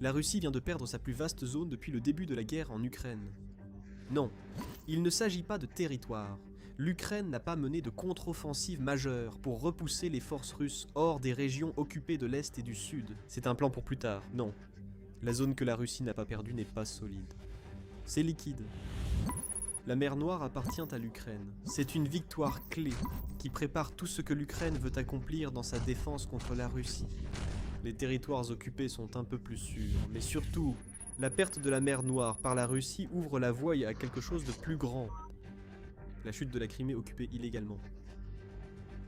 La Russie vient de perdre sa plus vaste zone depuis le début de la guerre en Ukraine. Non, il ne s'agit pas de territoire. L'Ukraine n'a pas mené de contre-offensive majeure pour repousser les forces russes hors des régions occupées de l'Est et du Sud. C'est un plan pour plus tard, non. La zone que la Russie n'a pas perdue n'est pas solide. C'est liquide. La mer Noire appartient à l'Ukraine. C'est une victoire clé qui prépare tout ce que l'Ukraine veut accomplir dans sa défense contre la Russie. Les territoires occupés sont un peu plus sûrs, mais surtout, la perte de la mer Noire par la Russie ouvre la voie à quelque chose de plus grand. La chute de la Crimée occupée illégalement.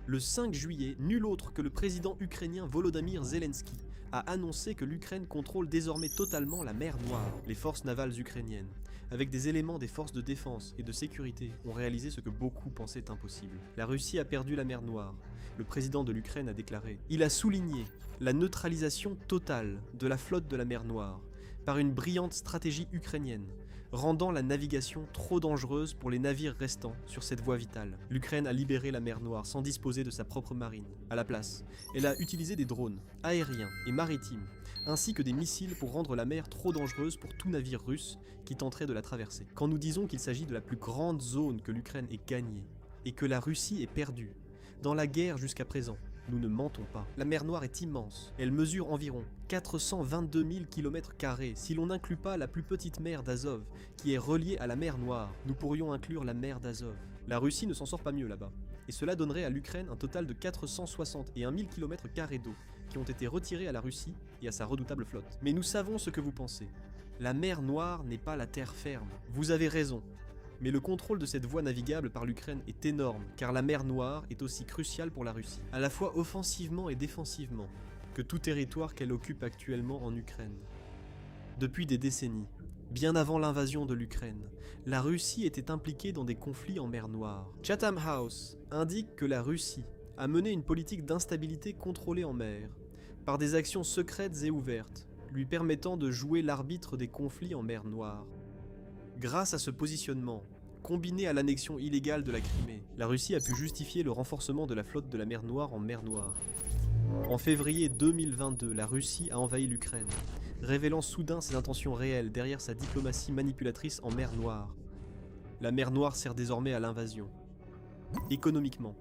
Le 5 juillet, nul autre que le président ukrainien Volodymyr Zelensky a annoncé que l'Ukraine contrôle désormais totalement la mer Noire. Les forces navales ukrainiennes, avec des éléments des forces de défense et de sécurité, ont réalisé ce que beaucoup pensaient impossible. La Russie a perdu la mer Noire. Le président de l'Ukraine a déclaré. Il a souligné la neutralisation totale de la flotte de la mer Noire par une brillante stratégie ukrainienne, rendant la navigation trop dangereuse pour les navires restants sur cette voie vitale. L'Ukraine a libéré la mer Noire sans disposer de sa propre marine. À la place, elle a utilisé des drones, aériens et maritimes, ainsi que des missiles pour rendre la mer trop dangereuse pour tout navire russe qui tenterait de la traverser. Quand nous disons qu'il s'agit de la plus grande zone que l'Ukraine ait gagnée, et que la Russie est perdue, dans la guerre jusqu'à présent, nous ne mentons pas. La mer Noire est immense. Elle mesure environ 422 000 km² si l'on n'inclut pas la plus petite mer d'Azov, qui est reliée à la mer Noire. Nous pourrions inclure la mer d'Azov. La Russie ne s'en sort pas mieux là-bas. Et cela donnerait à l'Ukraine un total de 461 000 km² d'eau, qui ont été retirés à la Russie et à sa redoutable flotte. Mais nous savons ce que vous pensez. La mer Noire n'est pas la terre ferme. Vous avez raison. Mais le contrôle de cette voie navigable par l'Ukraine est énorme, car la mer Noire est aussi cruciale pour la Russie, à la fois offensivement et défensivement, que tout territoire qu'elle occupe actuellement en Ukraine. Depuis des décennies, bien avant l'invasion de l'Ukraine, la Russie était impliquée dans des conflits en mer Noire. Chatham House indique que la Russie a mené une politique d'instabilité contrôlée en mer, par des actions secrètes et ouvertes, lui permettant de jouer l'arbitre des conflits en mer Noire. Grâce à ce positionnement, combiné à l'annexion illégale de la Crimée, la Russie a pu justifier le renforcement de la flotte de la mer Noire en mer Noire. En février 2022, la Russie a envahi l'Ukraine, révélant soudain ses intentions réelles derrière sa diplomatie manipulatrice en mer Noire. La mer Noire sert désormais à l'invasion. Économiquement,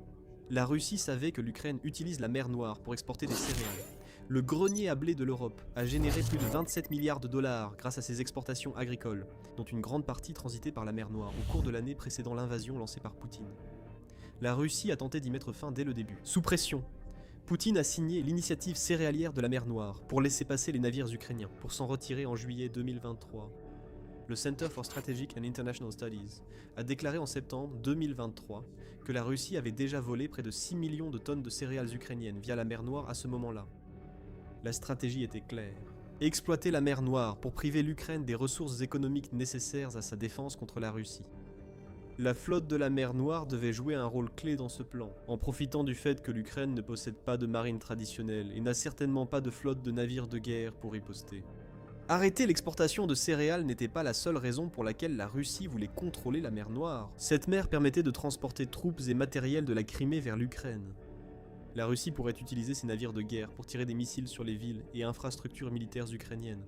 la Russie savait que l'Ukraine utilise la mer Noire pour exporter des céréales. Le grenier à blé de l'Europe a généré plus de 27 milliards de dollars grâce à ses exportations agricoles, dont une grande partie transitait par la mer Noire au cours de l'année précédant l'invasion lancée par Poutine. La Russie a tenté d'y mettre fin dès le début. Sous pression, Poutine a signé l'initiative céréalière de la mer Noire pour laisser passer les navires ukrainiens, pour s'en retirer en juillet 2023. Le Center for Strategic and International Studies a déclaré en septembre 2023 que la Russie avait déjà volé près de 6 millions de tonnes de céréales ukrainiennes via la mer Noire à ce moment-là. La stratégie était claire. Exploiter la mer Noire pour priver l'Ukraine des ressources économiques nécessaires à sa défense contre la Russie. La flotte de la mer Noire devait jouer un rôle clé dans ce plan, en profitant du fait que l'Ukraine ne possède pas de marine traditionnelle et n'a certainement pas de flotte de navires de guerre pour riposter. Arrêter l'exportation de céréales n'était pas la seule raison pour laquelle la Russie voulait contrôler la mer Noire. Cette mer permettait de transporter troupes et matériel de la Crimée vers l'Ukraine. La Russie pourrait utiliser ses navires de guerre pour tirer des missiles sur les villes et infrastructures militaires ukrainiennes.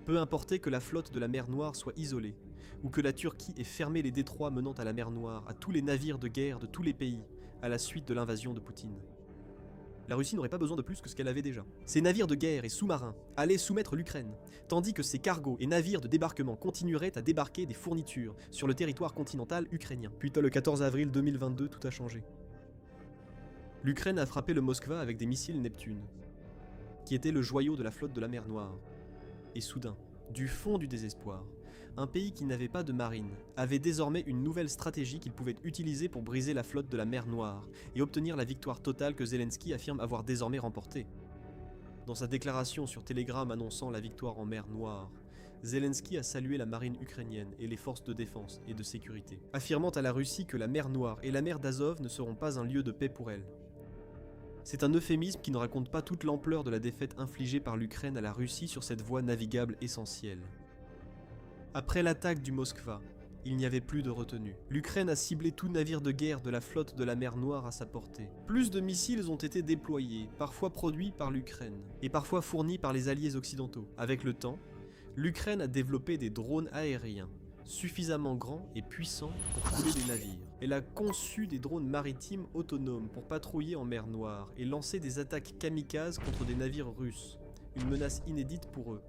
Peu importait que la flotte de la mer Noire soit isolée, ou que la Turquie ait fermé les détroits menant à la mer Noire à tous les navires de guerre de tous les pays, à la suite de l'invasion de Poutine. La Russie n'aurait pas besoin de plus que ce qu'elle avait déjà. Ses navires de guerre et sous-marins allaient soumettre l'Ukraine, tandis que ses cargos et navires de débarquement continueraient à débarquer des fournitures sur le territoire continental ukrainien. Puis le 14 avril 2022, tout a changé. L'Ukraine a frappé le Moskva avec des missiles Neptune, qui était le joyau de la flotte de la mer Noire. Et soudain, du fond du désespoir, un pays qui n'avait pas de marine avait désormais une nouvelle stratégie qu'il pouvait utiliser pour briser la flotte de la mer Noire et obtenir la victoire totale que Zelensky affirme avoir désormais remportée. Dans sa déclaration sur Telegram annonçant la victoire en mer Noire, Zelensky a salué la marine ukrainienne et les forces de défense et de sécurité, affirmant à la Russie que la mer Noire et la mer d'Azov ne seront pas un lieu de paix pour elle. C'est un euphémisme qui ne raconte pas toute l'ampleur de la défaite infligée par l'Ukraine à la Russie sur cette voie navigable essentielle. Après l'attaque du Moskva, Il n'y avait plus de retenue. L'Ukraine a ciblé tout navire de guerre de la flotte de la mer Noire à sa portée. Plus de missiles ont été déployés, parfois produits par l'Ukraine, et parfois fournis par les alliés occidentaux. Avec le temps, l'Ukraine a développé des drones aériens, suffisamment grands et puissants pour couler des navires. Elle a conçu des drones maritimes autonomes pour patrouiller en mer Noire et lancer des attaques kamikazes contre des navires russes, une menace inédite pour eux.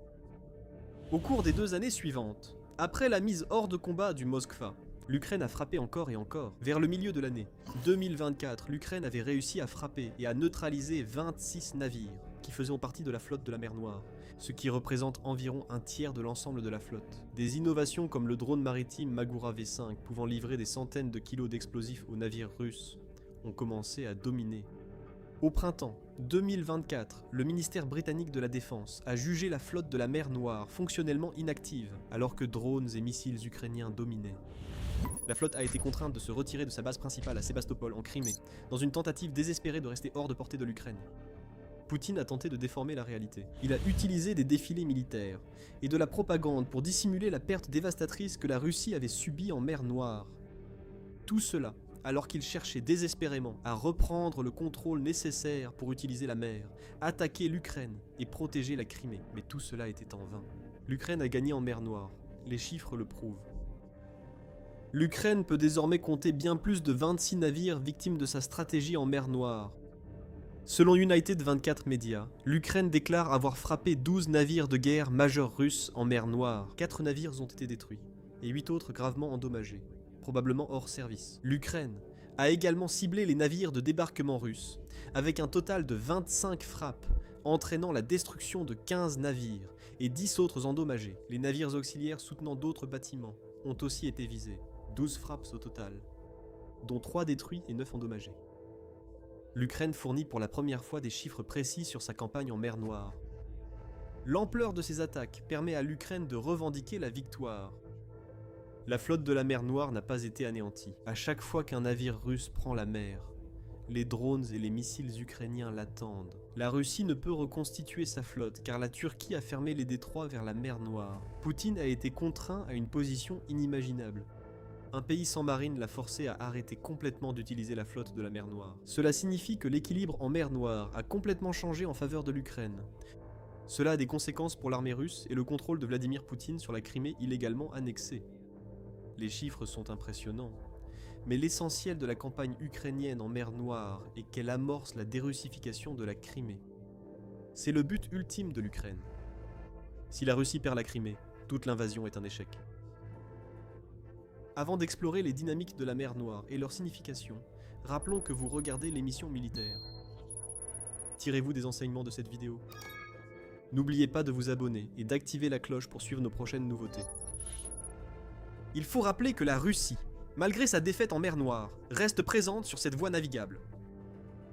Au cours des 2 années suivantes, après la mise hors de combat du Moskva, l'Ukraine a frappé encore et encore. Vers le milieu de l'année 2024, l'Ukraine avait réussi à frapper et à neutraliser 26 navires qui faisaient partie de la flotte de la mer Noire, ce qui représente environ un tiers de l'ensemble de la flotte. Des innovations comme le drone maritime Magura V5 pouvant livrer des centaines de kilos d'explosifs aux navires russes ont commencé à dominer. Au printemps 2024, le ministère britannique de la Défense a jugé la flotte de la mer Noire fonctionnellement inactive, alors que drones et missiles ukrainiens dominaient. La flotte a été contrainte de se retirer de sa base principale à Sébastopol, en Crimée, dans une tentative désespérée de rester hors de portée de l'Ukraine. Poutine a tenté de déformer la réalité. Il a utilisé des défilés militaires et de la propagande pour dissimuler la perte dévastatrice que la Russie avait subie en mer Noire. Tout cela alors qu'il cherchait désespérément à reprendre le contrôle nécessaire pour utiliser la mer, attaquer l'Ukraine et protéger la Crimée. Mais tout cela était en vain. L'Ukraine a gagné en mer Noire, les chiffres le prouvent. L'Ukraine peut désormais compter bien plus de 26 navires victimes de sa stratégie en mer Noire. Selon United 24 Media, l'Ukraine déclare avoir frappé 12 navires de guerre majeurs russes en mer Noire. 4 navires ont été détruits, et 8 autres gravement endommagés, probablement hors service. L'Ukraine a également ciblé les navires de débarquement russes, avec un total de 25 frappes, entraînant la destruction de 15 navires et 10 autres endommagés. Les navires auxiliaires soutenant d'autres bâtiments ont aussi été visés. 12 frappes au total, dont 3 détruits et 9 endommagés. L'Ukraine fournit pour la première fois des chiffres précis sur sa campagne en mer Noire. L'ampleur de ces attaques permet à l'Ukraine de revendiquer la victoire. La flotte de la mer Noire n'a pas été anéantie. À chaque fois qu'un navire russe prend la mer, les drones et les missiles ukrainiens l'attendent. La Russie ne peut reconstituer sa flotte car la Turquie a fermé les détroits vers la mer Noire. Poutine a été contraint à une position inimaginable. Un pays sans marine l'a forcé à arrêter complètement d'utiliser la flotte de la mer Noire. Cela signifie que l'équilibre en mer Noire a complètement changé en faveur de l'Ukraine. Cela a des conséquences pour l'armée russe et le contrôle de Vladimir Poutine sur la Crimée illégalement annexée. Les chiffres sont impressionnants, mais l'essentiel de la campagne ukrainienne en mer Noire est qu'elle amorce la dérussification de la Crimée. C'est le but ultime de l'Ukraine. Si la Russie perd la Crimée, toute l'invasion est un échec. Avant d'explorer les dynamiques de la mer Noire et leur signification, rappelons que vous regardez l'émission militaire. Tirez-vous des enseignements de cette vidéo. N'oubliez pas de vous abonner et d'activer la cloche pour suivre nos prochaines nouveautés. Il faut rappeler que la Russie, malgré sa défaite en mer Noire, reste présente sur cette voie navigable.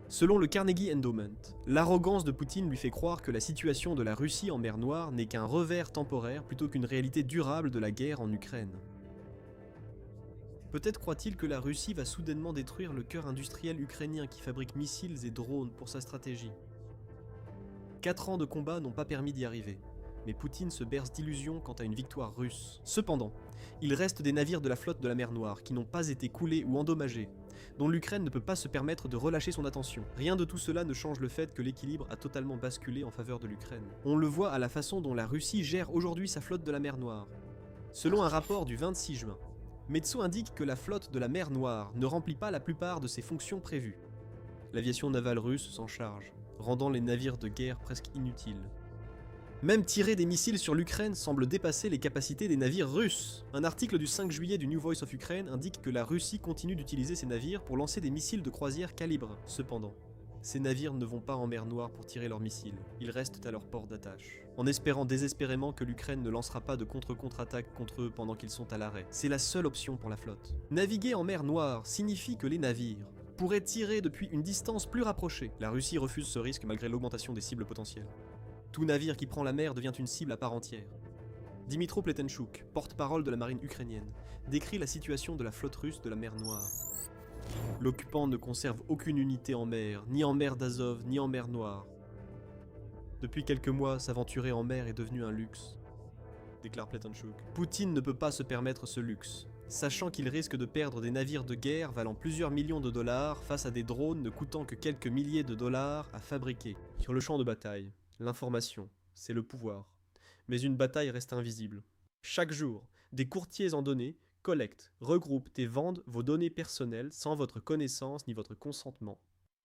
Selon le Carnegie Endowment, l'arrogance de Poutine lui fait croire que la situation de la Russie en mer Noire n'est qu'un revers temporaire plutôt qu'une réalité durable de la guerre en Ukraine. Peut-être croit-il que la Russie va soudainement détruire le cœur industriel ukrainien qui fabrique missiles et drones pour sa stratégie. 4 ans de combat n'ont pas permis d'y arriver, mais Poutine se berce d'illusions quant à une victoire russe. Cependant, il reste des navires de la flotte de la mer Noire qui n'ont pas été coulés ou endommagés, dont l'Ukraine ne peut pas se permettre de relâcher son attention. Rien de tout cela ne change le fait que l'équilibre a totalement basculé en faveur de l'Ukraine. On le voit à la façon dont la Russie gère aujourd'hui sa flotte de la mer Noire. Selon un rapport du 26 juin, Metso indique que la flotte de la mer Noire ne remplit pas la plupart de ses fonctions prévues. L'aviation navale russe s'en charge, rendant les navires de guerre presque inutiles. Même tirer des missiles sur l'Ukraine semble dépasser les capacités des navires russes. Un article du 5 juillet du New Voice of Ukraine indique que la Russie continue d'utiliser ses navires pour lancer des missiles de croisière calibre. Cependant, ces navires ne vont pas en mer Noire pour tirer leurs missiles, ils restent à leur port d'attache, en espérant désespérément que l'Ukraine ne lancera pas de contre-contre-attaque contre eux pendant qu'ils sont à l'arrêt. C'est la seule option pour la flotte. Naviguer en mer Noire signifie que les navires pourraient tirer depuis une distance plus rapprochée. La Russie refuse ce risque malgré l'augmentation des cibles potentielles. Tout navire qui prend la mer devient une cible à part entière. Dimitro Pletenchuk, porte-parole de la marine ukrainienne, décrit la situation de la flotte russe de la mer Noire. L'occupant ne conserve aucune unité en mer, ni en mer d'Azov, ni en mer Noire. Depuis quelques mois, s'aventurer en mer est devenu un luxe, déclare Pletenchuk. Poutine ne peut pas se permettre ce luxe. sachant qu'ils risquent de perdre des navires de guerre valant plusieurs millions de dollars face à des drones ne coûtant que quelques milliers de dollars à fabriquer. Sur le champ de bataille, l'information, c'est le pouvoir. Mais une bataille reste invisible. Chaque jour, des courtiers en données collectent, regroupent et vendent vos données personnelles sans votre connaissance ni votre consentement.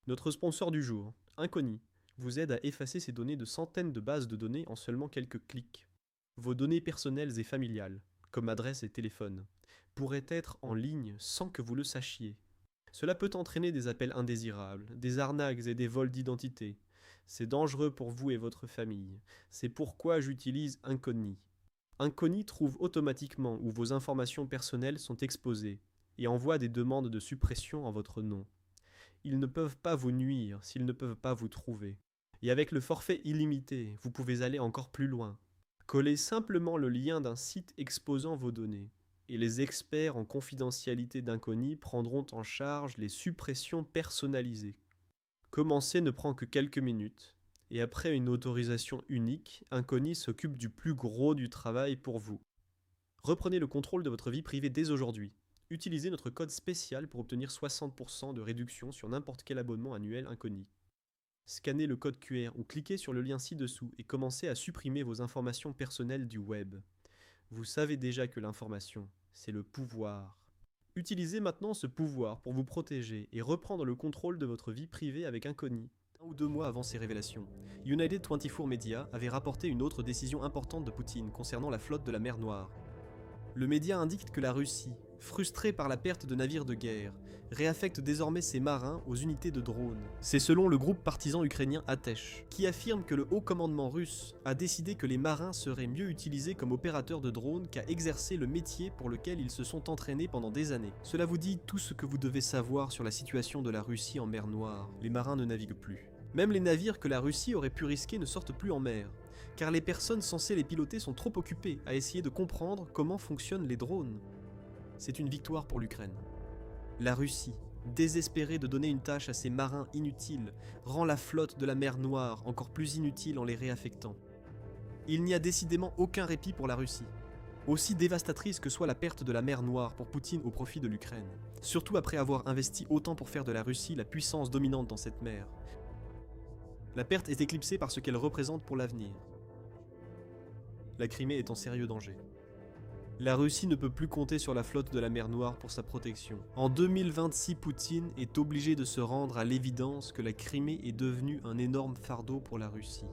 Notre sponsor du jour, Incogni, vous aide à effacer ces données de centaines de bases de données en seulement quelques clics. Vos données personnelles et familiales, comme adresse et téléphone, pourraient être en ligne sans que vous le sachiez. Cela peut entraîner des appels indésirables, des arnaques et des vols d'identité. C'est dangereux pour vous et votre famille. C'est pourquoi j'utilise Incogni. Incogni trouve automatiquement où vos informations personnelles sont exposées et envoie des demandes de suppression en votre nom. Ils ne peuvent pas vous nuire s'ils ne peuvent pas vous trouver. Et avec le forfait illimité, vous pouvez aller encore plus loin. Collez simplement le lien d'un site exposant vos données, et les experts en confidentialité d'Incogni prendront en charge les suppressions personnalisées. Commencer ne prend que quelques minutes, et après une autorisation unique, Incogni s'occupe du plus gros du travail pour vous. Reprenez le contrôle de votre vie privée dès aujourd'hui. Utilisez notre code spécial pour obtenir 60% de réduction sur n'importe quel abonnement annuel Incogni. Scannez le code QR ou cliquez sur le lien ci-dessous et commencez à supprimer vos informations personnelles du web. Vous savez déjà que l'information, c'est le pouvoir. Utilisez maintenant ce pouvoir pour vous protéger et reprendre le contrôle de votre vie privée avec Incogni. 1 ou 2 mois avant ces révélations, United 24 Media avait rapporté une autre décision importante de Poutine concernant la flotte de la mer Noire. Le média indique que la Russie, frustrée par la perte de navires de guerre, réaffecte désormais ses marins aux unités de drones. C'est selon le groupe partisan ukrainien Atesh, qui affirme que le haut commandement russe a décidé que les marins seraient mieux utilisés comme opérateurs de drones qu'à exercer le métier pour lequel ils se sont entraînés pendant des années. Cela vous dit tout ce que vous devez savoir sur la situation de la Russie en mer Noire. Les marins ne naviguent plus. Même les navires que la Russie aurait pu risquer ne sortent plus en mer, car les personnes censées les piloter sont trop occupées à essayer de comprendre comment fonctionnent les drones. C'est une victoire pour l'Ukraine. La Russie, désespérée de donner une tâche à ses marins inutiles, rend la flotte de la mer Noire encore plus inutile en les réaffectant. Il n'y a décidément aucun répit pour la Russie. Aussi dévastatrice que soit la perte de la mer Noire pour Poutine au profit de l'Ukraine, surtout après avoir investi autant pour faire de la Russie la puissance dominante dans cette mer. La perte est éclipsée par ce qu'elle représente pour l'avenir. La Crimée est en sérieux danger. La Russie ne peut plus compter sur la flotte de la mer Noire pour sa protection. En 2026, Poutine est obligé de se rendre à l'évidence que la Crimée est devenue un énorme fardeau pour la Russie.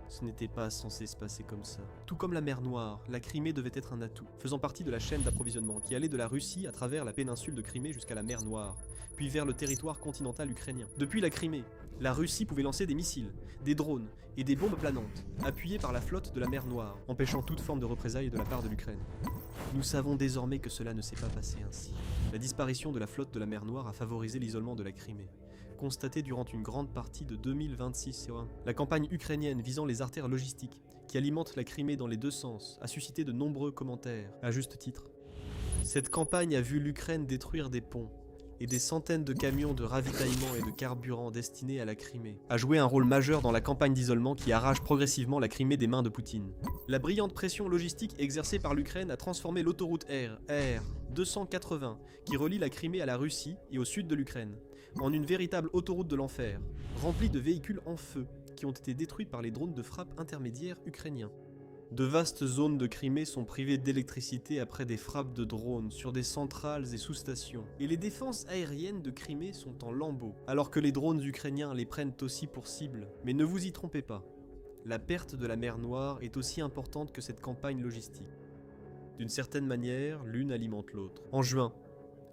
Ce n'était pas censé se passer comme ça. Tout comme la mer Noire, la Crimée devait être un atout, faisant partie de la chaîne d'approvisionnement qui allait de la Russie à travers la péninsule de Crimée jusqu'à la mer Noire, puis vers le territoire continental ukrainien. Depuis la Crimée, la Russie pouvait lancer des missiles, des drones et des bombes planantes, appuyées par la flotte de la mer Noire, empêchant toute forme de représailles de la part de l'Ukraine. Nous savons désormais que cela ne s'est pas passé ainsi. La disparition de la flotte de la mer Noire a favorisé l'isolement de la Crimée, constaté durant une grande partie de 2026. La campagne ukrainienne visant les artères logistiques, qui alimentent la Crimée dans les deux sens, a suscité de nombreux commentaires, à juste titre. Cette campagne a vu l'Ukraine détruire des ponts, et des centaines de camions de ravitaillement et de carburant destinés à la Crimée, a joué un rôle majeur dans la campagne d'isolement qui arrache progressivement la Crimée des mains de Poutine. La brillante pression logistique exercée par l'Ukraine a transformé l'autoroute R 280, qui relie la Crimée à la Russie et au sud de l'Ukraine, en une véritable autoroute de l'enfer, remplie de véhicules en feu, qui ont été détruits par les drones de frappe intermédiaires ukrainiens. De vastes zones de Crimée sont privées d'électricité après des frappes de drones sur des centrales et sous-stations. Et les défenses aériennes de Crimée sont en lambeaux, alors que les drones ukrainiens les prennent aussi pour cible. Mais ne vous y trompez pas, la perte de la mer Noire est aussi importante que cette campagne logistique. D'une certaine manière, l'une alimente l'autre. En juin,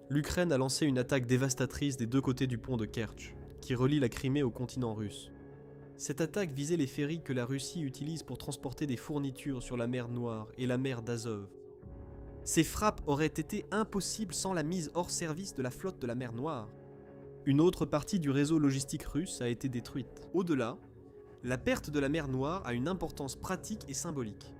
l'Ukraine a lancé une attaque dévastatrice des deux côtés du pont de Kertch, qui relie la Crimée au continent russe. Cette attaque visait les ferries que la Russie utilise pour transporter des fournitures sur la mer Noire et la mer d'Azov. Ces frappes auraient été impossibles sans la mise hors service de la flotte de la mer Noire. Une autre partie du réseau logistique russe a été détruite. Au-delà, la perte de la mer Noire a une importance pratique et symbolique.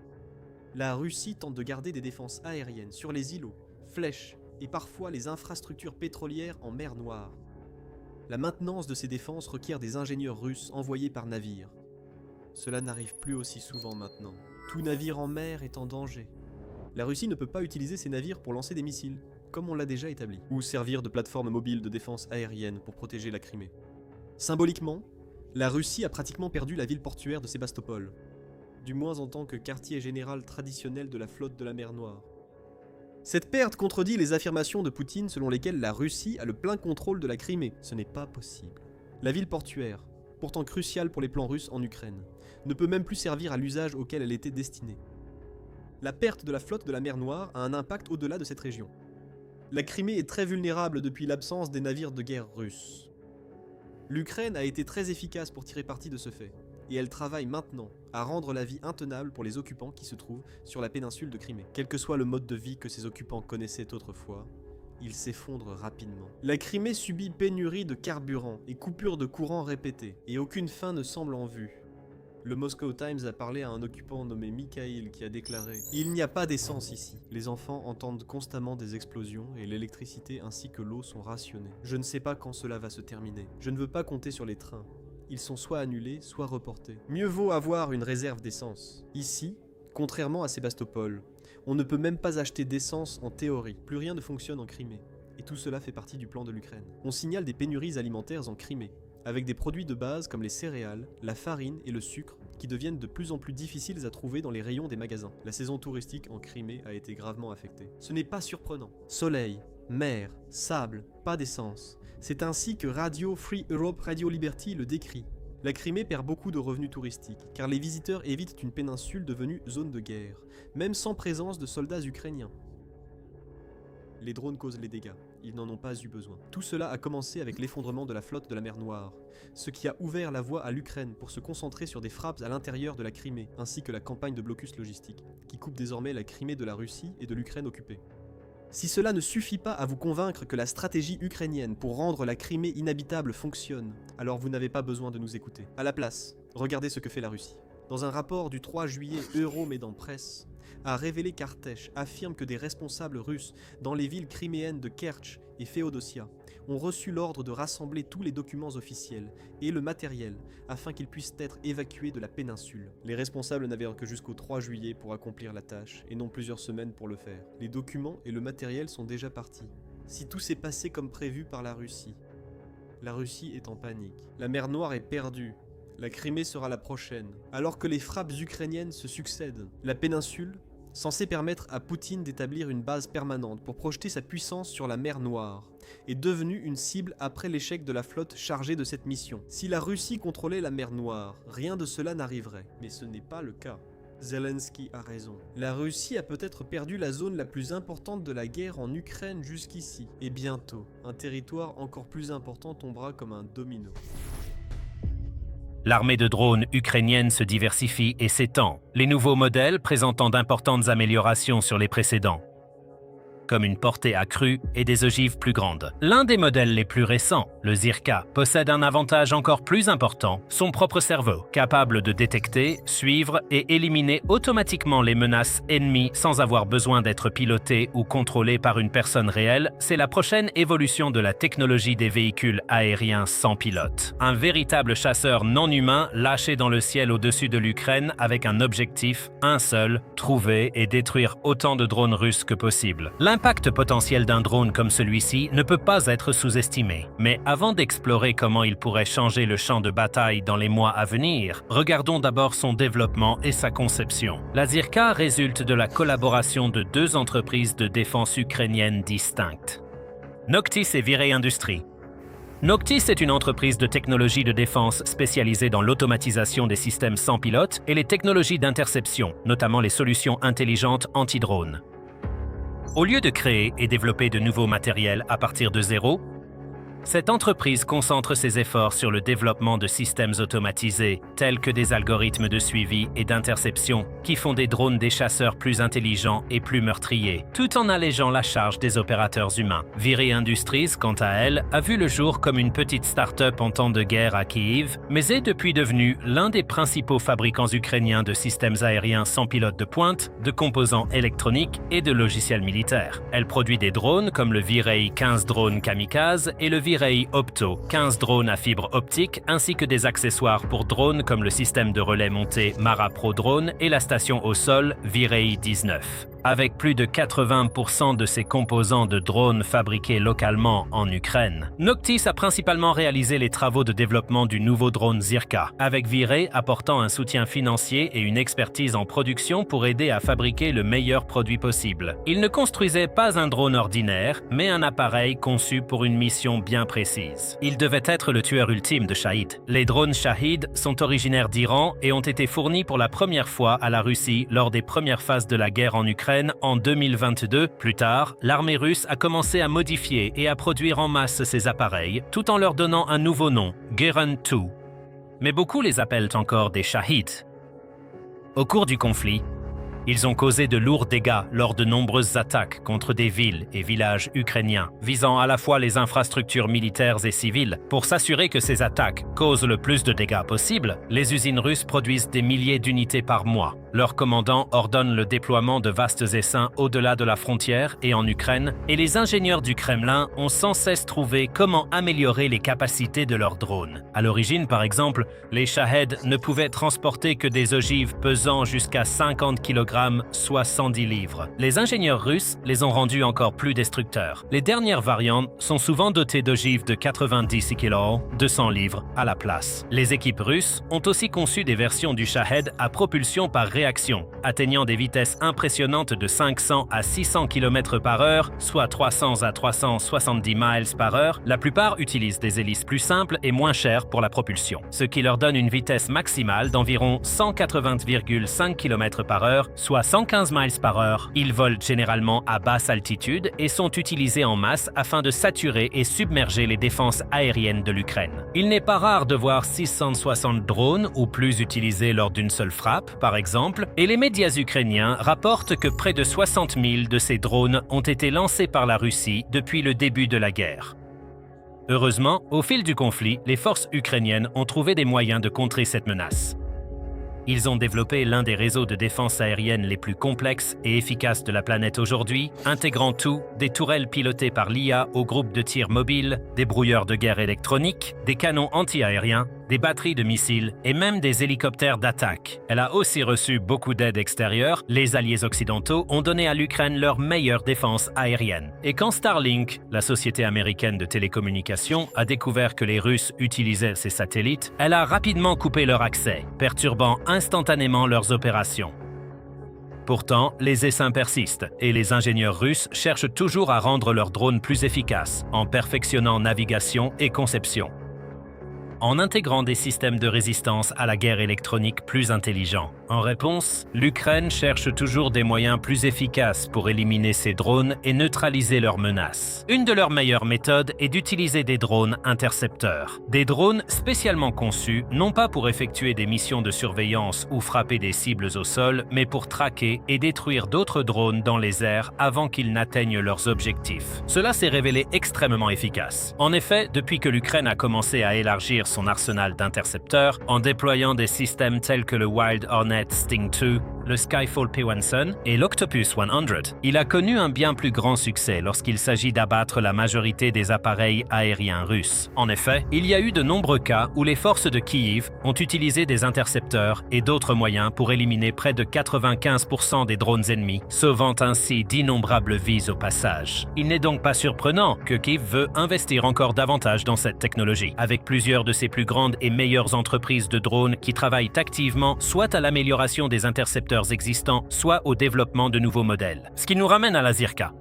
La Russie tente de garder des défenses aériennes sur les îlots, flèches et parfois les infrastructures pétrolières en mer Noire. La maintenance de ces défenses requiert des ingénieurs russes envoyés par navire. Cela n'arrive plus aussi souvent maintenant. Tout navire en mer est en danger. La Russie ne peut pas utiliser ses navires pour lancer des missiles, comme on l'a déjà établi, ou servir de plateforme mobile de défense aérienne pour protéger la Crimée. Symboliquement, la Russie a pratiquement perdu la ville portuaire de Sébastopol, du moins en tant que quartier général traditionnel de la flotte de la mer Noire. Cette perte contredit les affirmations de Poutine selon lesquelles la Russie a le plein contrôle de la Crimée. Ce n'est pas possible. La ville portuaire, pourtant cruciale pour les plans russes en Ukraine, ne peut même plus servir à l'usage auquel elle était destinée. La perte de la flotte de la mer Noire a un impact au-delà de cette région. La Crimée est très vulnérable depuis l'absence des navires de guerre russes. L'Ukraine a été très efficace pour tirer parti de ce fait, et elle travaille maintenant à rendre la vie intenable pour les occupants qui se trouvent sur la péninsule de Crimée. Quel que soit le mode de vie que ces occupants connaissaient autrefois, il s'effondre rapidement. La Crimée subit pénurie de carburant et coupures de courant répétées, et aucune fin ne semble en vue. Le Moscow Times a parlé à un occupant nommé Mikhail qui a déclaré « Il n'y a pas d'essence ici. Les enfants entendent constamment des explosions et l'électricité ainsi que l'eau sont rationnées. Je ne sais pas quand cela va se terminer. Je ne veux pas compter sur les trains. Ils sont soit annulés, soit reportés. Mieux vaut avoir une réserve d'essence. Ici, contrairement à Sébastopol, on ne peut même pas acheter d'essence en théorie. Plus rien ne fonctionne en Crimée. Et tout cela fait partie du plan de l'Ukraine. On signale des pénuries alimentaires en Crimée, avec des produits de base comme les céréales, la farine et le sucre, qui deviennent de plus en plus difficiles à trouver dans les rayons des magasins. La saison touristique en Crimée a été gravement affectée. Ce n'est pas surprenant. Soleil, mer, sable, pas d'essence. C'est ainsi que Radio Free Europe Radio Liberty le décrit. La Crimée perd beaucoup de revenus touristiques, car les visiteurs évitent une péninsule devenue zone de guerre, même sans présence de soldats ukrainiens. Les drones causent les dégâts, ils n'en ont pas eu besoin. Tout cela a commencé avec l'effondrement de la flotte de la mer Noire, ce qui a ouvert la voie à l'Ukraine pour se concentrer sur des frappes à l'intérieur de la Crimée, ainsi que la campagne de blocus logistique, qui coupe désormais la Crimée de la Russie et de l'Ukraine occupée. Si cela ne suffit pas à vous convaincre que la stratégie ukrainienne pour rendre la Crimée inhabitable fonctionne, alors vous n'avez pas besoin de nous écouter. À la place, regardez ce que fait la Russie. Dans un rapport du 3 juillet, Euromédan Press a révélé qu'Artech affirme que des responsables russes dans les villes criméennes de Kerch et Féodossia ont reçu l'ordre de rassembler tous les documents officiels et le matériel afin qu'ils puissent être évacués de la péninsule. Les responsables n'avaient que jusqu'au 3 juillet pour accomplir la tâche et non plusieurs semaines pour le faire. Les documents et le matériel sont déjà partis. Si tout s'est passé comme prévu par la Russie est en panique. La mer Noire est perdue. La Crimée sera la prochaine. Alors que les frappes ukrainiennes se succèdent, la péninsule, censée permettre à Poutine d'établir une base permanente pour projeter sa puissance sur la mer Noire, est devenue une cible après l'échec de la flotte chargée de cette mission. Si la Russie contrôlait la mer Noire, rien de cela n'arriverait. Mais ce n'est pas le cas. Zelensky a raison. La Russie a peut-être perdu la zone la plus importante de la guerre en Ukraine jusqu'ici. Et bientôt, un territoire encore plus important tombera comme un domino. L'armée de drones ukrainienne se diversifie et s'étend, les nouveaux modèles présentant d'importantes améliorations sur les précédents, comme une portée accrue et des ogives plus grandes. L'un des modèles les plus récents, le Zirka, possède un avantage encore plus important, son propre cerveau, capable de détecter, suivre et éliminer automatiquement les menaces ennemies sans avoir besoin d'être piloté ou contrôlé par une personne réelle. C'est la prochaine évolution de la technologie des véhicules aériens sans pilote. Un véritable chasseur non humain lâché dans le ciel au-dessus de l'Ukraine avec un objectif, un seul, trouver et détruire autant de drones russes que possible. L'impact potentiel d'un drone comme celui-ci ne peut pas être sous-estimé. Mais avant d'explorer comment il pourrait changer le champ de bataille dans les mois à venir, regardons d'abord son développement et sa conception. La Zirka résulte de la collaboration de deux entreprises de défense ukrainiennes distinctes, Noctis et Virey Industries. Noctis est une entreprise de technologie de défense spécialisée dans l'automatisation des systèmes sans pilote et les technologies d'interception, notamment les solutions intelligentes anti-drones. Au lieu de créer et développer de nouveaux matériels à partir de zéro, cette entreprise concentre ses efforts sur le développement de systèmes automatisés, tels que des algorithmes de suivi et d'interception, qui font des drones des chasseurs plus intelligents et plus meurtriers, tout en allégeant la charge des opérateurs humains. Virey Industries, quant à elle, a vu le jour comme une petite start-up en temps de guerre à Kiev, mais est depuis devenue l'un des principaux fabricants ukrainiens de systèmes aériens sans pilote de pointe, de composants électroniques et de logiciels militaires. Elle produit des drones comme le Virey 15 drone kamikaze et le Virey Opto, 15 drones à fibre optique, ainsi que des accessoires pour drones comme le système de relais monté Mara Pro Drone et la station au sol Virey 19. avec plus de 80% de ses composants de drones fabriqués localement en Ukraine. Noctis a principalement réalisé les travaux de développement du nouveau drone Zirka, avec Viré apportant un soutien financier et une expertise en production pour aider à fabriquer le meilleur produit possible. Il ne construisait pas un drone ordinaire, mais un appareil conçu pour une mission bien précise. Il devait être le tueur ultime de Shahid. Les drones Shahid sont originaires d'Iran et ont été fournis pour la première fois à la Russie lors des premières phases de la guerre en Ukraine en 2022. Plus tard, l'armée russe a commencé à modifier et à produire en masse ces appareils, tout en leur donnant un nouveau nom, Geran 2. Mais beaucoup les appellent encore des Shahid. Au cours du conflit, ils ont causé de lourds dégâts lors de nombreuses attaques contre des villes et villages ukrainiens, visant à la fois les infrastructures militaires et civiles. Pour s'assurer que ces attaques causent le plus de dégâts possible, les usines russes produisent des milliers d'unités par mois. Leur commandant ordonne le déploiement de vastes essaims au-delà de la frontière et en Ukraine, et les ingénieurs du Kremlin ont sans cesse trouvé comment améliorer les capacités de leurs drones. À l'origine, par exemple, les Shahed ne pouvaient transporter que des ogives pesant jusqu'à 50 kg, soit 110 livres. Les ingénieurs russes les ont rendus encore plus destructeurs. Les dernières variantes sont souvent dotées d'ogives de 90 kg, 200 livres à la place. Les équipes russes ont aussi conçu des versions du Shahed à propulsion par réaction, atteignant des vitesses impressionnantes de 500 à 600 km/h, soit 300 à 370 miles par heure. La plupart utilisent des hélices plus simples et moins chères pour la propulsion, ce qui leur donne une vitesse maximale d'environ 180,5 km/h, soit 115 miles par heure. Ils volent généralement à basse altitude et sont utilisés en masse afin de saturer et submerger les défenses aériennes de l'Ukraine. Il n'est pas rare de voir 660 drones ou plus utilisés lors d'une seule frappe, par exemple, et les médias ukrainiens rapportent que près de 60 000 de ces drones ont été lancés par la Russie depuis le début de la guerre. Heureusement, au fil du conflit, les forces ukrainiennes ont trouvé des moyens de contrer cette menace. Ils ont développé l'un des réseaux de défense aérienne les plus complexes et efficaces de la planète aujourd'hui, intégrant tout, des tourelles pilotées par l'IA au groupe de tir mobile, des brouilleurs de guerre électroniques, des canons anti-aériens, des batteries de missiles et même des hélicoptères d'attaque. Elle a aussi reçu beaucoup d'aide extérieure. Les alliés occidentaux ont donné à l'Ukraine leur meilleure défense aérienne. Et quand Starlink, la société américaine de télécommunications, a découvert que les Russes utilisaient ces satellites, elle a rapidement coupé leur accès, perturbant instantanément leurs opérations. Pourtant, les essaims persistent et les ingénieurs russes cherchent toujours à rendre leurs drones plus efficaces en perfectionnant navigation et conception, en intégrant des systèmes de résistance à la guerre électronique plus intelligents. En réponse, l'Ukraine cherche toujours des moyens plus efficaces pour éliminer ces drones et neutraliser leurs menaces. Une de leurs meilleures méthodes est d'utiliser des drones intercepteurs. Des drones spécialement conçus, non pas pour effectuer des missions de surveillance ou frapper des cibles au sol, mais pour traquer et détruire d'autres drones dans les airs avant qu'ils n'atteignent leurs objectifs. Cela s'est révélé extrêmement efficace. En effet, depuis que l'Ukraine a commencé à élargir son arsenal d'intercepteurs en déployant des systèmes tels que le Wild Hornet Sting 2, le Skyfall P-1 et l'Octopus 100. Il a connu un bien plus grand succès lorsqu'il s'agit d'abattre la majorité des appareils aériens russes. En effet, il y a eu de nombreux cas où les forces de Kiev ont utilisé des intercepteurs et d'autres moyens pour éliminer près de 95% des drones ennemis, sauvant ainsi d'innombrables vies au passage. Il n'est donc pas surprenant que Kiev veut investir encore davantage dans cette technologie, avec plusieurs de ses plus grandes et meilleures entreprises de drones qui travaillent activement soit à l'amélioration des intercepteurs existants, soit au développement de nouveaux modèles. Ce qui nous ramène à la Zirka.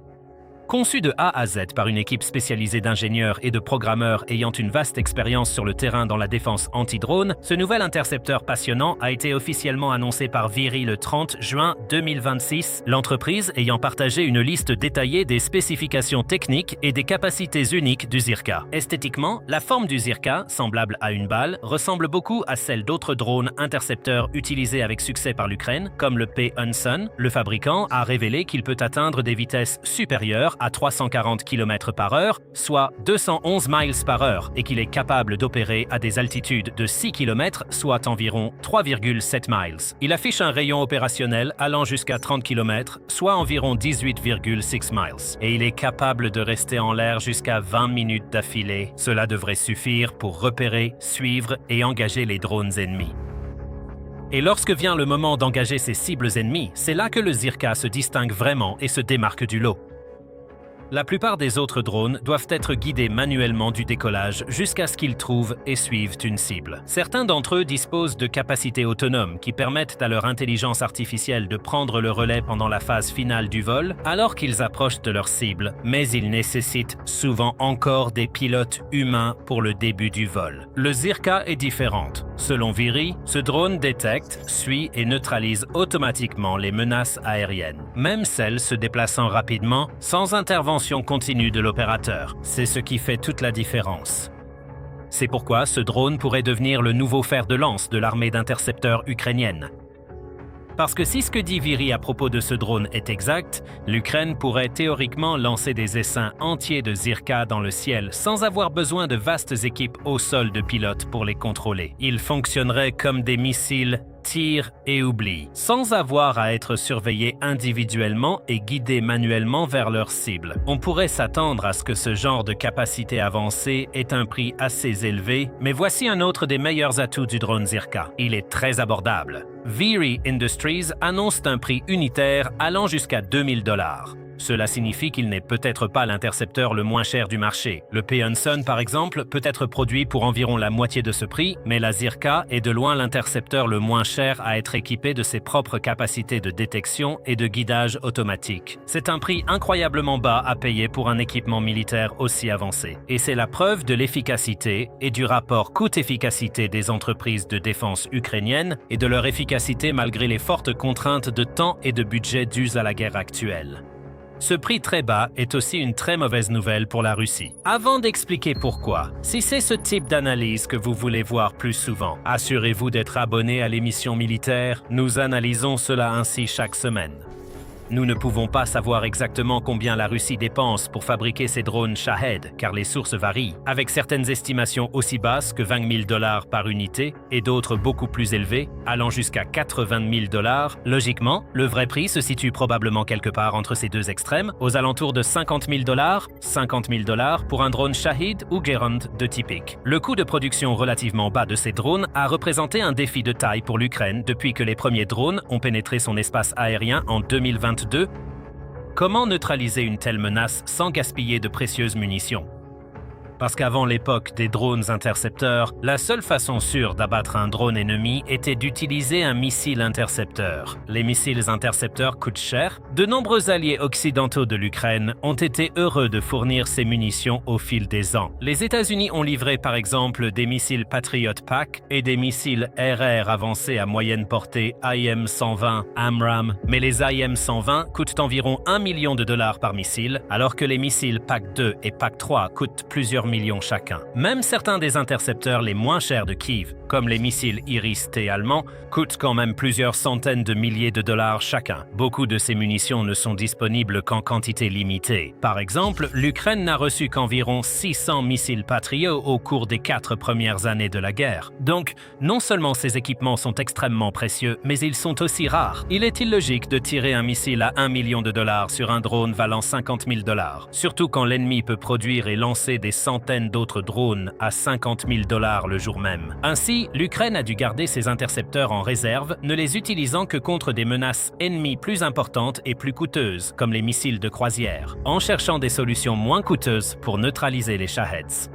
Conçu de A à Z par une équipe spécialisée d'ingénieurs et de programmeurs ayant une vaste expérience sur le terrain dans la défense anti-drone, ce nouvel intercepteur passionnant a été officiellement annoncé par Viry le 30 juin 2026, l'entreprise ayant partagé une liste détaillée des spécifications techniques et des capacités uniques du Zirka. Esthétiquement, la forme du Zirka, semblable à une balle, ressemble beaucoup à celle d'autres drones intercepteurs utilisés avec succès par l'Ukraine, comme le P-1. Le fabricant a révélé qu'il peut atteindre des vitesses supérieures à 340 km/h, soit 211 miles par heure, et qu'il est capable d'opérer à des altitudes de 6 km, soit environ 3,7 miles. Il affiche un rayon opérationnel allant jusqu'à 30 km, soit environ 18,6 miles. Et il est capable de rester en l'air jusqu'à 20 minutes d'affilée. Cela devrait suffire pour repérer, suivre et engager les drones ennemis. Et lorsque vient le moment d'engager ses cibles ennemies, c'est là que le Zirka se distingue vraiment et se démarque du lot. La plupart des autres drones doivent être guidés manuellement du décollage jusqu'à ce qu'ils trouvent et suivent une cible. Certains d'entre eux disposent de capacités autonomes qui permettent à leur intelligence artificielle de prendre le relais pendant la phase finale du vol alors qu'ils approchent de leur cible, mais ils nécessitent souvent encore des pilotes humains pour le début du vol. Le Zirka est différente. Selon Viri, ce drone détecte, suit et neutralise automatiquement les menaces aériennes, même celles se déplaçant rapidement sans intervention continue de l'opérateur. C'est ce qui fait toute la différence. C'est pourquoi ce drone pourrait devenir le nouveau fer de lance de l'armée d'intercepteurs ukrainienne. Parce que si ce que dit Viri à propos de ce drone est exact, l'Ukraine pourrait théoriquement lancer des essaims entiers de Zirka dans le ciel sans avoir besoin de vastes équipes au sol de pilotes pour les contrôler. Ils fonctionneraient comme des missiles tire et oublie, sans avoir à être surveillés individuellement et guidés manuellement vers leur cible. On pourrait s'attendre à ce que ce genre de capacité avancée ait un prix assez élevé, mais voici un autre des meilleurs atouts du drone Zirka. Il est très abordable. Viri Industries annonce un prix unitaire allant jusqu'à 2000 $. Cela signifie qu'il n'est peut-être pas l'intercepteur le moins cher du marché. Le Peonson, par exemple, peut être produit pour environ la moitié de ce prix, mais la Zirka est de loin l'intercepteur le moins cher à être équipé de ses propres capacités de détection et de guidage automatique. C'est un prix incroyablement bas à payer pour un équipement militaire aussi avancé. Et c'est la preuve de l'efficacité et du rapport coût-efficacité des entreprises de défense ukrainiennes et de leur efficacité malgré les fortes contraintes de temps et de budget dues à la guerre actuelle. Ce prix très bas est aussi une très mauvaise nouvelle pour la Russie. Avant d'expliquer pourquoi, si c'est ce type d'analyse que vous voulez voir plus souvent, assurez-vous d'être abonné à l'émission militaire. Nous analysons cela ainsi chaque semaine. Nous ne pouvons pas savoir exactement combien la Russie dépense pour fabriquer ses drones Shahed, car les sources varient, avec certaines estimations aussi basses que 20 000 $ par unité et d'autres beaucoup plus élevées, allant jusqu'à 80 000 $. Logiquement, le vrai prix se situe probablement quelque part entre ces deux extrêmes, aux alentours de 50 000 $, 50 000 $ pour un drone Shahed ou Gerund de typique. Le coût de production relativement bas de ces drones a représenté un défi de taille pour l'Ukraine depuis que les premiers drones ont pénétré son espace aérien en 2022. Comment neutraliser une telle menace sans gaspiller de précieuses munitions? Parce qu'avant l'époque des drones intercepteurs, la seule façon sûre d'abattre un drone ennemi était d'utiliser un missile intercepteur. Les missiles intercepteurs coûtent cher. De nombreux alliés occidentaux de l'Ukraine ont été heureux de fournir ces munitions au fil des ans. Les États-Unis ont livré par exemple des missiles Patriot Pack et des missiles RR avancés à moyenne portée IM-120 AMRAAM, mais les IM-120 coûtent environ 1 million de $ par missile, alors que les missiles PAC-2 et PAC-3 coûtent plusieurs millions chacun. Même certains des intercepteurs les moins chers de Kyiv, comme les missiles Iris-T allemands, coûtent quand même plusieurs centaines de milliers de dollars chacun. Beaucoup de ces munitions ne sont disponibles qu'en quantité limitée. Par exemple, l'Ukraine n'a reçu qu'environ 600 missiles Patriot au cours des 4 premières années de la guerre. Donc, non seulement ces équipements sont extrêmement précieux, mais ils sont aussi rares. Il est illogique de tirer un missile à 1 million de $ sur un drone valant 50 000 $, surtout quand l'ennemi peut produire et lancer des centaines d'autres drones à 50 000 $ le jour même. Ainsi, l'Ukraine a dû garder ses intercepteurs en réserve, ne les utilisant que contre des menaces ennemies plus importantes et plus coûteuses, comme les missiles de croisière, en cherchant des solutions moins coûteuses pour neutraliser les Shaheds.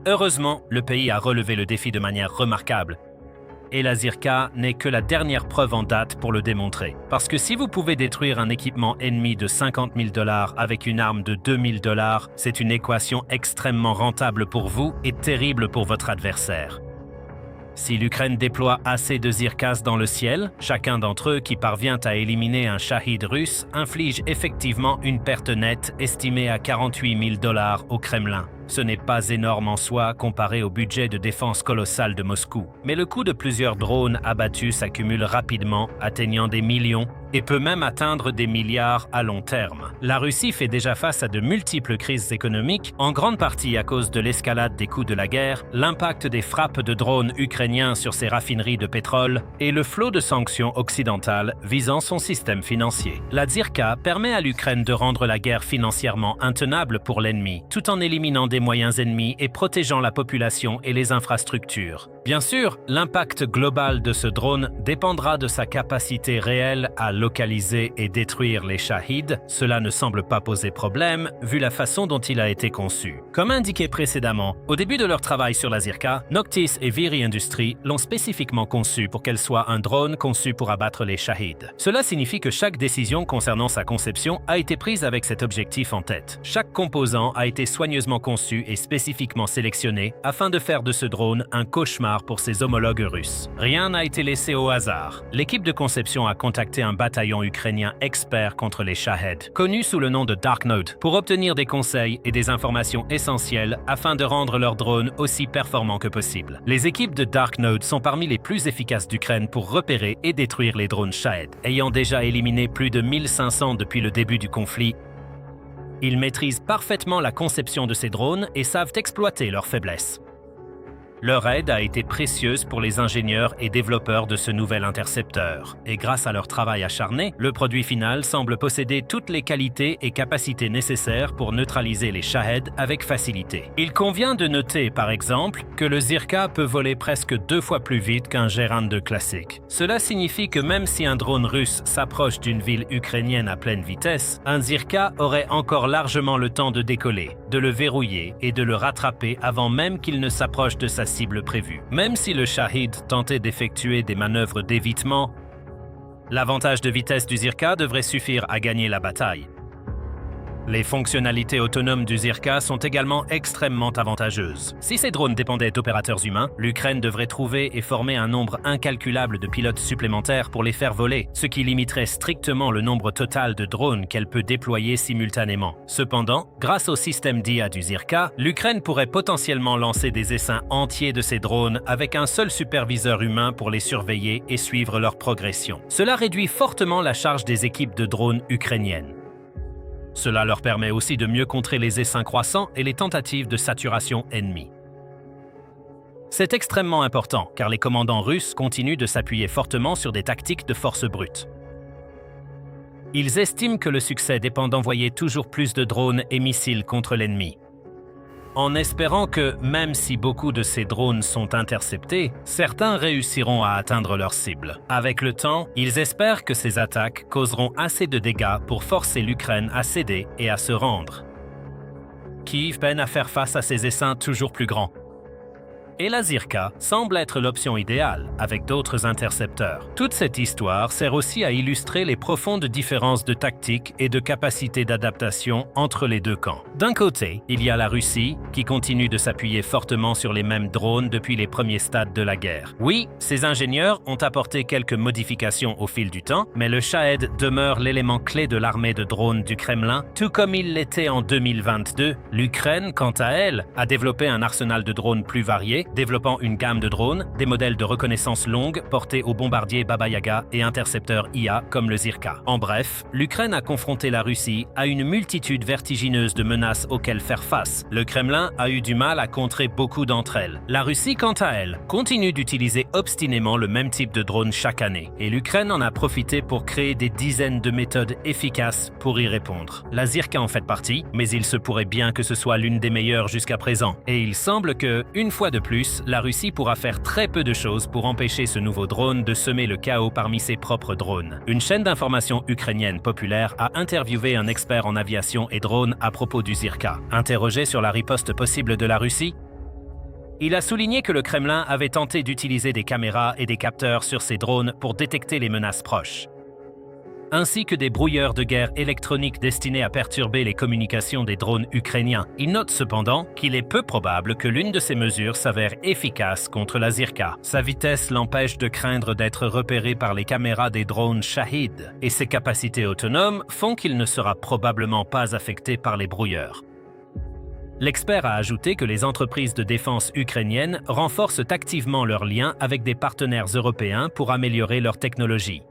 Heureusement, le pays a relevé le défi de manière remarquable, et la Zirka n'est que la dernière preuve en date pour le démontrer. Parce que si vous pouvez détruire un équipement ennemi de 50 000 $ avec une arme de 2 000 $, c'est une équation extrêmement rentable pour vous et terrible pour votre adversaire. Si l'Ukraine déploie assez de Zirkas dans le ciel, chacun d'entre eux qui parvient à éliminer un Shahid russe inflige effectivement une perte nette estimée à 48 000 $ au Kremlin. Ce n'est pas énorme en soi comparé au budget de défense colossal de Moscou. Mais le coût de plusieurs drones abattus s'accumule rapidement, atteignant des millions et peut même atteindre des milliards à long terme. La Russie fait déjà face à de multiples crises économiques, en grande partie à cause de l'escalade des coûts de la guerre, l'impact des frappes de drones ukrainiens sur ses raffineries de pétrole et le flot de sanctions occidentales visant son système financier. La Zirka permet à l'Ukraine de rendre la guerre financièrement intenable pour l'ennemi, tout en éliminant des moyens ennemis et protégeant la population et les infrastructures. Bien sûr, l'impact global de ce drone dépendra de sa capacité réelle à localiser et détruire les Shahed. Cela ne semble pas poser problème, vu la façon dont il a été conçu. Comme indiqué précédemment, au début de leur travail sur la Zirka, Noctis et Viri Industries l'ont spécifiquement conçu pour qu'elle soit un drone conçu pour abattre les Shahed. Cela signifie que chaque décision concernant sa conception a été prise avec cet objectif en tête. Chaque composant a été soigneusement conçu et spécifiquement sélectionné afin de faire de ce drone un cauchemar pour ses homologues russes. Rien n'a été laissé au hasard. L'équipe de conception a contacté un bataillon ukrainien expert contre les Shahed, connu sous le nom de Darknode, pour obtenir des conseils et des informations essentielles afin de rendre leur drone aussi performant que possible. Les équipes de Darknode sont parmi les plus efficaces d'Ukraine pour repérer et détruire les drones Shahed. Ayant déjà éliminé plus de 1500 depuis le début du conflit, ils maîtrisent parfaitement la conception de ces drones et savent exploiter leurs faiblesses. Leur aide a été précieuse pour les ingénieurs et développeurs de ce nouvel intercepteur. Et grâce à leur travail acharné, le produit final semble posséder toutes les qualités et capacités nécessaires pour neutraliser les Shahed avec facilité. Il convient de noter, par exemple, que le Zirka peut voler presque 2 fois plus vite qu'un Gerand 2 classique. Cela signifie que même si un drone russe s'approche d'une ville ukrainienne à pleine vitesse, un Zirka aurait encore largement le temps de décoller, de le verrouiller et de le rattraper avant même qu'il ne s'approche de sa cible prévue. Même si le Shahed tentait d'effectuer des manœuvres d'évitement, l'avantage de vitesse du Zirka devrait suffire à gagner la bataille. Les fonctionnalités autonomes du Zirka sont également extrêmement avantageuses. Si ces drones dépendaient d'opérateurs humains, l'Ukraine devrait trouver et former un nombre incalculable de pilotes supplémentaires pour les faire voler, ce qui limiterait strictement le nombre total de drones qu'elle peut déployer simultanément. Cependant, grâce au système d'IA du Zirka, l'Ukraine pourrait potentiellement lancer des essaims entiers de ces drones avec un seul superviseur humain pour les surveiller et suivre leur progression. Cela réduit fortement la charge des équipes de drones ukrainiennes. Cela leur permet aussi de mieux contrer les essaims croissants et les tentatives de saturation ennemie. C'est extrêmement important car les commandants russes continuent de s'appuyer fortement sur des tactiques de force brute. Ils estiment que le succès dépend d'envoyer toujours plus de drones et missiles contre l'ennemi, en espérant que, même si beaucoup de ces drones sont interceptés, certains réussiront à atteindre leur cible. Avec le temps, ils espèrent que ces attaques causeront assez de dégâts pour forcer l'Ukraine à céder et à se rendre. Kiev peine à faire face à ces essaims toujours plus grands. Et la Zirka semble être l'option idéale, avec d'autres intercepteurs. Toute cette histoire sert aussi à illustrer les profondes différences de tactique et de capacité d'adaptation entre les deux camps. D'un côté, il y a la Russie, qui continue de s'appuyer fortement sur les mêmes drones depuis les premiers stades de la guerre. Oui, ses ingénieurs ont apporté quelques modifications au fil du temps, mais le Shahed demeure l'élément clé de l'armée de drones du Kremlin, tout comme il l'était en 2022. L'Ukraine, quant à elle, a développé un arsenal de drones plus varié, développant une gamme de drones, des modèles de reconnaissance longue portés aux bombardiers Baba Yaga et intercepteurs IA comme le Zirka. En bref, l'Ukraine a confronté la Russie à une multitude vertigineuse de menaces auxquelles faire face. Le Kremlin a eu du mal à contrer beaucoup d'entre elles. La Russie, quant à elle, continue d'utiliser obstinément le même type de drone chaque année, et l'Ukraine en a profité pour créer des dizaines de méthodes efficaces pour y répondre. La Zirka en fait partie, mais il se pourrait bien que ce soit l'une des meilleures jusqu'à présent, et il semble que, une fois de plus, la Russie pourra faire très peu de choses pour empêcher ce nouveau drone de semer le chaos parmi ses propres drones. Une chaîne d'information ukrainienne populaire a interviewé un expert en aviation et drones à propos du Zirka. Interrogé sur la riposte possible de la Russie, il a souligné que le Kremlin avait tenté d'utiliser des caméras et des capteurs sur ses drones pour détecter les menaces proches, ainsi que des brouilleurs de guerre électroniques destinés à perturber les communications des drones ukrainiens. Il note cependant qu'il est peu probable que l'une de ces mesures s'avère efficace contre la Zirka. Sa vitesse l'empêche de craindre d'être repéré par les caméras des drones Shahed, et ses capacités autonomes font qu'il ne sera probablement pas affecté par les brouilleurs. L'expert a ajouté que les entreprises de défense ukrainiennes renforcent activement leurs liens avec des partenaires européens pour améliorer leur technologie.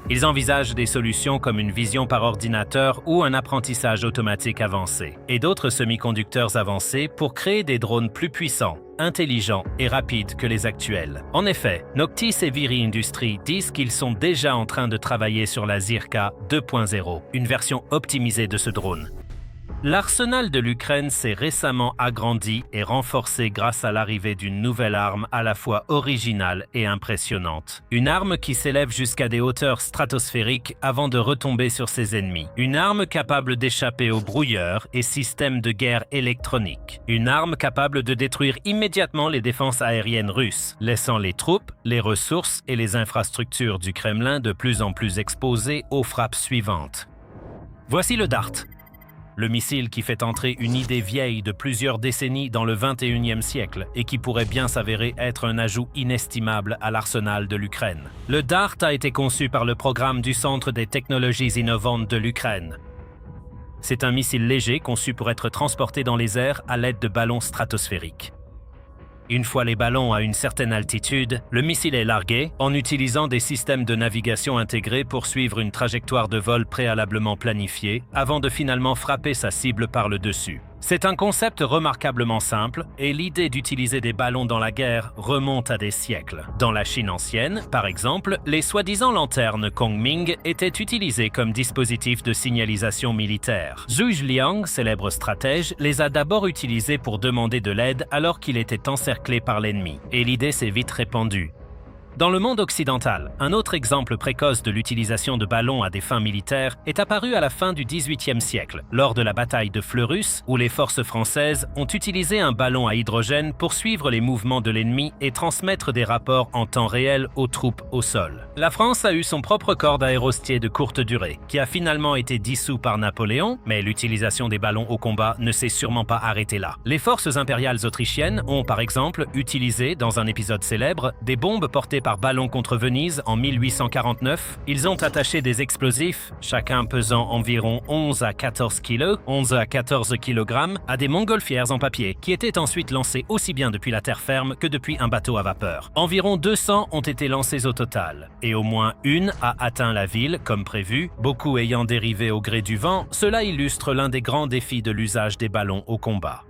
Ils envisagent des solutions comme une vision par ordinateur ou un apprentissage automatique avancé, et d'autres semi-conducteurs avancés pour créer des drones plus puissants, intelligents et rapides que les actuels. En effet, Noctis et Viri Industries disent qu'ils sont déjà en train de travailler sur la Zirka 2.0, une version optimisée de ce drone. L'arsenal de l'Ukraine s'est récemment agrandi et renforcé grâce à l'arrivée d'une nouvelle arme à la fois originale et impressionnante. Une arme qui s'élève jusqu'à des hauteurs stratosphériques avant de retomber sur ses ennemis. Une arme capable d'échapper aux brouilleurs et systèmes de guerre électronique. Une arme capable de détruire immédiatement les défenses aériennes russes, laissant les troupes, les ressources et les infrastructures du Kremlin de plus en plus exposées aux frappes suivantes. Voici le Dart. Le missile qui fait entrer une idée vieille de plusieurs décennies dans le 21e siècle et qui pourrait bien s'avérer être un ajout inestimable à l'arsenal de l'Ukraine. Le Dart a été conçu par le programme du Centre des technologies innovantes de l'Ukraine. C'est un missile léger conçu pour être transporté dans les airs à l'aide de ballons stratosphériques. Une fois les ballons à une certaine altitude, le missile est largué en utilisant des systèmes de navigation intégrés pour suivre une trajectoire de vol préalablement planifiée avant de finalement frapper sa cible par le dessus. C'est un concept remarquablement simple et l'idée d'utiliser des ballons dans la guerre remonte à des siècles. Dans la Chine ancienne, par exemple, les soi-disant lanternes Kongming étaient utilisées comme dispositifs de signalisation militaire. Zhu Zhiliang, célèbre stratège, les a d'abord utilisés pour demander de l'aide alors qu'il était encerclé par l'ennemi. Et l'idée s'est vite répandue. Dans le monde occidental, un autre exemple précoce de l'utilisation de ballons à des fins militaires est apparu à la fin du XVIIIe siècle, lors de la bataille de Fleurus, où les forces françaises ont utilisé un ballon à hydrogène pour suivre les mouvements de l'ennemi et transmettre des rapports en temps réel aux troupes au sol. La France a eu son propre corps d'aérostiers de courte durée, qui a finalement été dissous par Napoléon, mais l'utilisation des ballons au combat ne s'est sûrement pas arrêtée là. Les forces impériales autrichiennes ont par exemple utilisé, dans un épisode célèbre, des bombes portées par ballon contre Venise en 1849. Ils ont attaché des explosifs, chacun pesant environ 11 à 14 kg, à des montgolfières en papier qui étaient ensuite lancées aussi bien depuis la terre ferme que depuis un bateau à vapeur. Environ 200 ont été lancés au total, et au moins une a atteint la ville comme prévu, beaucoup ayant dérivé au gré du vent. Cela illustre l'un des grands défis de l'usage des ballons au combat.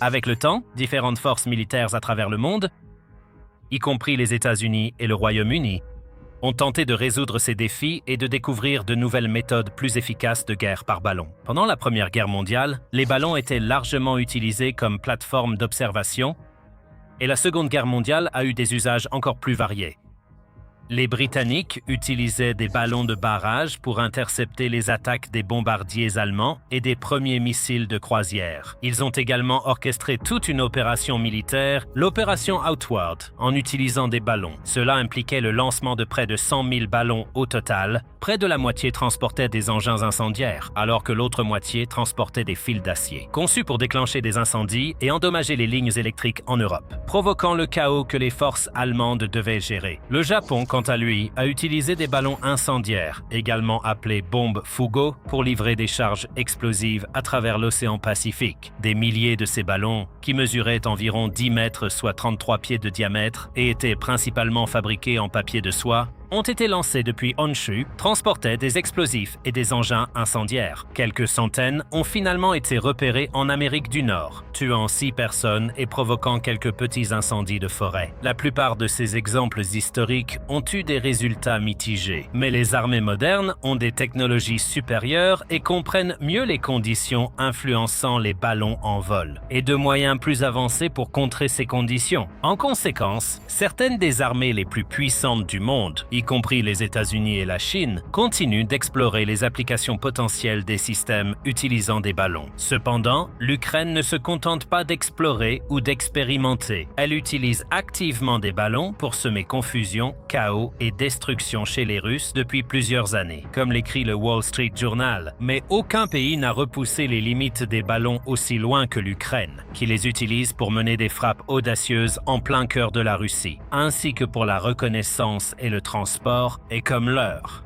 Avec le temps, différentes forces militaires à travers le monde, y compris les États-Unis et le Royaume-Uni, ont tenté de résoudre ces défis et de découvrir de nouvelles méthodes plus efficaces de guerre par ballon. Pendant la Première Guerre mondiale, les ballons étaient largement utilisés comme plateforme d'observation, et la Seconde Guerre mondiale a eu des usages encore plus variés. Les Britanniques utilisaient des ballons de barrage pour intercepter les attaques des bombardiers allemands et des premiers missiles de croisière. Ils ont également orchestré toute une opération militaire, l'opération Outward, en utilisant des ballons. Cela impliquait le lancement de près de 100 000 ballons au total. Près de la moitié transportait des engins incendiaires, alors que l'autre moitié transportait des fils d'acier, conçus pour déclencher des incendies et endommager les lignes électriques en Europe, provoquant le chaos que les forces allemandes devaient gérer. Le Japon, quant à lui, a utilisé des ballons incendiaires, également appelés bombes Fugo, pour livrer des charges explosives à travers l'océan Pacifique. Des milliers de ces ballons, qui mesuraient environ 10 mètres, soit 33 pieds de diamètre, et étaient principalement fabriqués en papier de soie, ont été lancés depuis Honshu, transportaient des explosifs et des engins incendiaires. Quelques centaines ont finalement été repérés en Amérique du Nord, tuant 6 personnes et provoquant quelques petits incendies de forêt. La plupart de ces exemples historiques ont eu des résultats mitigés, mais les armées modernes ont des technologies supérieures et comprennent mieux les conditions influençant les ballons en vol, et de moyens plus avancés pour contrer ces conditions. En conséquence, certaines des armées les plus puissantes du monde, y compris les États-Unis et la Chine, continuent d'explorer les applications potentielles des systèmes utilisant des ballons. Cependant, l'Ukraine ne se contente pas d'explorer ou d'expérimenter. Elle utilise activement des ballons pour semer confusion, chaos et destruction chez les Russes depuis plusieurs années, comme l'écrit le Wall Street Journal. Mais aucun pays n'a repoussé les limites des ballons aussi loin que l'Ukraine, qui les utilise pour mener des frappes audacieuses en plein cœur de la Russie, ainsi que pour la reconnaissance et le transport, et comme l'heure.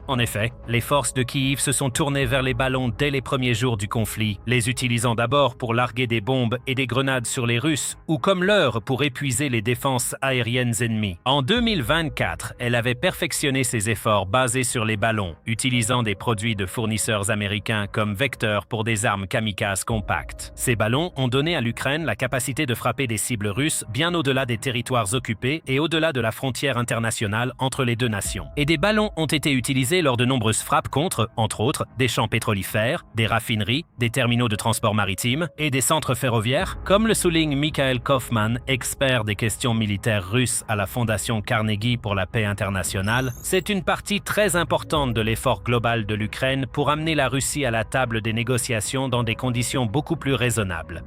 En effet, les forces de Kiev se sont tournées vers les ballons dès les premiers jours du conflit, les utilisant d'abord pour larguer des bombes et des grenades sur les Russes, ou comme leurre pour épuiser les défenses aériennes ennemies. En 2024, elle avait perfectionné ses efforts basés sur les ballons, utilisant des produits de fournisseurs américains comme vecteurs pour des armes kamikazes compactes. Ces ballons ont donné à l'Ukraine la capacité de frapper des cibles russes bien au-delà des territoires occupés et au-delà de la frontière internationale entre les deux nations. Et des ballons ont été utilisés lors de nombreuses frappes contre, entre autres, des champs pétrolifères, des raffineries, des terminaux de transport maritime et des centres ferroviaires, comme le souligne Mikhail Kaufman, expert des questions militaires russes à la Fondation Carnegie pour la paix internationale. C'est une partie très importante de l'effort global de l'Ukraine pour amener la Russie à la table des négociations dans des conditions beaucoup plus raisonnables.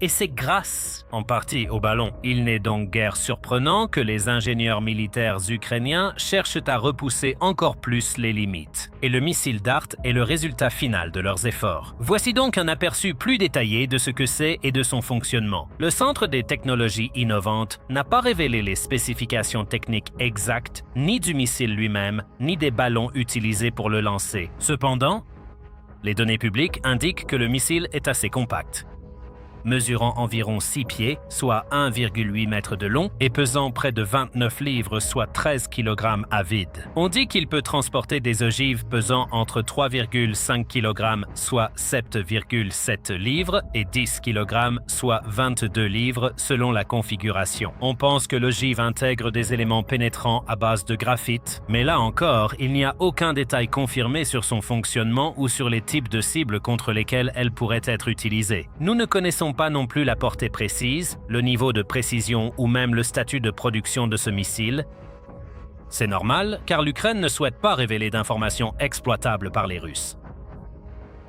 Et c'est grâce, en partie, au ballon. Il n'est donc guère surprenant que les ingénieurs militaires ukrainiens cherchent à repousser encore plus les limites. Et le missile DART est le résultat final de leurs efforts. Voici donc un aperçu plus détaillé de ce que c'est et de son fonctionnement. Le Centre des technologies innovantes n'a pas révélé les spécifications techniques exactes, ni du missile lui-même, ni des ballons utilisés pour le lancer. Cependant, les données publiques indiquent que le missile est assez compact. Mesurant environ 6 pieds, soit 1,8 mètres de long, et pesant près de 29 livres, soit 13 kg à vide. On dit qu'il peut transporter des ogives pesant entre 3,5 kg, soit 7,7 livres, et 10 kg, soit 22 livres, selon la configuration. On pense que l'ogive intègre des éléments pénétrants à base de graphite, mais là encore, il n'y a aucun détail confirmé sur son fonctionnement ou sur les types de cibles contre lesquelles elle pourrait être utilisée. Nous ne connaissons pas non plus la portée précise, le niveau de précision ou même le statut de production de ce missile. C'est normal, car l'Ukraine ne souhaite pas révéler d'informations exploitables par les Russes.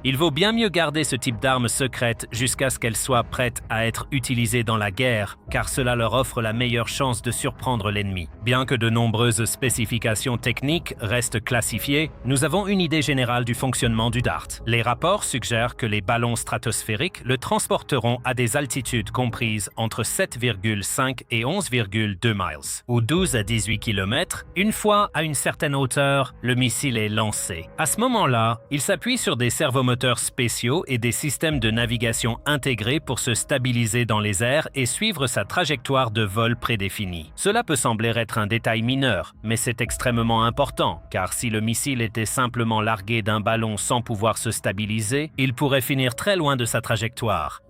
Il vaut bien mieux garder ce type d'arme secrète jusqu'à ce qu'elle soit prête à être utilisée dans la guerre, car cela leur offre la meilleure chance de surprendre l'ennemi. Bien que de nombreuses spécifications techniques restent classifiées, nous avons une idée générale du fonctionnement du DART. Les rapports suggèrent que les ballons stratosphériques le transporteront à des altitudes comprises entre 7,5 et 11,2 miles, ou 12 à 18 km. Une fois à une certaine hauteur, le missile est lancé. À ce moment-là, il s'appuie sur des servomoteurs spéciaux et des systèmes de navigation intégrés pour se stabiliser dans les airs et suivre sa trajectoire de vol prédéfinie. Cela peut sembler être un détail mineur, mais c'est extrêmement important, car si le missile était simplement largué d'un ballon sans pouvoir se stabiliser, il pourrait finir très loin de sa trajectoire.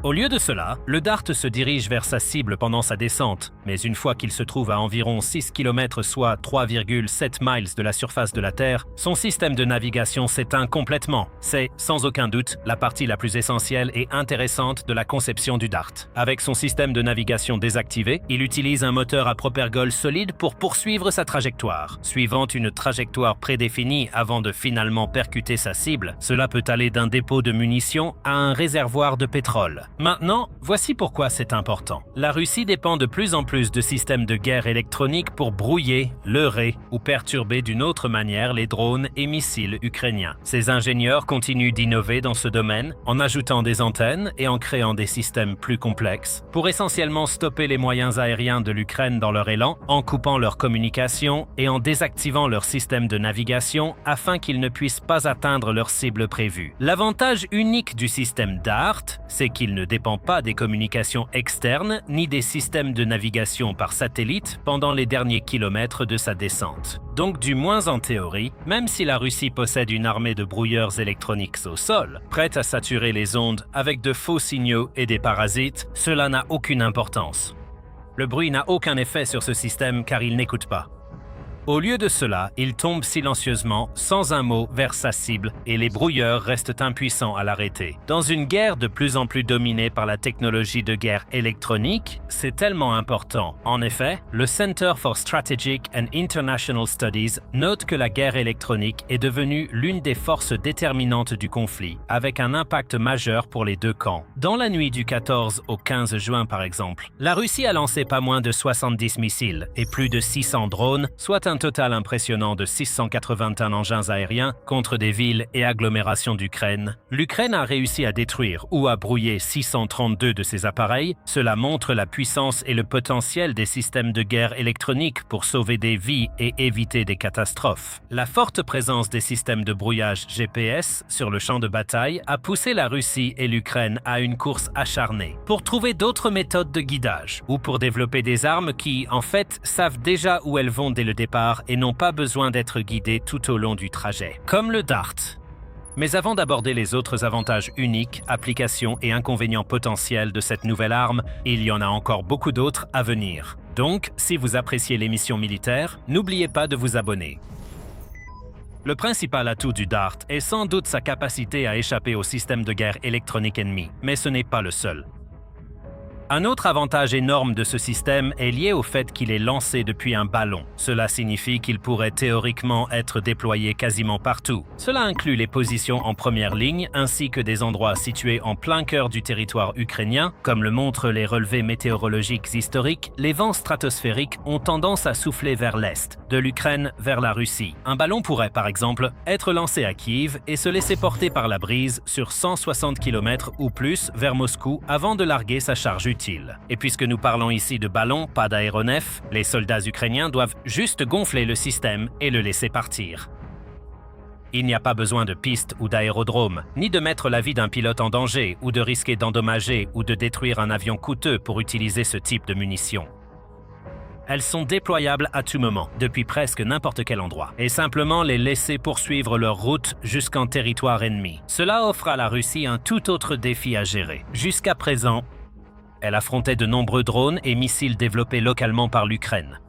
Au lieu de cela, le DART se dirige vers sa cible pendant sa descente, mais une fois qu'il se trouve à environ 6 km, soit 3,7 miles de la surface de la Terre, son système de navigation s'éteint complètement. C'est, sans aucun doute, la partie la plus essentielle et intéressante de la conception du DART. Avec son système de navigation désactivé, il utilise un moteur à propergol solide pour poursuivre sa trajectoire. Suivant une trajectoire prédéfinie avant de finalement percuter sa cible, cela peut aller d'un dépôt de munitions à un réservoir de pétrole. Maintenant, voici pourquoi c'est important. La Russie dépend de plus en plus de systèmes de guerre électroniques pour brouiller, leurrer ou perturber d'une autre manière les drones et missiles ukrainiens. Ces ingénieurs continuent d'innover dans ce domaine en ajoutant des antennes et en créant des systèmes plus complexes pour essentiellement stopper les moyens aériens de l'Ukraine dans leur élan, en coupant leurs communications et en désactivant leur système de navigation afin qu'ils ne puissent pas atteindre leur cible prévue. L'avantage unique du système DART, c'est qu'il ne dépend pas des communications externes ni des systèmes de navigation par satellite pendant les derniers kilomètres de sa descente. Donc du moins en théorie, même si la Russie possède une armée de brouilleurs électroniques au sol, prête à saturer les ondes avec de faux signaux et des parasites, cela n'a aucune importance. Le bruit n'a aucun effet sur ce système car il n'écoute pas. Au lieu de cela, il tombe silencieusement, sans un mot, vers sa cible et les brouilleurs restent impuissants à l'arrêter. Dans une guerre de plus en plus dominée par la technologie de guerre électronique, c'est tellement important. En effet, le Center for Strategic and International Studies note que la guerre électronique est devenue l'une des forces déterminantes du conflit, avec un impact majeur pour les deux camps. Dans la nuit du 14 au 15 juin par exemple, la Russie a lancé pas moins de 70 missiles et plus de 600 drones, soit un total impressionnant de 681 engins aériens contre des villes et agglomérations d'Ukraine. L'Ukraine a réussi à détruire ou à brouiller 632 de ces appareils. Cela montre la puissance et le potentiel des systèmes de guerre électroniques pour sauver des vies et éviter des catastrophes. La forte présence des systèmes de brouillage GPS sur le champ de bataille a poussé la Russie et l'Ukraine à une course acharnée pour trouver d'autres méthodes de guidage ou pour développer des armes qui, en fait, savent déjà où elles vont dès le départ et n'ont pas besoin d'être guidées tout au long du trajet, comme le DART. Mais avant d'aborder les autres avantages uniques, applications et inconvénients potentiels de cette nouvelle arme, il y en a encore beaucoup d'autres à venir. Donc, si vous appréciez l'émission militaire, n'oubliez pas de vous abonner. Le principal atout du Dart est sans doute sa capacité à échapper au système de guerre électronique ennemi, mais ce n'est pas le seul. Un autre avantage énorme de ce système est lié au fait qu'il est lancé depuis un ballon. Cela signifie qu'il pourrait théoriquement être déployé quasiment partout. Cela inclut les positions en première ligne ainsi que des endroits situés en plein cœur du territoire ukrainien. Comme le montrent les relevés météorologiques historiques, les vents stratosphériques ont tendance à souffler vers l'est, de l'Ukraine vers la Russie. Un ballon pourrait par exemple être lancé à Kiev et se laisser porter par la brise sur 160 km ou plus vers Moscou avant de larguer sa charge utile. Et puisque nous parlons ici de ballons, pas d'aéronefs, les soldats ukrainiens doivent juste gonfler le système et le laisser partir. Il n'y a pas besoin de pistes ou d'aérodromes, ni de mettre la vie d'un pilote en danger ou de risquer d'endommager ou de détruire un avion coûteux pour utiliser ce type de munitions. Elles sont déployables à tout moment, depuis presque n'importe quel endroit, et simplement les laisser poursuivre leur route jusqu'en territoire ennemi. Cela offre à la Russie un tout autre défi à gérer. Jusqu'à présent, elle affrontait de nombreux drones et missiles développés localement par l'Ukraine,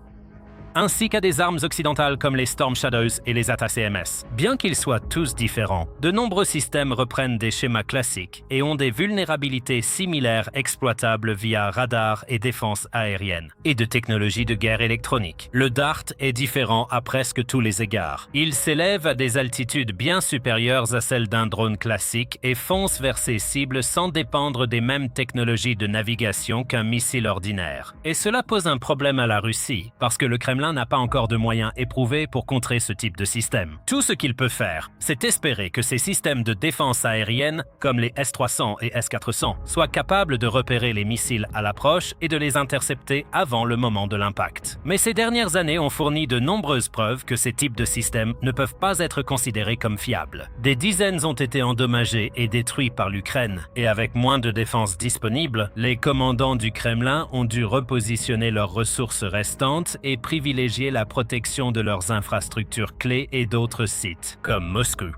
ainsi qu'à des armes occidentales comme les Storm Shadows et les ATACMS. Bien qu'ils soient tous différents, de nombreux systèmes reprennent des schémas classiques et ont des vulnérabilités similaires exploitables via radar et défense aérienne, et de technologies de guerre électronique. Le Dart est différent à presque tous les égards. Il s'élève à des altitudes bien supérieures à celles d'un drone classique et fonce vers ses cibles sans dépendre des mêmes technologies de navigation qu'un missile ordinaire. Et cela pose un problème à la Russie, parce que le Kremlin n'a pas encore de moyens éprouvés pour contrer ce type de système. Tout ce qu'il peut faire, c'est espérer que ces systèmes de défense aérienne, comme les S-300 et S-400, soient capables de repérer les missiles à l'approche et de les intercepter avant le moment de l'impact. Mais ces dernières années ont fourni de nombreuses preuves que ces types de systèmes ne peuvent pas être considérés comme fiables. Des dizaines ont été endommagés et détruits par l'Ukraine, et avec moins de défense disponible, les commandants du Kremlin ont dû repositionner leurs ressources restantes et privilégier la protection de leurs infrastructures clés et d'autres sites, comme Moscou.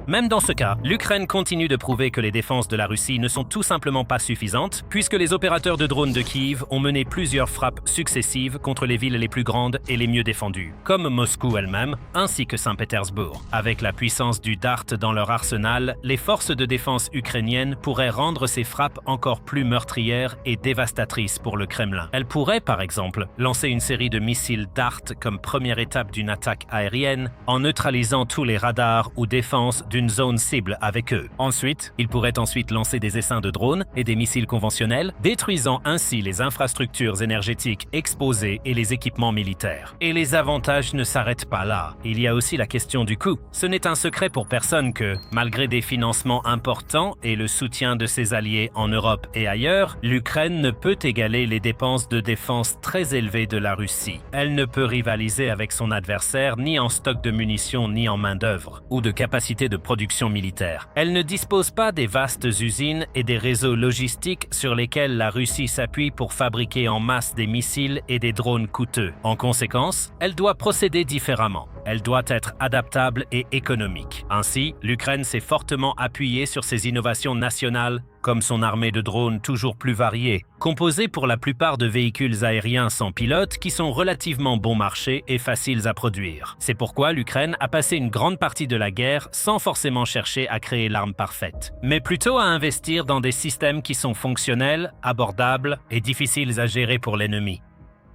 Même dans ce cas, l'Ukraine continue de prouver que les défenses de la Russie ne sont tout simplement pas suffisantes, puisque les opérateurs de drones de Kiev ont mené plusieurs frappes successives contre les villes les plus grandes et les mieux défendues, comme Moscou elle-même, ainsi que Saint-Pétersbourg. Avec la puissance du Dart dans leur arsenal, les forces de défense ukrainiennes pourraient rendre ces frappes encore plus meurtrières et dévastatrices pour le Kremlin. Elles pourraient, par exemple, lancer une série de missiles Dart comme première étape d'une attaque aérienne, en neutralisant tous les radars ou défenses d'une zone cible avec eux. Ensuite, ils pourraient lancer des essaims de drones et des missiles conventionnels, détruisant ainsi les infrastructures énergétiques exposées et les équipements militaires. Et les avantages ne s'arrêtent pas là. Il y a aussi la question du coût. Ce n'est un secret pour personne que, malgré des financements importants et le soutien de ses alliés en Europe et ailleurs, l'Ukraine ne peut égaler les dépenses de défense très élevées de la Russie. Elle ne peut rivaliser avec son adversaire ni en stock de munitions ni en main-d'œuvre, ou de capacité de production militaire. Elle ne dispose pas des vastes usines et des réseaux logistiques sur lesquels la Russie s'appuie pour fabriquer en masse des missiles et des drones coûteux. En conséquence, elle doit procéder différemment. Elle doit être adaptable et économique. Ainsi, l'Ukraine s'est fortement appuyée sur ses innovations nationales, comme son armée de drones toujours plus variée, composée pour la plupart de véhicules aériens sans pilote qui sont relativement bon marché et faciles à produire. C'est pourquoi l'Ukraine a passé une grande partie de la guerre sans forcément chercher à créer l'arme parfaite, mais plutôt à investir dans des systèmes qui sont fonctionnels, abordables et difficiles à gérer pour l'ennemi.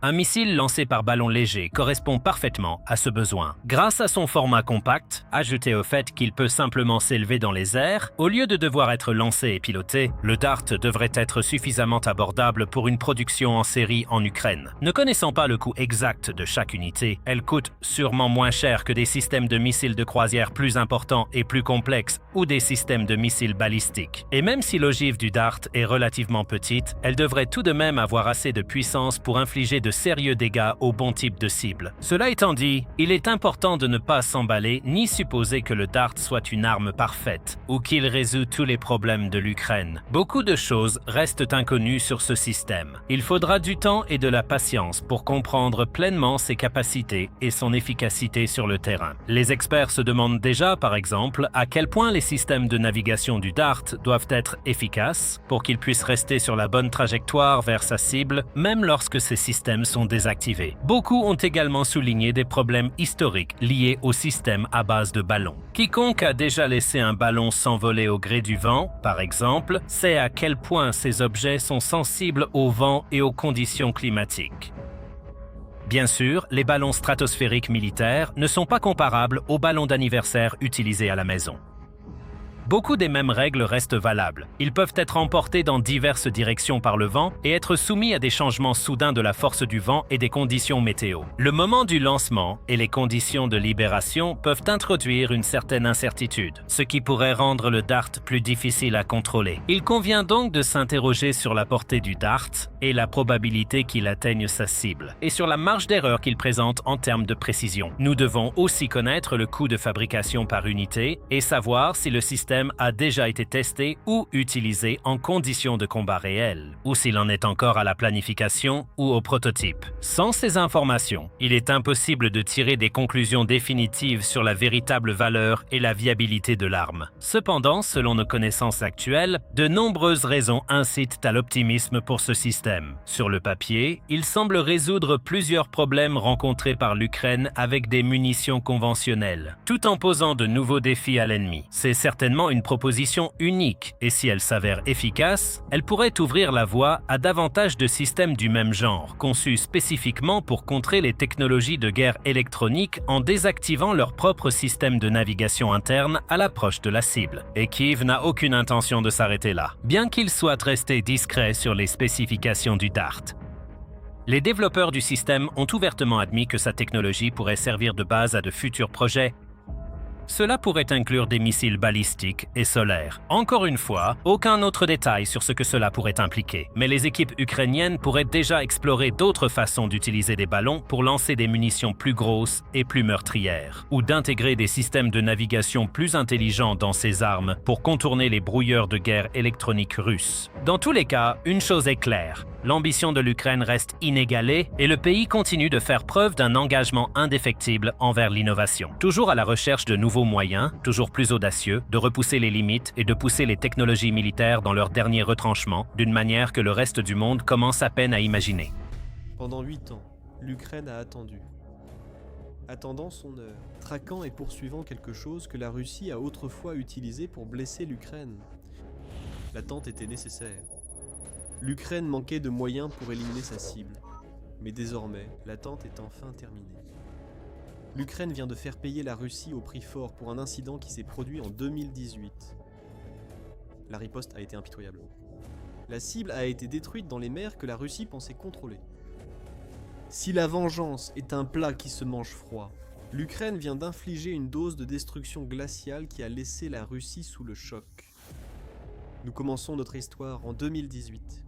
Un missile lancé par ballon léger correspond parfaitement à ce besoin. Grâce à son format compact, ajouté au fait qu'il peut simplement s'élever dans les airs, au lieu de devoir être lancé et piloté, le Dart devrait être suffisamment abordable pour une production en série en Ukraine. Ne connaissant pas le coût exact de chaque unité, elle coûte sûrement moins cher que des systèmes de missiles de croisière plus importants et plus complexes ou des systèmes de missiles balistiques. Et même si l'ogive du Dart est relativement petite, elle devrait tout de même avoir assez de puissance pour infliger de sérieux dégâts au bon type de cible. Cela étant dit, il est important de ne pas s'emballer ni supposer que le Dart soit une arme parfaite ou qu'il résout tous les problèmes de l'Ukraine. Beaucoup de choses restent inconnues sur ce système. Il faudra du temps et de la patience pour comprendre pleinement ses capacités et son efficacité sur le terrain. Les experts se demandent déjà, par exemple, à quel point les systèmes de navigation du Dart doivent être efficaces pour qu'ils puissent rester sur la bonne trajectoire vers sa cible, même lorsque ces systèmes sont désactivés. Beaucoup ont également souligné des problèmes historiques liés au système à base de ballons. Quiconque a déjà laissé un ballon s'envoler au gré du vent, par exemple, sait à quel point ces objets sont sensibles au vent et aux conditions climatiques. Bien sûr, les ballons stratosphériques militaires ne sont pas comparables aux ballons d'anniversaire utilisés à la maison. Beaucoup des mêmes règles restent valables. Ils peuvent être emportés dans diverses directions par le vent et être soumis à des changements soudains de la force du vent et des conditions météo. Le moment du lancement et les conditions de libération peuvent introduire une certaine incertitude, ce qui pourrait rendre le dart plus difficile à contrôler. Il convient donc de s'interroger sur la portée du dart et la probabilité qu'il atteigne sa cible, et sur la marge d'erreur qu'il présente en termes de précision. Nous devons aussi connaître le coût de fabrication par unité et savoir si le système a déjà été testé ou utilisé en conditions de combat réelles, ou s'il en est encore à la planification ou au prototype. Sans ces informations, il est impossible de tirer des conclusions définitives sur la véritable valeur et la viabilité de l'arme. Cependant, selon nos connaissances actuelles, de nombreuses raisons incitent à l'optimisme pour ce système. Sur le papier, il semble résoudre plusieurs problèmes rencontrés par l'Ukraine avec des munitions conventionnelles, tout en posant de nouveaux défis à l'ennemi. C'est certainement une proposition unique, et si elle s'avère efficace, elle pourrait ouvrir la voie à davantage de systèmes du même genre, conçus spécifiquement pour contrer les technologies de guerre électronique en désactivant leur propre système de navigation interne à l'approche de la cible. Et Kyiv n'a aucune intention de s'arrêter là, bien qu'il souhaite rester discret sur les spécifications du DART. Les développeurs du système ont ouvertement admis que sa technologie pourrait servir de base à de futurs projets. Cela pourrait inclure des missiles balistiques et solaires. Encore une fois, aucun autre détail sur ce que cela pourrait impliquer, mais les équipes ukrainiennes pourraient déjà explorer d'autres façons d'utiliser des ballons pour lancer des munitions plus grosses et plus meurtrières, ou d'intégrer des systèmes de navigation plus intelligents dans ces armes pour contourner les brouilleurs de guerre électroniques russes. Dans tous les cas, une chose est claire. L'ambition de l'Ukraine reste inégalée et le pays continue de faire preuve d'un engagement indéfectible envers l'innovation. Toujours à la recherche de nouveaux moyens, toujours plus audacieux, de repousser les limites et de pousser les technologies militaires dans leur dernier retranchement, d'une manière que le reste du monde commence à peine à imaginer. Pendant 8 ans, l'Ukraine a attendu. Attendant son heure, traquant et poursuivant quelque chose que la Russie a autrefois utilisé pour blesser l'Ukraine. L'attente était nécessaire. L'Ukraine manquait de moyens pour éliminer sa cible. Mais désormais, l'attente est enfin terminée. L'Ukraine vient de faire payer la Russie au prix fort pour un incident qui s'est produit en 2018. La riposte a été impitoyable. La cible a été détruite dans les mers que la Russie pensait contrôler. Si la vengeance est un plat qui se mange froid, l'Ukraine vient d'infliger une dose de destruction glaciale qui a laissé la Russie sous le choc. Nous commençons notre histoire en 2018.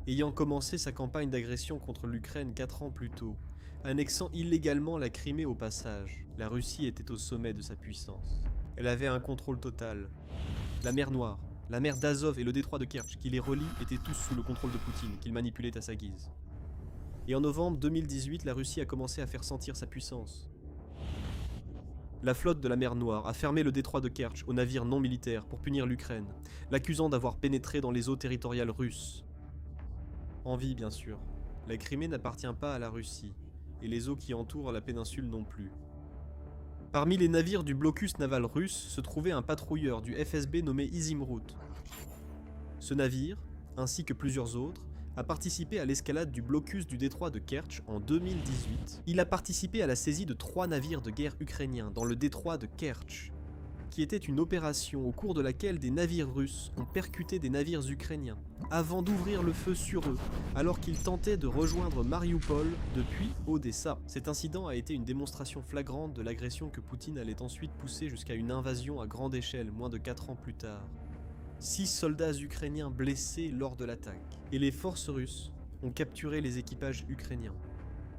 Ayant commencé sa campagne d'agression contre l'Ukraine 4 ans plus tôt, annexant illégalement la Crimée au passage, la Russie était au sommet de sa puissance. Elle avait un contrôle total. La mer Noire, la mer d'Azov et le détroit de Kertch qui les relient étaient tous sous le contrôle de Poutine, qu'il manipulait à sa guise. Et en novembre 2018, la Russie a commencé à faire sentir sa puissance. La flotte de la mer Noire a fermé le détroit de Kertch aux navires non militaires pour punir l'Ukraine, l'accusant d'avoir pénétré dans les eaux territoriales russes. Envie, bien sûr. La Crimée n'appartient pas à la Russie, et les eaux qui entourent la péninsule non plus. Parmi les navires du blocus naval russe se trouvait un patrouilleur du FSB nommé Izimrut. Ce navire, ainsi que plusieurs autres, a participé à l'escalade du blocus du détroit de Kertch en 2018. Il a participé à la saisie de 3 navires de guerre ukrainiens dans le détroit de Kertch, qui était une opération au cours de laquelle des navires russes ont percuté des navires ukrainiens, avant d'ouvrir le feu sur eux, alors qu'ils tentaient de rejoindre Mariupol depuis Odessa. Cet incident a été une démonstration flagrante de l'agression que Poutine allait ensuite pousser jusqu'à une invasion à grande échelle moins de 4 ans plus tard. 6 soldats ukrainiens blessés lors de l'attaque, et les forces russes ont capturé les équipages ukrainiens.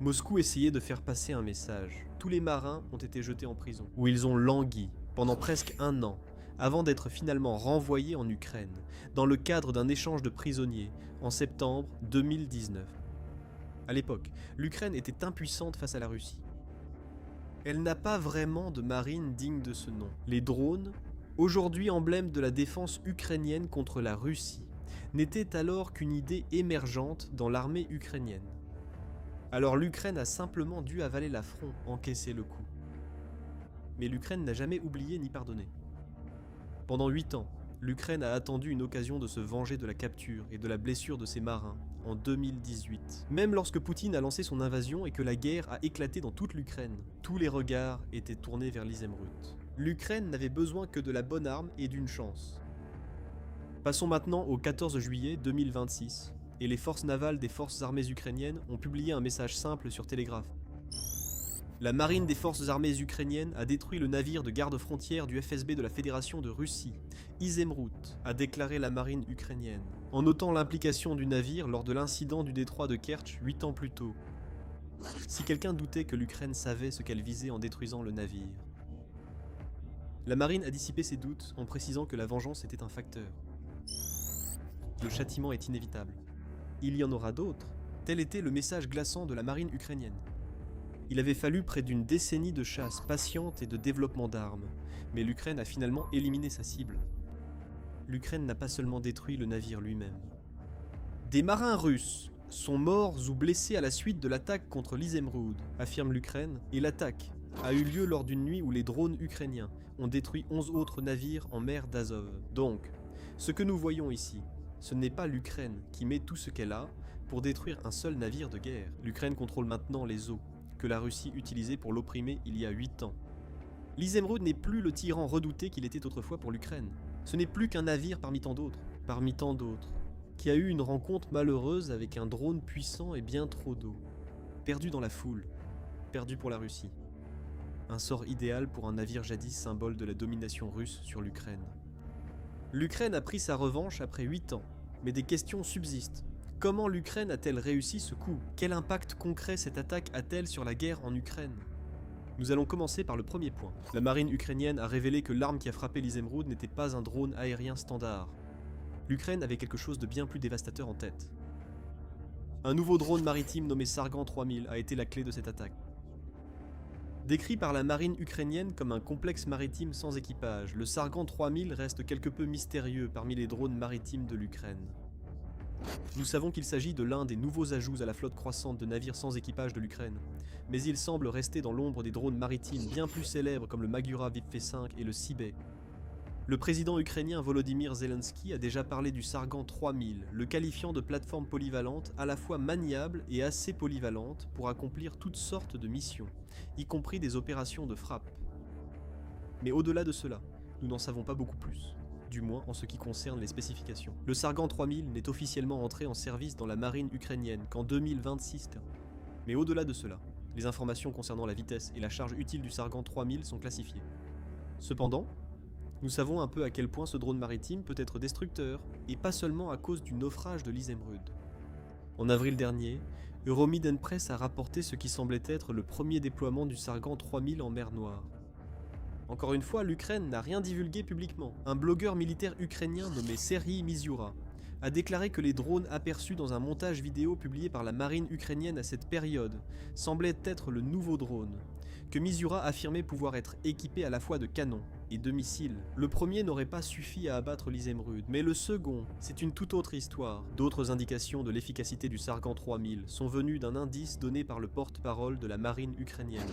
Moscou essayait de faire passer un message. Tous les marins ont été jetés en prison, où ils ont langui pendant presque 1 an, avant d'être finalement renvoyés en Ukraine, dans le cadre d'un échange de prisonniers, en septembre 2019. À l'époque, l'Ukraine était impuissante face à la Russie. Elle n'a pas vraiment de marine digne de ce nom. Les drones, aujourd'hui emblème de la défense ukrainienne contre la Russie, n'étaient alors qu'une idée émergente dans l'armée ukrainienne. Alors l'Ukraine a simplement dû avaler l'affront, encaisser le coup. Mais l'Ukraine n'a jamais oublié ni pardonné. Pendant 8 ans, l'Ukraine a attendu une occasion de se venger de la capture et de la blessure de ses marins en 2018. Même lorsque Poutine a lancé son invasion et que la guerre a éclaté dans toute l'Ukraine, tous les regards étaient tournés vers l'Izemrud. L'Ukraine n'avait besoin que de la bonne arme et d'une chance. Passons maintenant au 14 juillet 2026, et les forces navales des forces armées ukrainiennes ont publié un message simple sur Telegraph. La marine des forces armées ukrainiennes a détruit le navire de garde-frontière du FSB de la Fédération de Russie, Izemrud, a déclaré la marine ukrainienne, en notant l'implication du navire lors de l'incident du détroit de Kertch 8 ans plus tôt. Si quelqu'un doutait que l'Ukraine savait ce qu'elle visait en détruisant le navire. La marine a dissipé ses doutes en précisant que la vengeance était un facteur. Le châtiment est inévitable. Il y en aura d'autres. Tel était le message glaçant de la marine ukrainienne. Il avait fallu près d'une décennie de chasse patiente et de développement d'armes, mais l'Ukraine a finalement éliminé sa cible. L'Ukraine n'a pas seulement détruit le navire lui-même. Des marins russes sont morts ou blessés à la suite de l'attaque contre l'Izemrud, affirme l'Ukraine, et l'attaque a eu lieu lors d'une nuit où les drones ukrainiens ont détruit 11 autres navires en mer d'Azov. Donc, ce que nous voyons ici, ce n'est pas l'Ukraine qui met tout ce qu'elle a pour détruire un seul navire de guerre. L'Ukraine contrôle maintenant les eaux que la Russie utilisait pour l'opprimer il y a 8 ans. L'Izemrud n'est plus le tyran redouté qu'il était autrefois pour l'Ukraine. Ce n'est plus qu'un navire parmi tant d'autres, qui a eu une rencontre malheureuse avec un drone puissant et bien trop d'eau. Perdu dans la foule, perdu pour la Russie. Un sort idéal pour un navire jadis symbole de la domination russe sur l'Ukraine. L'Ukraine a pris sa revanche après 8 ans, mais des questions subsistent. Comment l'Ukraine a-t-elle réussi ce coup? Quel impact concret cette attaque a-t-elle sur la guerre en Ukraine? Nous allons commencer par le premier point. La marine ukrainienne a révélé que l'arme qui a frappé l'Izemrud n'était pas un drone aérien standard. L'Ukraine avait quelque chose de bien plus dévastateur en tête. Un nouveau drone maritime nommé Sargan 3000 a été la clé de cette attaque. Décrit par la marine ukrainienne comme un complexe maritime sans équipage, le Sargan 3000 reste quelque peu mystérieux parmi les drones maritimes de l'Ukraine. Nous savons qu'il s'agit de l'un des nouveaux ajouts à la flotte croissante de navires sans équipage de l'Ukraine, mais il semble rester dans l'ombre des drones maritimes bien plus célèbres comme le Magura Vipv5 et le Sibé. Le président ukrainien Volodymyr Zelensky a déjà parlé du Sargan 3000, le qualifiant de plateforme polyvalente à la fois maniable et assez polyvalente pour accomplir toutes sortes de missions, y compris des opérations de frappe. Mais au-delà de cela, nous n'en savons pas beaucoup plus, du moins en ce qui concerne les spécifications. Le Sargan 3000 n'est officiellement entré en service dans la marine ukrainienne qu'en 2026. Mais au-delà de cela, les informations concernant la vitesse et la charge utile du Sargan 3000 sont classifiées. Cependant, nous savons un peu à quel point ce drone maritime peut être destructeur, et pas seulement à cause du naufrage de l'Izemrud. En avril dernier, Euromiden Press a rapporté ce qui semblait être le premier déploiement du Sargan 3000 en mer Noire. Encore une fois, l'Ukraine n'a rien divulgué publiquement. Un blogueur militaire ukrainien nommé Serhiy Mizyura a déclaré que les drones aperçus dans un montage vidéo publié par la marine ukrainienne à cette période semblaient être le nouveau drone, que Mizyura affirmait pouvoir être équipé à la fois de canons et de missiles. Le premier n'aurait pas suffi à abattre l'Izemrud, mais le second, c'est une toute autre histoire. D'autres indications de l'efficacité du Sargan 3000 sont venues d'un indice donné par le porte-parole de la marine ukrainienne,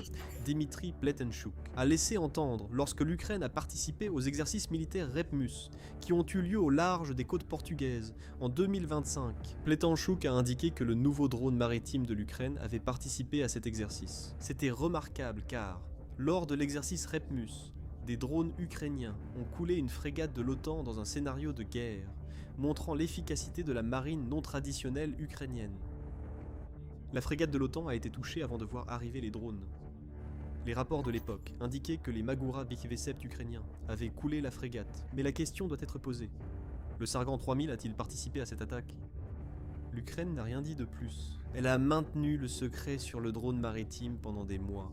Dmitry Pletenchuk, a laissé entendre lorsque l'Ukraine a participé aux exercices militaires REPMUS, qui ont eu lieu au large des côtes portugaises en 2025. Pletenchuk a indiqué que le nouveau drone maritime de l'Ukraine avait participé à cet exercice. C'était remarquable car, lors de l'exercice REPMUS, des drones ukrainiens ont coulé une frégate de l'OTAN dans un scénario de guerre, montrant l'efficacité de la marine non traditionnelle ukrainienne. La frégate de l'OTAN a été touchée avant de voir arriver les drones. Les rapports de l'époque indiquaient que les Magura Vipv7 ukrainiens avaient coulé la frégate, mais la question doit être posée. Le Sargan 3000 a-t-il participé à cette attaque? L'Ukraine n'a rien dit de plus. Elle a maintenu le secret sur le drone maritime pendant des mois.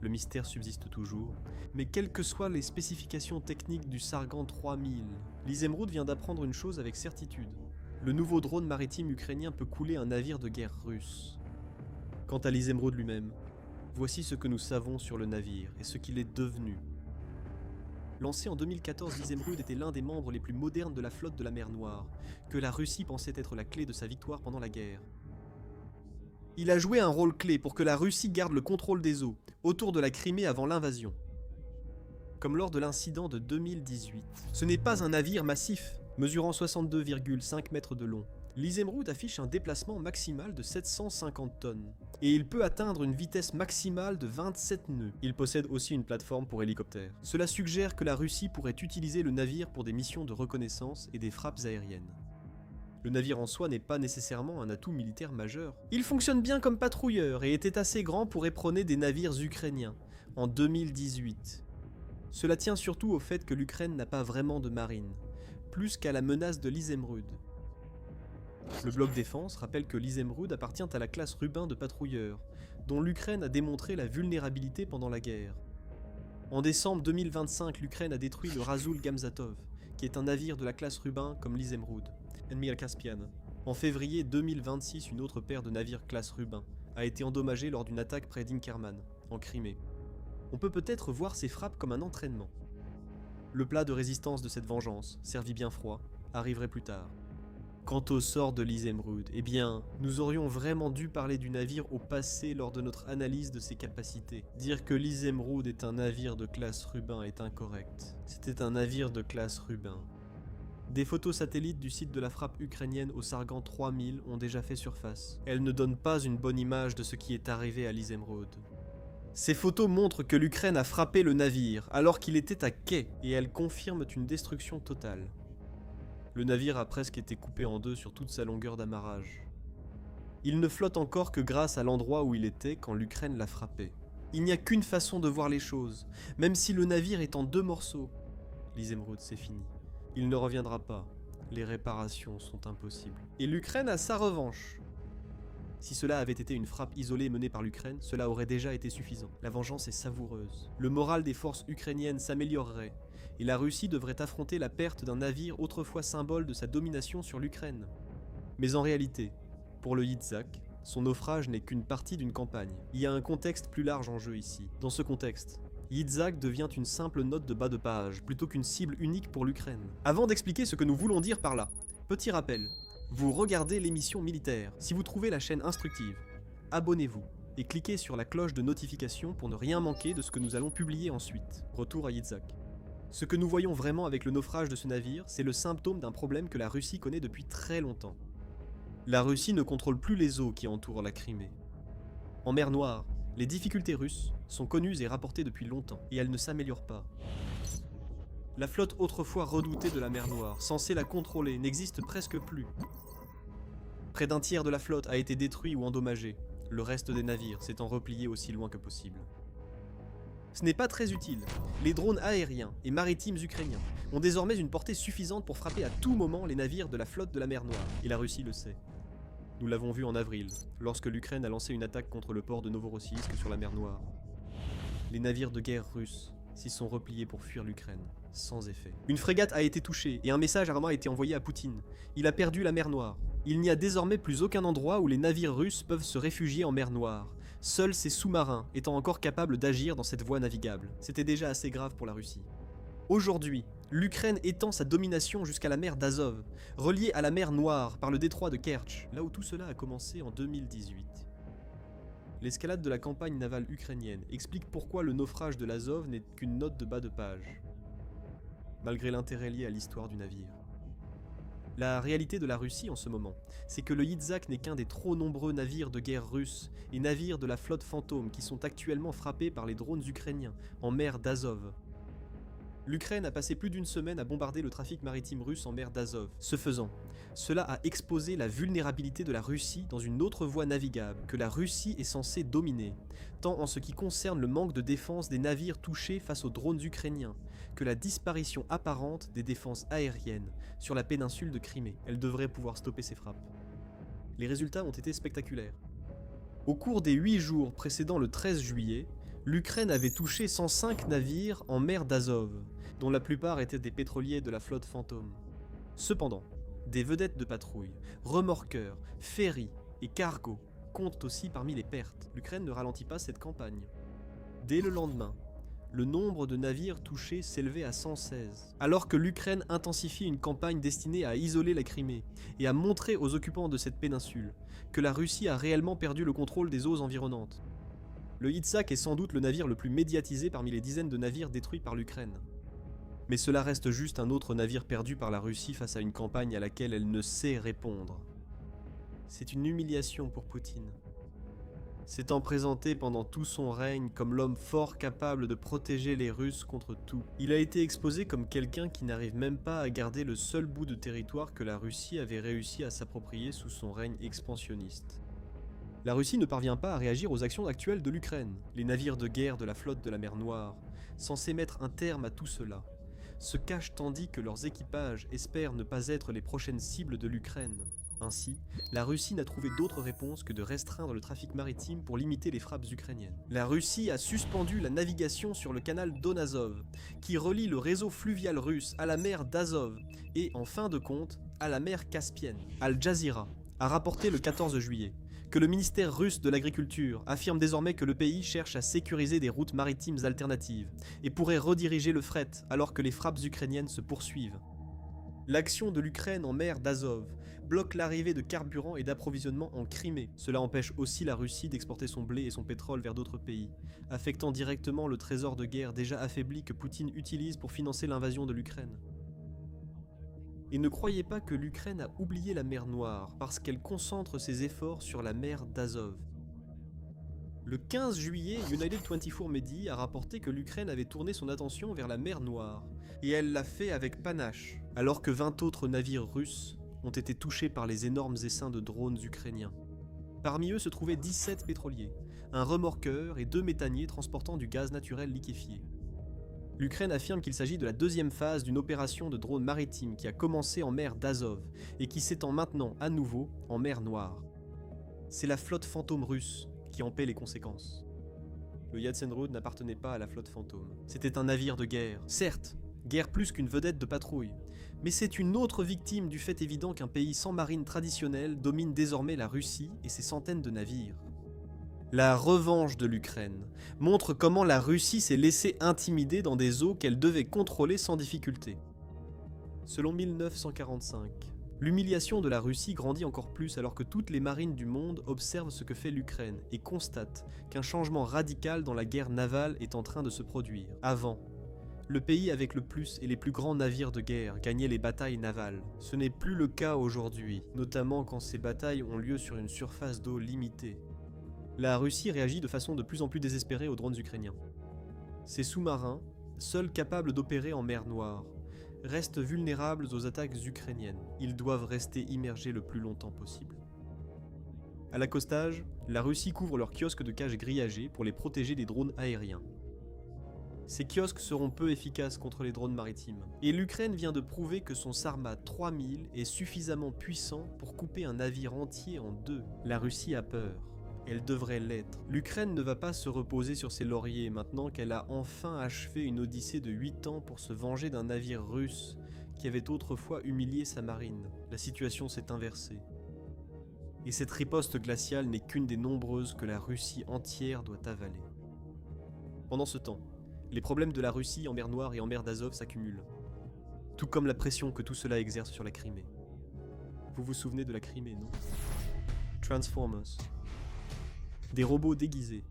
Le mystère subsiste toujours, mais quelles que soient les spécifications techniques du Sargan 3000, l'Izemrud vient d'apprendre une chose avec certitude. Le nouveau drone maritime ukrainien peut couler un navire de guerre russe. Quant à l'Izemrud lui-même, voici ce que nous savons sur le navire et ce qu'il est devenu. Lancé en 2014, l'Izemrud était l'un des membres les plus modernes de la flotte de la mer Noire, que la Russie pensait être la clé de sa victoire pendant la guerre. Il a joué un rôle clé pour que la Russie garde le contrôle des eaux autour de la Crimée avant l'invasion. Comme lors de l'incident de 2018. Ce n'est pas un navire massif, mesurant 62,5 mètres de long. L'Izemroud affiche un déplacement maximal de 750 tonnes, et il peut atteindre une vitesse maximale de 27 nœuds. Il possède aussi une plateforme pour hélicoptères. Cela suggère que la Russie pourrait utiliser le navire pour des missions de reconnaissance et des frappes aériennes. Le navire en soi n'est pas nécessairement un atout militaire majeur. Il fonctionne bien comme patrouilleur et était assez grand pour éperonner des navires ukrainiens, en 2018. Cela tient surtout au fait que l'Ukraine n'a pas vraiment de marine, plus qu'à la menace de l'Izemroud. Le bloc défense rappelle que l'Izemroud appartient à la classe Rubin de patrouilleurs, dont l'Ukraine a démontré la vulnérabilité pendant la guerre. En décembre 2025, l'Ukraine a détruit le Rasoul Gamzatov, qui est un navire de la classe Rubin comme l'Izemroud, Enmir Caspian. En février 2026, une autre paire de navires classe Rubin a été endommagée lors d'une attaque près d'Inkerman, en Crimée. On peut peut-être voir ces frappes comme un entraînement. Le plat de résistance de cette vengeance, servi bien froid, arriverait plus tard. Quant au sort de l'Izemroud, eh bien, nous aurions vraiment dû parler du navire au passé lors de notre analyse de ses capacités. Dire que l'Izemroud est un navire de classe Rubin est incorrect. C'était un navire de classe Rubin. Des photos satellites du site de la frappe ukrainienne au Sargan 3000 ont déjà fait surface. Elles ne donnent pas une bonne image de ce qui est arrivé à l'Izemroud. Ces photos montrent que l'Ukraine a frappé le navire alors qu'il était à quai et elles confirment une destruction totale. Le navire a presque été coupé en deux sur toute sa longueur d'amarrage. Il ne flotte encore que grâce à l'endroit où il était quand l'Ukraine l'a frappé. Il n'y a qu'une façon de voir les choses, même si le navire est en deux morceaux. L'Izemroud, c'est fini. Il ne reviendra pas. Les réparations sont impossibles. Et l'Ukraine a sa revanche. Si cela avait été une frappe isolée menée par l'Ukraine, cela aurait déjà été suffisant. La vengeance est savoureuse. Le moral des forces ukrainiennes s'améliorerait, et la Russie devrait affronter la perte d'un navire autrefois symbole de sa domination sur l'Ukraine. Mais en réalité, pour le Yitzhak, son naufrage n'est qu'une partie d'une campagne. Il y a un contexte plus large en jeu ici. Dans ce contexte, Yitzhak devient une simple note de bas de page, plutôt qu'une cible unique pour l'Ukraine. Avant d'expliquer ce que nous voulons dire par là, petit rappel. Vous regardez l'émission militaire. Si vous trouvez la chaîne instructive, abonnez-vous et cliquez sur la cloche de notification pour ne rien manquer de ce que nous allons publier ensuite. Retour à Yitzhak. Ce que nous voyons vraiment avec le naufrage de ce navire, c'est le symptôme d'un problème que la Russie connaît depuis très longtemps. La Russie ne contrôle plus les eaux qui entourent la Crimée. En mer Noire, les difficultés russes sont connues et rapportées depuis longtemps, et elles ne s'améliorent pas. La flotte autrefois redoutée de la mer Noire, censée la contrôler, n'existe presque plus. Près d'un tiers de la flotte a été détruit ou endommagé, le reste des navires s'étant replié aussi loin que possible. Ce n'est pas très utile. Les drones aériens et maritimes ukrainiens ont désormais une portée suffisante pour frapper à tout moment les navires de la flotte de la mer Noire, et la Russie le sait. Nous l'avons vu en avril, lorsque l'Ukraine a lancé une attaque contre le port de Novorossiysk sur la mer Noire. Les navires de guerre russes s'y sont repliés pour fuir l'Ukraine, sans effet. Une frégate a été touchée et un message a été envoyé à Poutine. Il a perdu la mer Noire. Il n'y a désormais plus aucun endroit où les navires russes peuvent se réfugier en mer Noire. Seuls ces sous-marins étant encore capables d'agir dans cette voie navigable. C'était déjà assez grave pour la Russie. Aujourd'hui, l'Ukraine étend sa domination jusqu'à la mer d'Azov, reliée à la mer Noire par le détroit de Kertch, là où tout cela a commencé en 2018. L'escalade de la campagne navale ukrainienne explique pourquoi le naufrage de l'Azov n'est qu'une note de bas de page, malgré l'intérêt lié à l'histoire du navire. La réalité de la Russie en ce moment, c'est que le Yitzhak n'est qu'un des trop nombreux navires de guerre russes et navires de la flotte fantôme qui sont actuellement frappés par les drones ukrainiens en mer d'Azov. L'Ukraine a passé plus d'une semaine à bombarder le trafic maritime russe en mer d'Azov. Ce faisant, cela a exposé la vulnérabilité de la Russie dans une autre voie navigable que la Russie est censée dominer, tant en ce qui concerne le manque de défense des navires touchés face aux drones ukrainiens, que la disparition apparente des défenses aériennes sur la péninsule de Crimée. Elle devrait pouvoir stopper ces frappes. Les résultats ont été spectaculaires. Au cours des 8 jours précédant le 13 juillet, l'Ukraine avait touché 105 navires en mer d'Azov, dont la plupart étaient des pétroliers de la flotte fantôme. Cependant, des vedettes de patrouille, remorqueurs, ferries et cargos comptent aussi parmi les pertes. L'Ukraine ne ralentit pas cette campagne. Dès le lendemain, le nombre de navires touchés s'élevait à 116. Alors que l'Ukraine intensifie une campagne destinée à isoler la Crimée et à montrer aux occupants de cette péninsule que la Russie a réellement perdu le contrôle des eaux environnantes. Le Itsak est sans doute le navire le plus médiatisé parmi les dizaines de navires détruits par l'Ukraine. Mais cela reste juste un autre navire perdu par la Russie face à une campagne à laquelle elle ne sait répondre. C'est une humiliation pour Poutine. S'étant présenté pendant tout son règne comme l'homme fort capable de protéger les Russes contre tout, il a été exposé comme quelqu'un qui n'arrive même pas à garder le seul bout de territoire que la Russie avait réussi à s'approprier sous son règne expansionniste. La Russie ne parvient pas à réagir aux actions actuelles de l'Ukraine. Les navires de guerre de la flotte de la mer Noire, censés mettre un terme à tout cela, se cachent tandis que leurs équipages espèrent ne pas être les prochaines cibles de l'Ukraine. Ainsi, la Russie n'a trouvé d'autre réponse que de restreindre le trafic maritime pour limiter les frappes ukrainiennes. La Russie a suspendu la navigation sur le canal Donazov, qui relie le réseau fluvial russe à la mer d'Azov et, en fin de compte, à la mer Caspienne. Al Jazeera a rapporté le 14 juillet que le ministère russe de l'Agriculture affirme désormais que le pays cherche à sécuriser des routes maritimes alternatives et pourrait rediriger le fret alors que les frappes ukrainiennes se poursuivent. L'action de l'Ukraine en mer d'Azov bloque l'arrivée de carburant et d'approvisionnement en Crimée. Cela empêche aussi la Russie d'exporter son blé et son pétrole vers d'autres pays, affectant directement le trésor de guerre déjà affaibli que Poutine utilise pour financer l'invasion de l'Ukraine. Et ne croyez pas que l'Ukraine a oublié la mer Noire parce qu'elle concentre ses efforts sur la mer d'Azov. Le 15 juillet, United 24 Medi a rapporté que l'Ukraine avait tourné son attention vers la mer Noire, et elle l'a fait avec panache, alors que 20 autres navires russes ont été touchés par les énormes essaims de drones ukrainiens. Parmi eux se trouvaient 17 pétroliers, un remorqueur et 2 méthaniers transportant du gaz naturel liquéfié. L'Ukraine affirme qu'il s'agit de la deuxième phase d'une opération de drones maritimes qui a commencé en mer d'Azov et qui s'étend maintenant à nouveau en mer Noire. C'est la flotte fantôme russe qui en paie les conséquences. Le Yatsenrud n'appartenait pas à la flotte fantôme. C'était un navire de guerre. Certes, guère plus qu'une vedette de patrouille, mais c'est une autre victime du fait évident qu'un pays sans marine traditionnelle domine désormais la Russie et ses centaines de navires. La revanche de l'Ukraine montre comment la Russie s'est laissée intimider dans des eaux qu'elle devait contrôler sans difficulté. Selon 1945, l'humiliation de la Russie grandit encore plus alors que toutes les marines du monde observent ce que fait l'Ukraine et constatent qu'un changement radical dans la guerre navale est en train de se produire. Avant, le pays avec le plus et les plus grands navires de guerre gagnait les batailles navales. Ce n'est plus le cas aujourd'hui, notamment quand ces batailles ont lieu sur une surface d'eau limitée. La Russie réagit de façon de plus en plus désespérée aux drones ukrainiens. Ces sous-marins, seuls capables d'opérer en mer Noire, restent vulnérables aux attaques ukrainiennes. Ils doivent rester immergés le plus longtemps possible. À l'accostage, la Russie couvre leurs kiosques de cages grillagées pour les protéger des drones aériens. Ces kiosques seront peu efficaces contre les drones maritimes. Et l'Ukraine vient de prouver que son Sarmat 3000 est suffisamment puissant pour couper un navire entier en deux. La Russie a peur. Elle devrait l'être. L'Ukraine ne va pas se reposer sur ses lauriers maintenant qu'elle a enfin achevé une odyssée de 8 ans pour se venger d'un navire russe qui avait autrefois humilié sa marine. La situation s'est inversée. Et cette riposte glaciale n'est qu'une des nombreuses que la Russie entière doit avaler. Pendant ce temps, les problèmes de la Russie en mer Noire et en mer d'Azov s'accumulent. Tout comme la pression que tout cela exerce sur la Crimée. Vous vous souvenez de la Crimée, non? Transformers. Des robots déguisés.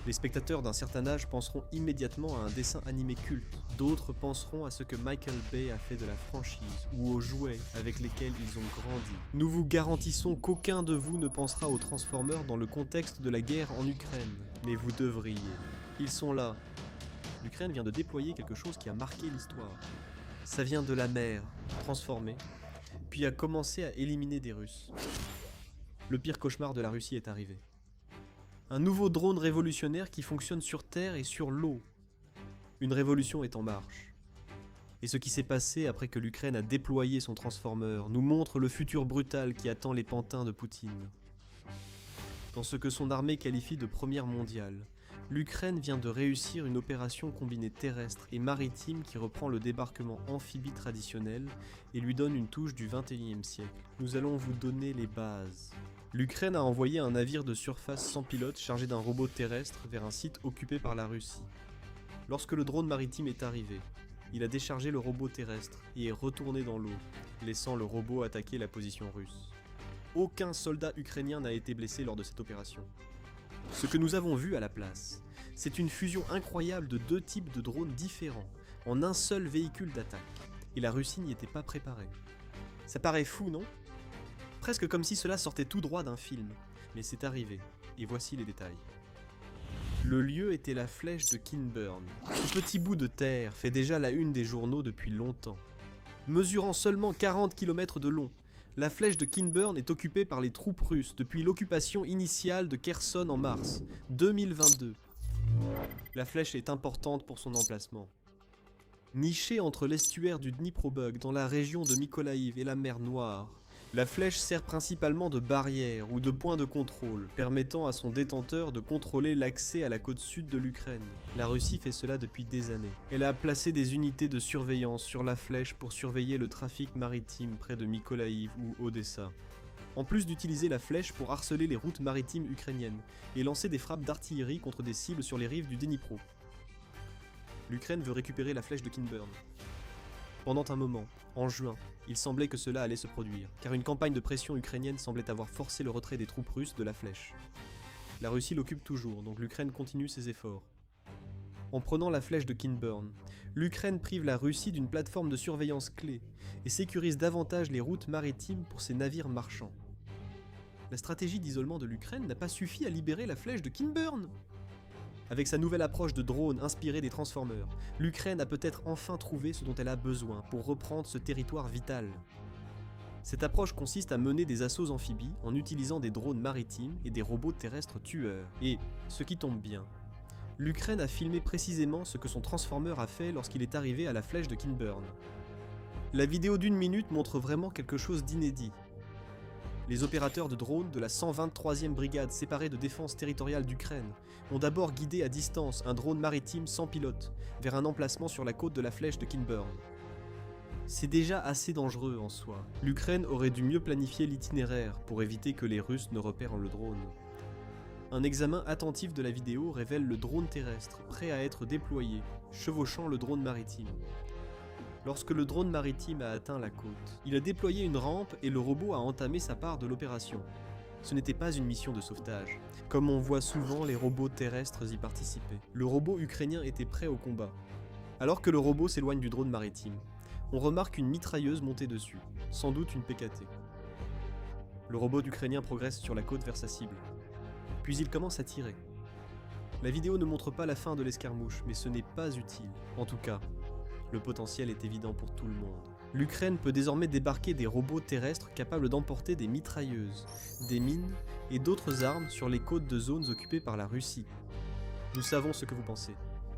Les spectateurs d'un certain âge penseront immédiatement à un dessin animé culte. D'autres penseront à ce que Michael Bay a fait de la franchise, ou aux jouets avec lesquels ils ont grandi. Nous vous garantissons qu'aucun de vous ne pensera aux Transformers dans le contexte de la guerre en Ukraine. Mais vous devriez. Ils sont là. L'Ukraine vient de déployer quelque chose qui a marqué l'histoire. Ça vient de la mer, transformée, puis a commencé à éliminer des Russes. Le pire cauchemar de la Russie est arrivé. Un nouveau drone révolutionnaire qui fonctionne sur terre et sur l'eau. Une révolution est en marche. Et ce qui s'est passé après que l'Ukraine a déployé son transformer nous montre le futur brutal qui attend les pantins de Poutine. Dans ce que son armée qualifie de première mondiale, l'Ukraine vient de réussir une opération combinée terrestre et maritime qui reprend le débarquement amphibie traditionnel et lui donne une touche du XXIe siècle. Nous allons vous donner les bases. L'Ukraine a envoyé un navire de surface sans pilote chargé d'un robot terrestre vers un site occupé par la Russie. Lorsque le drone maritime est arrivé, il a déchargé le robot terrestre et est retourné dans l'eau, laissant le robot attaquer la position russe. Aucun soldat ukrainien n'a été blessé lors de cette opération. Ce que nous avons vu à la place, c'est une fusion incroyable de deux types de drones différents, en un seul véhicule d'attaque, et la Russie n'y était pas préparée. Ça paraît fou, non ? Presque comme si cela sortait tout droit d'un film, mais c'est arrivé, et voici les détails. Le lieu était la flèche de Kinburn. Ce petit bout de terre fait déjà la une des journaux depuis longtemps. Mesurant seulement 40 km de long, la flèche de Kinburn est occupée par les troupes russes depuis l'occupation initiale de Kherson en mars 2022. La flèche est importante pour son emplacement. Nichée entre l'estuaire du Dniproburg dans la région de Mykolaïv et la mer Noire, la flèche sert principalement de barrière ou de point de contrôle, permettant à son détenteur de contrôler l'accès à la côte sud de l'Ukraine. La Russie fait cela depuis des années. Elle a placé des unités de surveillance sur la flèche pour surveiller le trafic maritime près de Mykolaïv ou Odessa. En plus d'utiliser la flèche pour harceler les routes maritimes ukrainiennes et lancer des frappes d'artillerie contre des cibles sur les rives du Dnipro. L'Ukraine veut récupérer la flèche de Kinburn. Pendant un moment, en juin, il semblait que cela allait se produire, car une campagne de pression ukrainienne semblait avoir forcé le retrait des troupes russes de la flèche. La Russie l'occupe toujours, donc l'Ukraine continue ses efforts. En prenant la flèche de Kinburn, l'Ukraine prive la Russie d'une plateforme de surveillance clé et sécurise davantage les routes maritimes pour ses navires marchands. La stratégie d'isolement de l'Ukraine n'a pas suffi à libérer la flèche de Kinburn. Avec sa nouvelle approche de drone inspirée des Transformers, l'Ukraine a peut-être enfin trouvé ce dont elle a besoin pour reprendre ce territoire vital. Cette approche consiste à mener des assauts amphibies en utilisant des drones maritimes et des robots terrestres tueurs. Et, ce qui tombe bien, l'Ukraine a filmé précisément ce que son Transformer a fait lorsqu'il est arrivé à la flèche de Kinburn. La vidéo d'1 minute montre vraiment quelque chose d'inédit. Les opérateurs de drones de la 123e brigade séparée de défense territoriale d'Ukraine ont d'abord guidé à distance un drone maritime sans pilote vers un emplacement sur la côte de la flèche de Kinburn. C'est déjà assez dangereux en soi. L'Ukraine aurait dû mieux planifier l'itinéraire pour éviter que les Russes ne repèrent le drone. Un examen attentif de la vidéo révèle le drone terrestre prêt à être déployé, chevauchant le drone maritime. Lorsque le drone maritime a atteint la côte, il a déployé une rampe et le robot a entamé sa part de l'opération. Ce n'était pas une mission de sauvetage, comme on voit souvent les robots terrestres y participer. Le robot ukrainien était prêt au combat. Alors que le robot s'éloigne du drone maritime, on remarque une mitrailleuse montée dessus, sans doute une PKT. Le robot ukrainien progresse sur la côte vers sa cible. Puis il commence à tirer. La vidéo ne montre pas la fin de l'escarmouche, mais ce n'est pas utile. En tout cas, le potentiel est évident pour tout le monde. L'Ukraine peut désormais débarquer des robots terrestres capables d'emporter des mitrailleuses, des mines et d'autres armes sur les côtes de zones occupées par la Russie. Nous savons ce que vous pensez.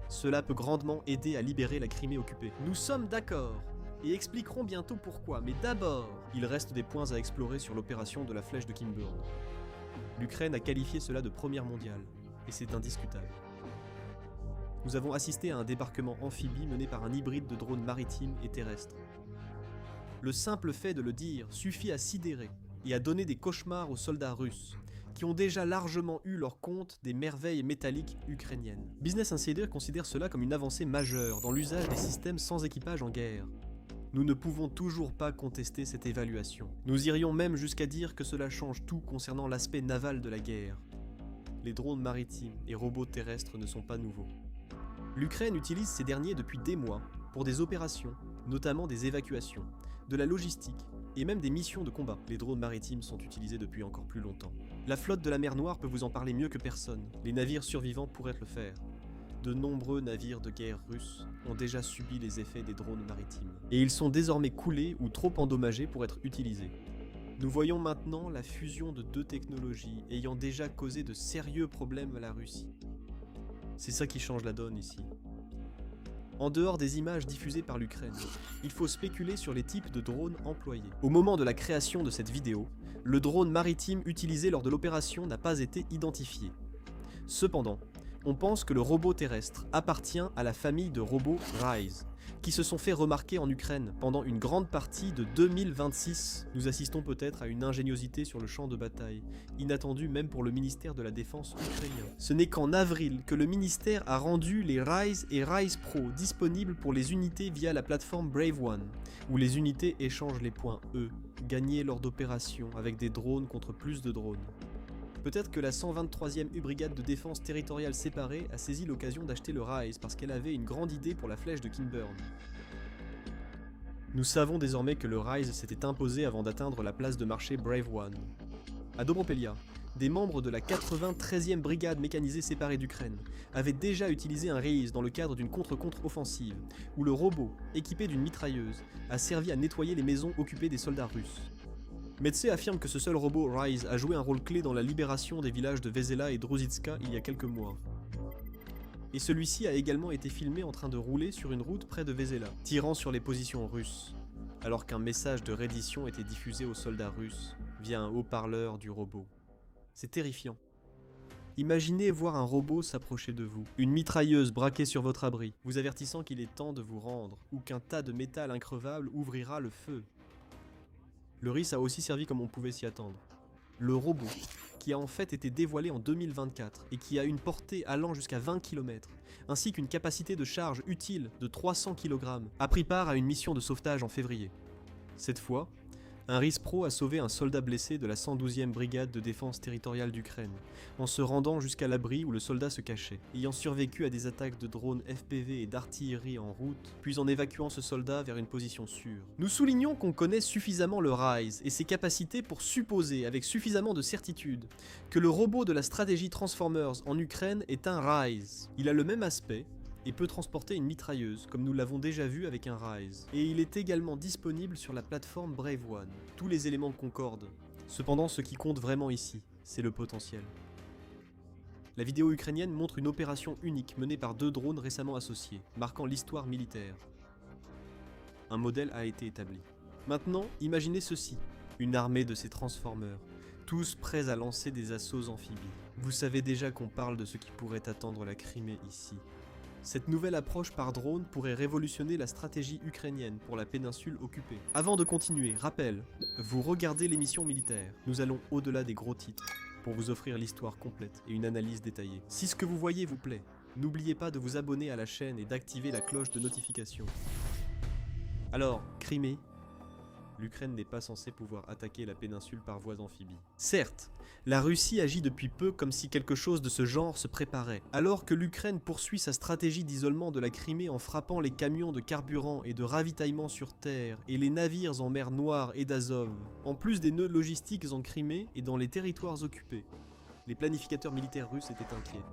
Cela peut grandement aider à libérer la Crimée occupée. Nous sommes d'accord et expliquerons bientôt pourquoi, mais d'abord, il reste des points à explorer sur l'opération de la flèche de Kinburn. L'Ukraine a qualifié cela de première mondiale, et c'est indiscutable. Nous avons assisté à un débarquement amphibie mené par un hybride de drones maritimes et terrestres. Le simple fait de le dire suffit à sidérer et à donner des cauchemars aux soldats russes, qui ont déjà largement eu leur compte des merveilles métalliques ukrainiennes. Business Insider considère cela comme une avancée majeure dans l'usage des systèmes sans équipage en guerre. Nous ne pouvons toujours pas contester cette évaluation. Nous irions même jusqu'à dire que cela change tout concernant l'aspect naval de la guerre. Les drones maritimes et robots terrestres ne sont pas nouveaux. L'Ukraine utilise ces derniers depuis des mois pour des opérations, notamment des évacuations, de la logistique et même des missions de combat. Les drones maritimes sont utilisés depuis encore plus longtemps. La flotte de la mer Noire peut vous en parler mieux que personne. Les navires survivants pourraient le faire. De nombreux navires de guerre russes ont déjà subi les effets des drones maritimes. Et ils sont désormais coulés ou trop endommagés pour être utilisés. Nous voyons maintenant la fusion de deux technologies ayant déjà causé de sérieux problèmes à la Russie. C'est ça qui change la donne ici. En dehors des images diffusées par l'Ukraine, il faut spéculer sur les types de drones employés. Au moment de la création de cette vidéo, le drone maritime utilisé lors de l'opération n'a pas été identifié. Cependant, on pense que le robot terrestre appartient à la famille de robots Rise, qui se sont fait remarquer en Ukraine pendant une grande partie de 2026. Nous assistons peut-être à une ingéniosité sur le champ de bataille, inattendue même pour le ministère de la Défense ukrainien. Ce n'est qu'en avril que le ministère a rendu les Rise et Rise Pro disponibles pour les unités via la plateforme Brave One, où les unités échangent les points E, gagnés lors d'opérations avec des drones contre plus de drones. Peut-être que la 123e U-Brigade de défense territoriale séparée a saisi l'occasion d'acheter le Rise parce qu'elle avait une grande idée pour la flèche de Kimburn. Nous savons désormais que le Rise s'était imposé avant d'atteindre la place de marché Brave One. À Dobropelia, des membres de la 93e brigade mécanisée séparée d'Ukraine avaient déjà utilisé un Rise dans le cadre d'une contre-offensive, où le robot, équipé d'une mitrailleuse, a servi à nettoyer les maisons occupées des soldats russes. Metze affirme que ce seul robot Rise a joué un rôle clé dans la libération des villages de Vezela et Druzhitska il y a quelques mois. Et celui-ci a également été filmé en train de rouler sur une route près de Vezela, tirant sur les positions russes, alors qu'un message de reddition était diffusé aux soldats russes via un haut-parleur du robot. C'est terrifiant. Imaginez voir un robot s'approcher de vous, une mitrailleuse braquée sur votre abri, vous avertissant qu'il est temps de vous rendre, ou qu'un tas de métal increvable ouvrira le feu. Le RIS a aussi servi comme on pouvait s'y attendre. Le robot, qui a en fait été dévoilé en 2024 et qui a une portée allant jusqu'à 20 km, ainsi qu'une capacité de charge utile de 300 kg, a pris part à une mission de sauvetage en février. Cette fois, un RIS Pro a sauvé un soldat blessé de la 112e brigade de défense territoriale d'Ukraine, en se rendant jusqu'à l'abri où le soldat se cachait, ayant survécu à des attaques de drones FPV et d'artillerie en route, puis en évacuant ce soldat vers une position sûre. Nous soulignons qu'on connaît suffisamment le Rise et ses capacités pour supposer, avec suffisamment de certitude, que le robot de la stratégie Transformers en Ukraine est un Rise. Il a le même aspect, et peut transporter une mitrailleuse, comme nous l'avons déjà vu avec un Rise. Et il est également disponible sur la plateforme Brave One. Tous les éléments concordent. Cependant, ce qui compte vraiment ici, c'est le potentiel. La vidéo ukrainienne montre une opération unique menée par 2 drones récemment associés, marquant l'histoire militaire. Un modèle a été établi. Maintenant, imaginez ceci, une armée de ces Transformers, tous prêts à lancer des assauts amphibies. Vous savez déjà qu'on parle de ce qui pourrait attendre la Crimée ici. Cette nouvelle approche par drone pourrait révolutionner la stratégie ukrainienne pour la péninsule occupée. Avant de continuer, rappel, vous regardez l'émission militaire. Nous allons au-delà des gros titres pour vous offrir l'histoire complète et une analyse détaillée. Si ce que vous voyez vous plaît, n'oubliez pas de vous abonner à la chaîne et d'activer la cloche de notification. Alors, Crimée, l'Ukraine n'est pas censée pouvoir attaquer la péninsule par voie amphibie. Certes, la Russie agit depuis peu comme si quelque chose de ce genre se préparait, alors que l'Ukraine poursuit sa stratégie d'isolement de la Crimée en frappant les camions de carburant et de ravitaillement sur terre et les navires en mer Noire et d'Azov, en plus des nœuds logistiques en Crimée et dans les territoires occupés. Les planificateurs militaires russes étaient inquiets.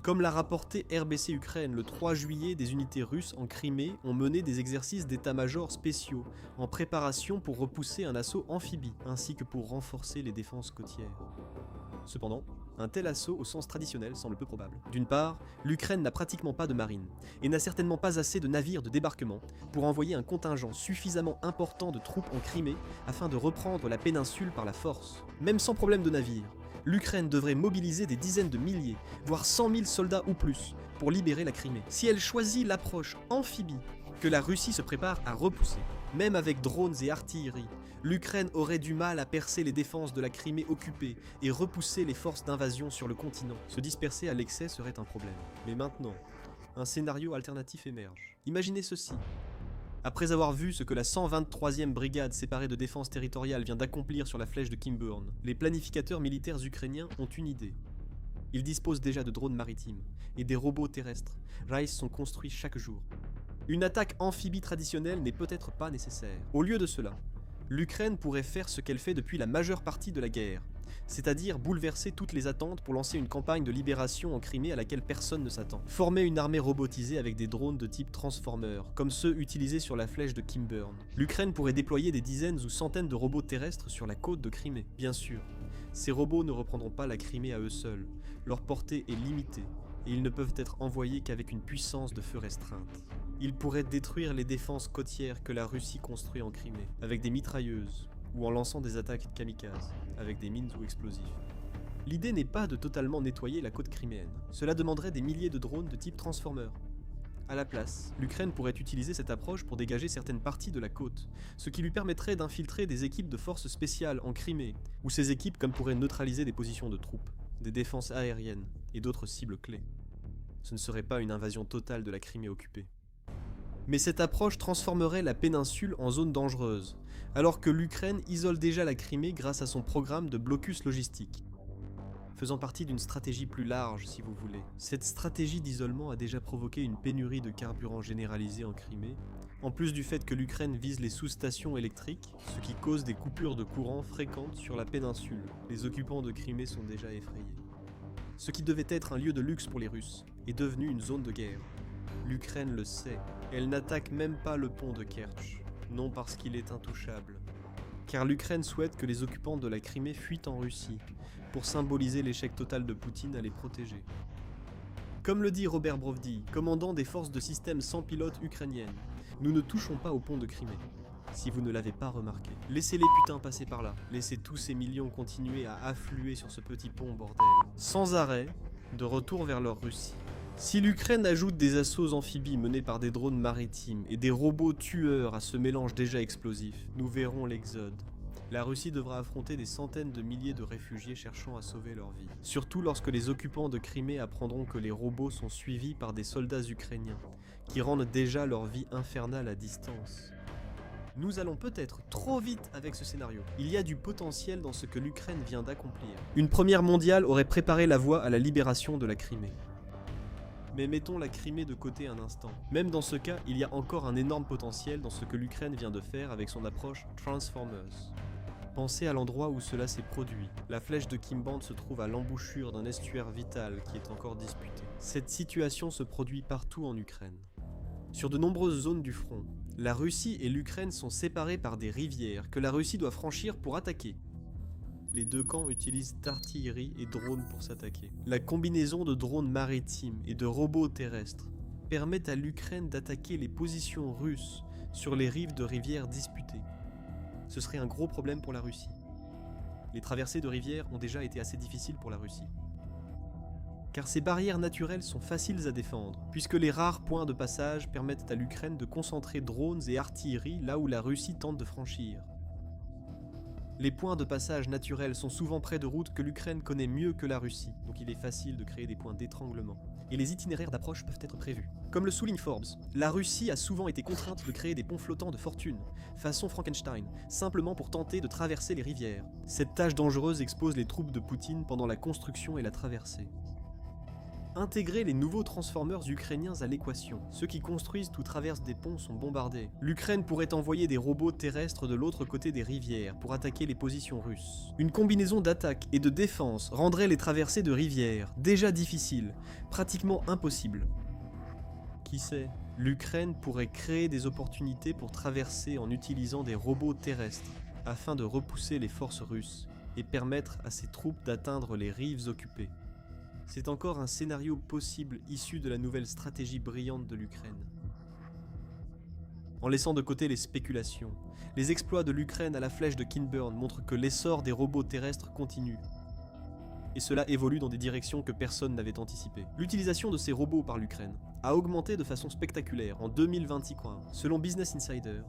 Comme l'a rapporté RBC Ukraine le 3 juillet, des unités russes en Crimée ont mené des exercices d'état-major spéciaux, en préparation pour repousser un assaut amphibie, ainsi que pour renforcer les défenses côtières. Cependant, un tel assaut au sens traditionnel semble peu probable. D'une part, l'Ukraine n'a pratiquement pas de marine, et n'a certainement pas assez de navires de débarquement pour envoyer un contingent suffisamment important de troupes en Crimée afin de reprendre la péninsule par la force. Même sans problème de navires, l'Ukraine devrait mobiliser des dizaines de milliers, voire 100 000 soldats ou plus, pour libérer la Crimée. Si elle choisit l'approche amphibie que la Russie se prépare à repousser, même avec drones et artillerie, l'Ukraine aurait du mal à percer les défenses de la Crimée occupée et repousser les forces d'invasion sur le continent. Se disperser à l'excès serait un problème. Mais maintenant, un scénario alternatif émerge. Imaginez ceci. Après avoir vu ce que la 123e brigade séparée de défense territoriale vient d'accomplir sur la flèche de Kimburn, les planificateurs militaires ukrainiens ont une idée. Ils disposent déjà de drones maritimes et des robots terrestres. Rise sont construits chaque jour. Une attaque amphibie traditionnelle n'est peut-être pas nécessaire. Au lieu de cela, l'Ukraine pourrait faire ce qu'elle fait depuis la majeure partie de la guerre, c'est-à-dire bouleverser toutes les attentes pour lancer une campagne de libération en Crimée à laquelle personne ne s'attend. Former une armée robotisée avec des drones de type Transformer, comme ceux utilisés sur la flèche de Kimburn. L'Ukraine pourrait déployer des dizaines ou centaines de robots terrestres sur la côte de Crimée. Bien sûr, ces robots ne reprendront pas la Crimée à eux seuls. Leur portée est limitée, et ils ne peuvent être envoyés qu'avec une puissance de feu restreinte. Ils pourraient détruire les défenses côtières que la Russie construit en Crimée, avec des mitrailleuses, ou en lançant des attaques kamikazes, avec des mines ou explosifs. L'idée n'est pas de totalement nettoyer la côte criméenne. Cela demanderait des milliers de drones de type Transformer. À la place, l'Ukraine pourrait utiliser cette approche pour dégager certaines parties de la côte, ce qui lui permettrait d'infiltrer des équipes de forces spéciales en Crimée, où ces équipes pourraient neutraliser des positions de troupes, des défenses aériennes et d'autres cibles clés. Ce ne serait pas une invasion totale de la Crimée occupée. Mais cette approche transformerait la péninsule en zone dangereuse, alors que l'Ukraine isole déjà la Crimée grâce à son programme de blocus logistique, faisant partie d'une stratégie plus large si vous voulez. Cette stratégie d'isolement a déjà provoqué une pénurie de carburant généralisée en Crimée, en plus du fait que l'Ukraine vise les sous-stations électriques, ce qui cause des coupures de courant fréquentes sur la péninsule. Les occupants de Crimée sont déjà effrayés. Ce qui devait être un lieu de luxe pour les Russes est devenu une zone de guerre. L'Ukraine le sait, elle n'attaque même pas le pont de Kerch, non parce qu'il est intouchable, car l'Ukraine souhaite que les occupants de la Crimée fuient en Russie, pour symboliser l'échec total de Poutine à les protéger. Comme le dit Robert Brovdi, commandant des forces de système sans pilote ukrainiennes, nous ne touchons pas au pont de Crimée. Si vous ne l'avez pas remarqué, laissez les putains passer par là, laissez tous ces millions continuer à affluer sur ce petit pont bordel, sans arrêt, de retour vers leur Russie. Si l'Ukraine ajoute des assauts amphibies menés par des drones maritimes et des robots tueurs à ce mélange déjà explosif, nous verrons l'exode. La Russie devra affronter des centaines de milliers de réfugiés cherchant à sauver leur vie. Surtout lorsque les occupants de Crimée apprendront que les robots sont suivis par des soldats ukrainiens, qui rendent déjà leur vie infernale à distance. Nous allons peut-être trop vite avec ce scénario. Il y a du potentiel dans ce que l'Ukraine vient d'accomplir. Une première mondiale aurait préparé la voie à la libération de la Crimée. Mais mettons la Crimée de côté un instant. Même dans ce cas, il y a encore un énorme potentiel dans ce que l'Ukraine vient de faire avec son approche Transformers. Pensez à l'endroit où cela s'est produit. La flèche de Kimband se trouve à l'embouchure d'un estuaire vital qui est encore disputé. Cette situation se produit partout en Ukraine. Sur de nombreuses zones du front, la Russie et l'Ukraine sont séparées par des rivières que la Russie doit franchir pour attaquer. Les deux camps utilisent artillerie et drones pour s'attaquer. La combinaison de drones maritimes et de robots terrestres permet à l'Ukraine d'attaquer les positions russes sur les rives de rivières disputées. Ce serait un gros problème pour la Russie. Les traversées de rivières ont déjà été assez difficiles pour la Russie. Car ces barrières naturelles sont faciles à défendre, puisque les rares points de passage permettent à l'Ukraine de concentrer drones et artillerie là où la Russie tente de franchir. Les points de passage naturels sont souvent près de routes que l'Ukraine connaît mieux que la Russie, donc il est facile de créer des points d'étranglement. Et les itinéraires d'approche peuvent être prévus. Comme le souligne Forbes, la Russie a souvent été contrainte de créer des ponts flottants de fortune, façon Frankenstein, simplement pour tenter de traverser les rivières. Cette tâche dangereuse expose les troupes de Poutine pendant la construction et la traversée. Intégrer les nouveaux transformers ukrainiens à l'équation. Ceux qui construisent ou traversent des ponts sont bombardés. L'Ukraine pourrait envoyer des robots terrestres de l'autre côté des rivières pour attaquer les positions russes. Une combinaison d'attaque et de défense rendrait les traversées de rivières, déjà difficiles, pratiquement impossibles. Qui sait, l'Ukraine pourrait créer des opportunités pour traverser en utilisant des robots terrestres, afin de repousser les forces russes et permettre à ses troupes d'atteindre les rives occupées. C'est encore un scénario possible issu de la nouvelle stratégie brillante de l'Ukraine. En laissant de côté les spéculations, les exploits de l'Ukraine à la flèche de Kinburn montrent que l'essor des robots terrestres continue. Et cela évolue dans des directions que personne n'avait anticipées. L'utilisation de ces robots par l'Ukraine a augmenté de façon spectaculaire en 2026. Selon Business Insider,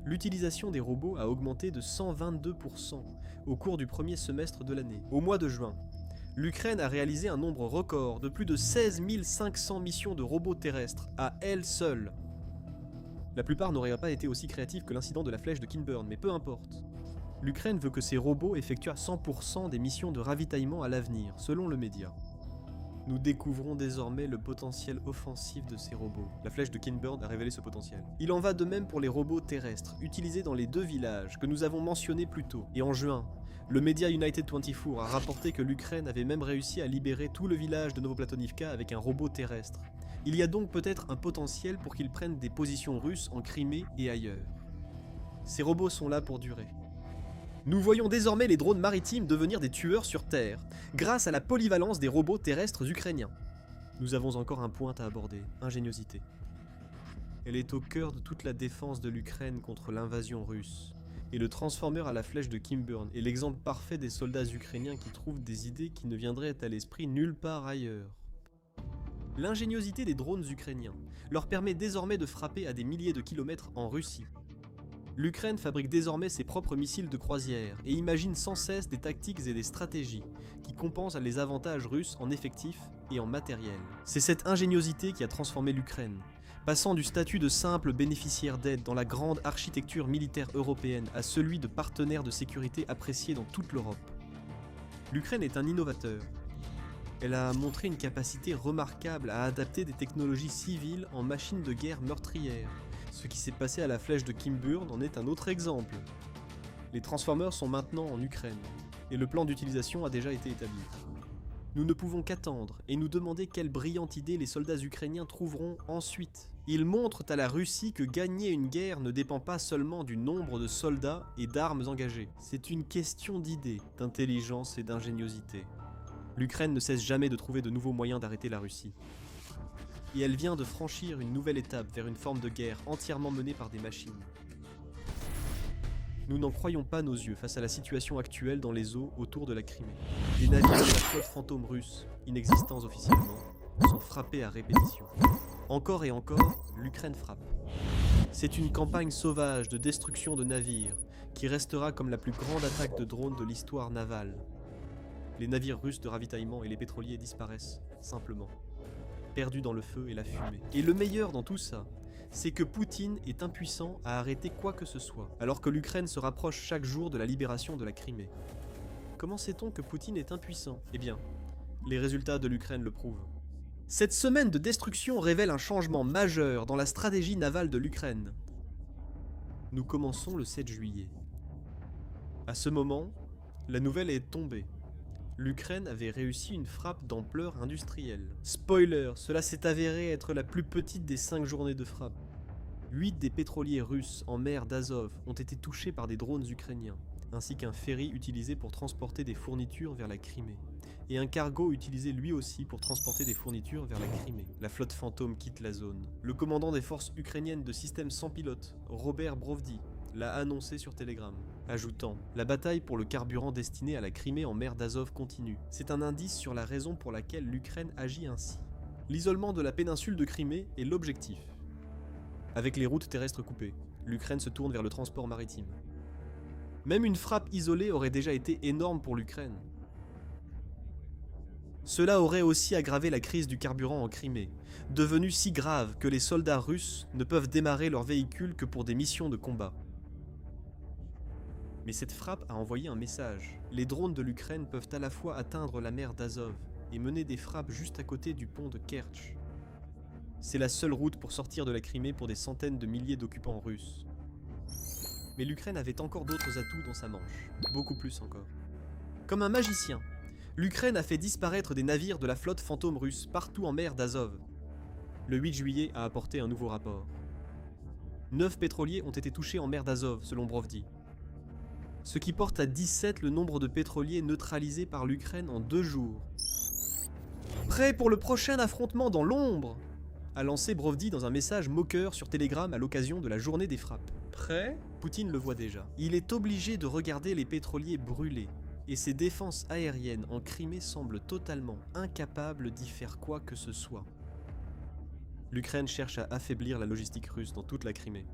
l'utilisation des robots a augmenté de 122% au cours du premier semestre de l'année. Au mois de juin, l'Ukraine a réalisé un nombre record de plus de 16 500 missions de robots terrestres à elle seule. La plupart n'auraient pas été aussi créatifs que l'incident de la flèche de Kinburn, mais peu importe. L'Ukraine veut que ces robots effectuent à 100% des missions de ravitaillement à l'avenir, selon le média. Nous découvrons désormais le potentiel offensif de ces robots. La flèche de Kinburn a révélé ce potentiel. Il en va de même pour les robots terrestres, utilisés dans les deux villages que nous avons mentionnés plus tôt. Et en juin, le média United 24 a rapporté que l'Ukraine avait même réussi à libérer tout le village de Novoplatonivka avec un robot terrestre. Il y a donc peut-être un potentiel pour qu'ils prennent des positions russes en Crimée et ailleurs. Ces robots sont là pour durer. Nous voyons désormais les drones maritimes devenir des tueurs sur Terre, grâce à la polyvalence des robots terrestres ukrainiens. Nous avons encore un point à aborder, ingéniosité. Elle est au cœur de toute la défense de l'Ukraine contre l'invasion russe. Et le Transformer à la flèche de Kinburn est l'exemple parfait des soldats ukrainiens qui trouvent des idées qui ne viendraient à l'esprit nulle part ailleurs. L'ingéniosité des drones ukrainiens leur permet désormais de frapper à des milliers de kilomètres en Russie. L'Ukraine fabrique désormais ses propres missiles de croisière et imagine sans cesse des tactiques et des stratégies qui compensent les avantages russes en effectifs et en matériel. C'est cette ingéniosité qui a transformé l'Ukraine, passant du statut de simple bénéficiaire d'aide dans la grande architecture militaire européenne à celui de partenaire de sécurité apprécié dans toute l'Europe. L'Ukraine est un innovateur. Elle a montré une capacité remarquable à adapter des technologies civiles en machines de guerre meurtrières. Ce qui s'est passé à la flèche de Kimburn en est un autre exemple. Les Transformers sont maintenant en Ukraine, et le plan d'utilisation a déjà été établi. Nous ne pouvons qu'attendre et nous demander quelle brillante idée les soldats ukrainiens trouveront ensuite. Ils montrent à la Russie que gagner une guerre ne dépend pas seulement du nombre de soldats et d'armes engagées. C'est une question d'idées, d'intelligence et d'ingéniosité. L'Ukraine ne cesse jamais de trouver de nouveaux moyens d'arrêter la Russie. Et elle vient de franchir une nouvelle étape vers une forme de guerre entièrement menée par des machines. Nous n'en croyons pas nos yeux face à la situation actuelle dans les eaux autour de la Crimée. Les navires de la flotte fantôme russe, inexistants officiellement, sont frappés à répétition. Encore et encore, l'Ukraine frappe. C'est une campagne sauvage de destruction de navires qui restera comme la plus grande attaque de drones de l'histoire navale. Les navires russes de ravitaillement et les pétroliers disparaissent, simplement, perdus dans le feu et la fumée. Et le meilleur dans tout ça, c'est que Poutine est impuissant à arrêter quoi que ce soit, alors que l'Ukraine se rapproche chaque jour de la libération de la Crimée. Comment sait-on que Poutine est impuissant ? Eh bien, les résultats de l'Ukraine le prouvent. Cette semaine de destruction révèle un changement majeur dans la stratégie navale de l'Ukraine. Nous commençons le 7 juillet. À ce moment, la nouvelle est tombée. L'Ukraine avait réussi une frappe d'ampleur industrielle. Spoiler, cela s'est avéré être la plus petite des 5 journées de frappe. 8 des pétroliers russes en mer d'Azov ont été touchés par des drones ukrainiens, ainsi qu'un ferry utilisé pour transporter des fournitures vers la Crimée, et un cargo utilisé lui aussi pour transporter des fournitures vers la Crimée. La flotte fantôme quitte la zone. Le commandant des forces ukrainiennes de système sans pilote, Robert Brovdi, l'a annoncé sur Telegram, ajoutant « La bataille pour le carburant destiné à la Crimée en mer d'Azov continue. C'est un indice sur la raison pour laquelle l'Ukraine agit ainsi. L'isolement de la péninsule de Crimée est l'objectif. Avec les routes terrestres coupées, l'Ukraine se tourne vers le transport maritime. Même une frappe isolée aurait déjà été énorme pour l'Ukraine. Cela aurait aussi aggravé la crise du carburant en Crimée, devenue si grave que les soldats russes ne peuvent démarrer leurs véhicules que pour des missions de combat. Mais cette frappe a envoyé un message. Les drones de l'Ukraine peuvent à la fois atteindre la mer d'Azov et mener des frappes juste à côté du pont de Kerch. C'est la seule route pour sortir de la Crimée pour des centaines de milliers d'occupants russes. Mais l'Ukraine avait encore d'autres atouts dans sa manche, beaucoup plus encore. Comme un magicien, l'Ukraine a fait disparaître des navires de la flotte fantôme russe partout en mer d'Azov. Le 8 juillet a apporté un nouveau rapport. 9 pétroliers ont été touchés en mer d'Azov, selon Brovdi. Ce qui porte à 17 le nombre de pétroliers neutralisés par l'Ukraine en 2 jours. Prêt pour le prochain affrontement dans l'ombre, a lancé Brovdi dans un message moqueur sur Telegram à l'occasion de la journée des frappes. Prêt ? Poutine le voit déjà. Il est obligé de regarder les pétroliers brûler, et ses défenses aériennes en Crimée semblent totalement incapables d'y faire quoi que ce soit. L'Ukraine cherche à affaiblir la logistique russe dans toute la Crimée.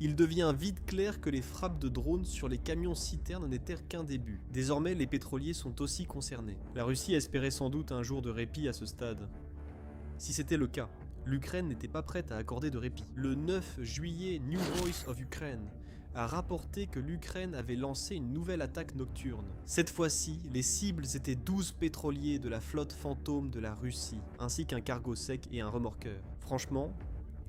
Il devient vite clair que les frappes de drones sur les camions-citernes n'étaient qu'un début. Désormais, les pétroliers sont aussi concernés. La Russie espérait sans doute un jour de répit à ce stade. Si c'était le cas, l'Ukraine n'était pas prête à accorder de répit. Le 9 juillet, New Voice of Ukraine a rapporté que l'Ukraine avait lancé une nouvelle attaque nocturne. Cette fois-ci, les cibles étaient 12 pétroliers de la flotte fantôme de la Russie, ainsi qu'un cargo sec et un remorqueur. Franchement,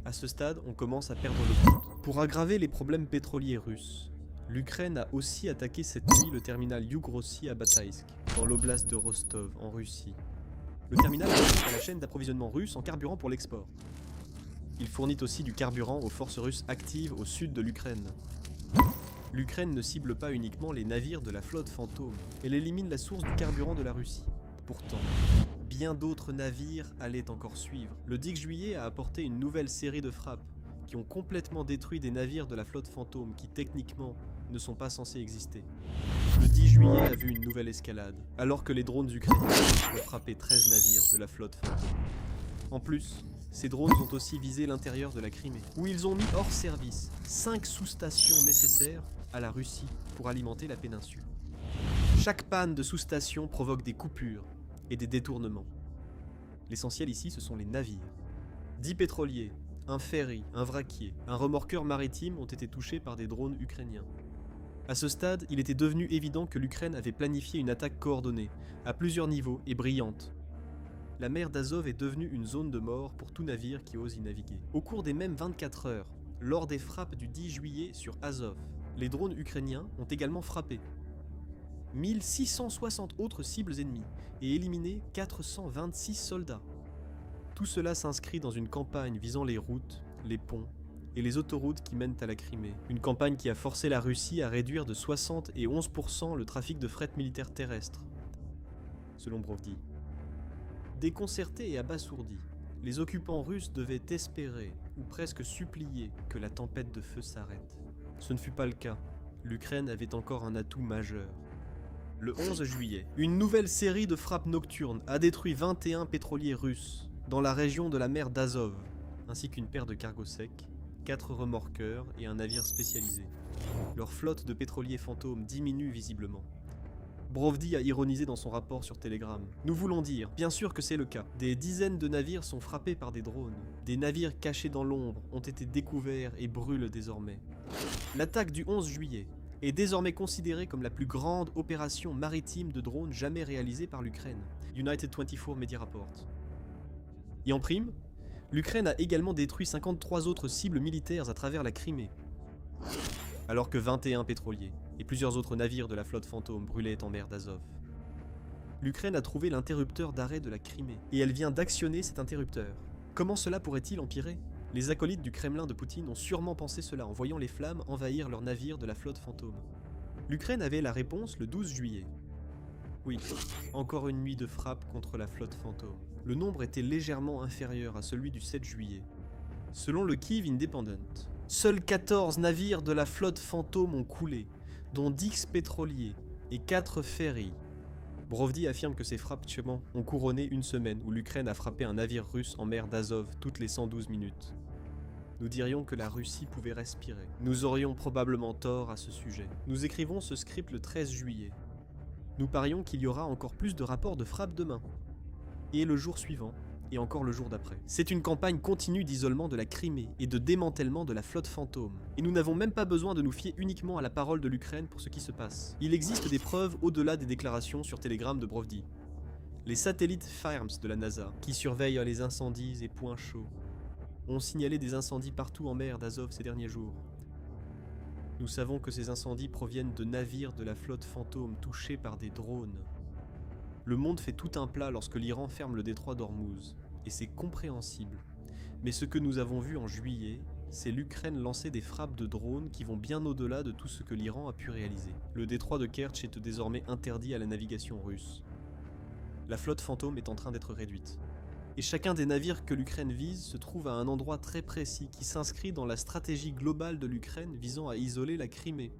à ce stade, on commence à perdre le compte. Pour aggraver les problèmes pétroliers russes, l'Ukraine a aussi attaqué cette nuit le terminal Yug-Rossi à Bataïsk, dans l'oblast de Rostov, en Russie. Le terminal participe à la chaîne d'approvisionnement russe en carburant pour l'export. Il fournit aussi du carburant aux forces russes actives au sud de l'Ukraine. L'Ukraine ne cible pas uniquement les navires de la flotte fantôme, elle élimine la source du carburant de la Russie. Pourtant, bien d'autres navires allaient encore suivre. Le 10 juillet a apporté une nouvelle série de frappes, qui ont complètement détruit des navires de la flotte fantôme qui techniquement ne sont pas censés exister. Le 10 juillet a vu une nouvelle escalade, alors que les drones ukrainiens ont frappé 13 navires de la flotte fantôme. En plus, ces drones ont aussi visé l'intérieur de la Crimée, où ils ont mis hors service 5 sous-stations nécessaires à la Russie pour alimenter la péninsule. Chaque panne de sous-station provoque des coupures et des détournements. L'essentiel ici, ce sont les navires. 10 pétroliers, un ferry, un vraquier, un remorqueur maritime ont été touchés par des drones ukrainiens. À ce stade, il était devenu évident que l'Ukraine avait planifié une attaque coordonnée, à plusieurs niveaux et brillante. La mer d'Azov est devenue une zone de mort pour tout navire qui ose y naviguer. Au cours des mêmes 24 heures, lors des frappes du 10 juillet sur Azov, les drones ukrainiens ont également frappé 1660 autres cibles ennemies et éliminé 426 soldats. Tout cela s'inscrit dans une campagne visant les routes, les ponts et les autoroutes qui mènent à la Crimée. Une campagne qui a forcé la Russie à réduire de 60 et 11% le trafic de fret militaire terrestre, selon Brovdi. Déconcertés et abasourdis, les occupants russes devaient espérer, ou presque supplier, que la tempête de feu s'arrête. Ce ne fut pas le cas. L'Ukraine avait encore un atout majeur. Le 11 juillet, une nouvelle série de frappes nocturnes a détruit 21 pétroliers russes dans la région de la mer d'Azov, ainsi qu'une paire de cargos secs, 4 remorqueurs et un navire spécialisé. Leur flotte de pétroliers fantômes diminue visiblement. Brovdi a ironisé dans son rapport sur Telegram. Nous voulons dire, bien sûr que c'est le cas. Des dizaines de navires sont frappés par des drones. Des navires cachés dans l'ombre ont été découverts et brûlent désormais. L'attaque du 11 juillet est désormais considérée comme la plus grande opération maritime de drones jamais réalisée par l'Ukraine. United 24 Media Report. Et en prime, l'Ukraine a également détruit 53 autres cibles militaires à travers la Crimée. Alors que 21 pétroliers et plusieurs autres navires de la flotte fantôme brûlaient en mer d'Azov. L'Ukraine a trouvé l'interrupteur d'arrêt de la Crimée, et elle vient d'actionner cet interrupteur. Comment cela pourrait-il empirer ? Les acolytes du Kremlin de Poutine ont sûrement pensé cela en voyant les flammes envahir leurs navires de la flotte fantôme. L'Ukraine avait la réponse le 12 juillet. Oui, encore une nuit de frappe contre la flotte fantôme. Le nombre était légèrement inférieur à celui du 7 juillet. Selon le Kyiv Independent, seuls 14 navires de la flotte fantôme ont coulé, dont 10 pétroliers et 4 ferries. Brovdi affirme que ces frappes ont couronné une semaine où l'Ukraine a frappé un navire russe en mer d'Azov toutes les 112 minutes. Nous dirions que la Russie pouvait respirer. Nous aurions probablement tort à ce sujet. Nous écrivons ce script le 13 juillet. Nous parions qu'il y aura encore plus de rapports de frappe demain. Et le jour suivant, et encore le jour d'après. C'est une campagne continue d'isolement de la Crimée et de démantèlement de la flotte fantôme. Et nous n'avons même pas besoin de nous fier uniquement à la parole de l'Ukraine pour ce qui se passe. Il existe des preuves au-delà des déclarations sur Telegram de Brovdi. Les satellites FIRMS de la NASA, qui surveillent les incendies et points chauds, ont signalé des incendies partout en mer d'Azov ces derniers jours. Nous savons que ces incendies proviennent de navires de la flotte fantôme touchés par des drones. Le monde fait tout un plat lorsque l'Iran ferme le détroit d'Ormuz, et c'est compréhensible. Mais ce que nous avons vu en juillet, c'est l'Ukraine lancer des frappes de drones qui vont bien au-delà de tout ce que l'Iran a pu réaliser. Le détroit de Kertch est désormais interdit à la navigation russe. La flotte fantôme est en train d'être réduite. Et chacun des navires que l'Ukraine vise se trouve à un endroit très précis qui s'inscrit dans la stratégie globale de l'Ukraine visant à isoler la Crimée.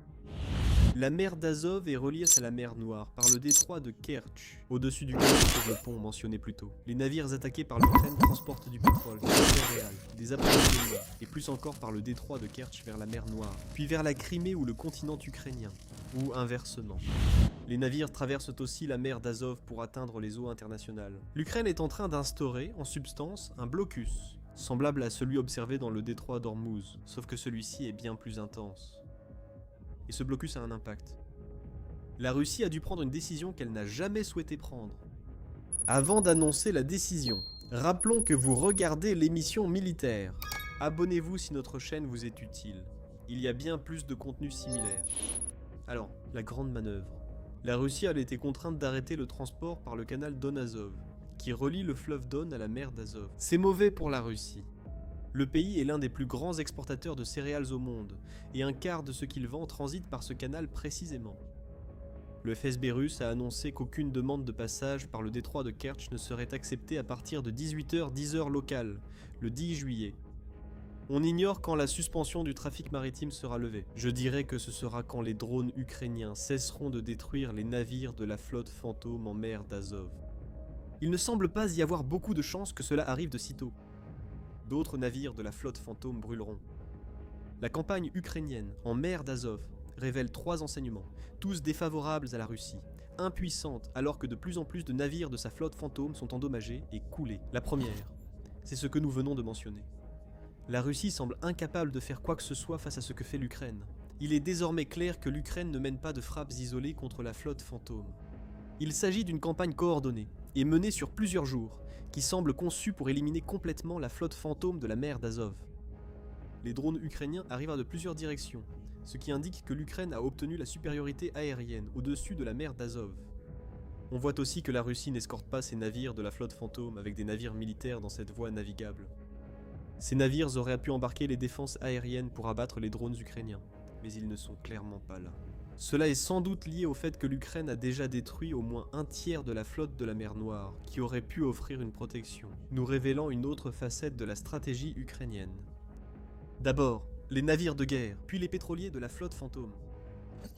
La mer d'Azov est reliée à la mer Noire par le détroit de Kertch, au-dessus duquel se trouve le pont mentionné plus tôt. Les navires attaqués par l'Ukraine transportent du pétrole, des céréales, des approvisionnements, et plus encore par le détroit de Kertch vers la mer Noire, puis vers la Crimée ou le continent ukrainien, ou inversement. Les navires traversent aussi la mer d'Azov pour atteindre les eaux internationales. L'Ukraine est en train d'instaurer, en substance, un blocus, semblable à celui observé dans le détroit d'Ormuz, sauf que celui-ci est bien plus intense. Et ce blocus a un impact. La Russie a dû prendre une décision qu'elle n'a jamais souhaité prendre. Avant d'annoncer la décision, rappelons que vous regardez l'émission militaire. Abonnez-vous si notre chaîne vous est utile. Il y a bien plus de contenu similaire. Alors, la grande manœuvre. La Russie a été contrainte d'arrêter le transport par le canal Don-Azov, qui relie le fleuve Don à la mer d'Azov. C'est mauvais pour la Russie. Le pays est l'un des plus grands exportateurs de céréales au monde, et un quart de ce qu'il vend transite par ce canal précisément. Le FSB russe a annoncé qu'aucune demande de passage par le détroit de Kertch ne serait acceptée à partir de 18h, 10h locales, le 10 juillet. On ignore quand la suspension du trafic maritime sera levée. Je dirais que ce sera quand les drones ukrainiens cesseront de détruire les navires de la flotte fantôme en mer d'Azov. Il ne semble pas y avoir beaucoup de chances que cela arrive de sitôt. D'autres navires de la flotte fantôme brûleront. La campagne ukrainienne en mer d'Azov révèle 3 enseignements, tous défavorables à la Russie, impuissante alors que de plus en plus de navires de sa flotte fantôme sont endommagés et coulés. La première, c'est ce que nous venons de mentionner. La Russie semble incapable de faire quoi que ce soit face à ce que fait l'Ukraine. Il est désormais clair que l'Ukraine ne mène pas de frappes isolées contre la flotte fantôme. Il s'agit d'une campagne coordonnée et menée sur plusieurs jours, qui semble conçue pour éliminer complètement la flotte fantôme de la mer d'Azov. Les drones ukrainiens arrivent de plusieurs directions, ce qui indique que l'Ukraine a obtenu la supériorité aérienne au-dessus de la mer d'Azov. On voit aussi que la Russie n'escorte pas ses navires de la flotte fantôme avec des navires militaires dans cette voie navigable. Ces navires auraient pu embarquer les défenses aériennes pour abattre les drones ukrainiens, mais ils ne sont clairement pas là. Cela est sans doute lié au fait que l'Ukraine a déjà détruit au moins un tiers de la flotte de la mer Noire, qui aurait pu offrir une protection, nous révélant une autre facette de la stratégie ukrainienne. D'abord, les navires de guerre, puis les pétroliers de la flotte fantôme.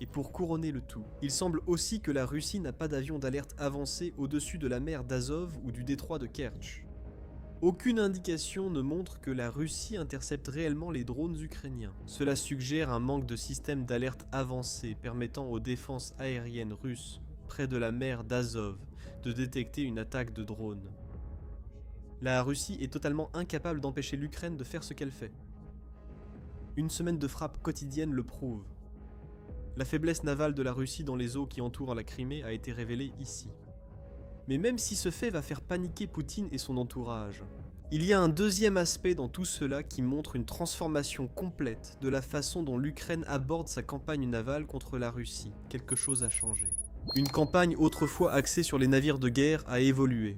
Et pour couronner le tout, il semble aussi que la Russie n'a pas d'avion d'alerte avancé au-dessus de la mer d'Azov ou du détroit de Kertch. Aucune indication ne montre que la Russie intercepte réellement les drones ukrainiens. Cela suggère un manque de système d'alerte avancé permettant aux défenses aériennes russes, près de la mer d'Azov, de détecter une attaque de drones. La Russie est totalement incapable d'empêcher l'Ukraine de faire ce qu'elle fait. Une semaine de frappes quotidiennes le prouve. La faiblesse navale de la Russie dans les eaux qui entourent la Crimée a été révélée ici. Mais même si ce fait va faire paniquer Poutine et son entourage, il y a un deuxième aspect dans tout cela qui montre une transformation complète de la façon dont l'Ukraine aborde sa campagne navale contre la Russie. Quelque chose a changé. Une campagne autrefois axée sur les navires de guerre a évolué.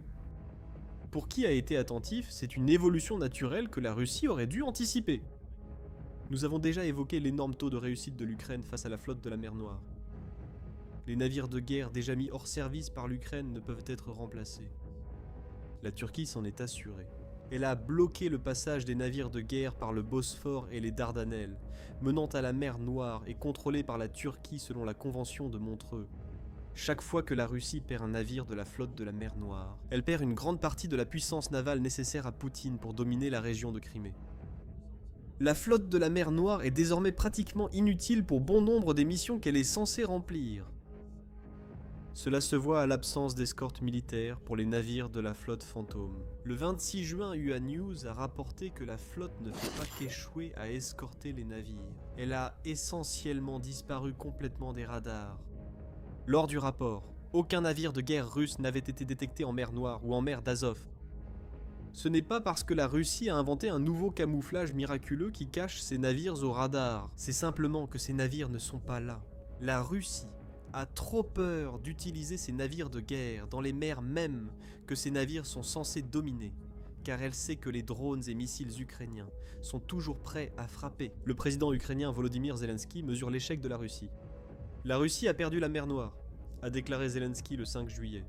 Pour qui a été attentif, c'est une évolution naturelle que la Russie aurait dû anticiper. Nous avons déjà évoqué l'énorme taux de réussite de l'Ukraine face à la flotte de la mer Noire. Les navires de guerre déjà mis hors service par l'Ukraine ne peuvent être remplacés. La Turquie s'en est assurée. Elle a bloqué le passage des navires de guerre par le Bosphore et les Dardanelles, menant à la mer Noire et contrôlée par la Turquie selon la convention de Montreux. Chaque fois que la Russie perd un navire de la flotte de la mer Noire, elle perd une grande partie de la puissance navale nécessaire à Poutine pour dominer la région de Crimée. La flotte de la mer Noire est désormais pratiquement inutile pour bon nombre des missions qu'elle est censée remplir. Cela se voit à l'absence d'escorte militaire pour les navires de la flotte fantôme. Le 26 juin, UA News a rapporté que la flotte ne fait pas qu'échouer à escorter les navires. Elle a essentiellement disparu complètement des radars. Lors du rapport, aucun navire de guerre russe n'avait été détecté en mer Noire ou en mer d'Azov. Ce n'est pas parce que la Russie a inventé un nouveau camouflage miraculeux qui cache ses navires au radar. C'est simplement que ces navires ne sont pas là. La Russie a trop peur d'utiliser ses navires de guerre dans les mers mêmes que ces navires sont censés dominer, car elle sait que les drones et missiles ukrainiens sont toujours prêts à frapper. Le président ukrainien Volodymyr Zelensky mesure l'échec de la Russie. La Russie a perdu la mer Noire, a déclaré Zelensky le 5 juillet.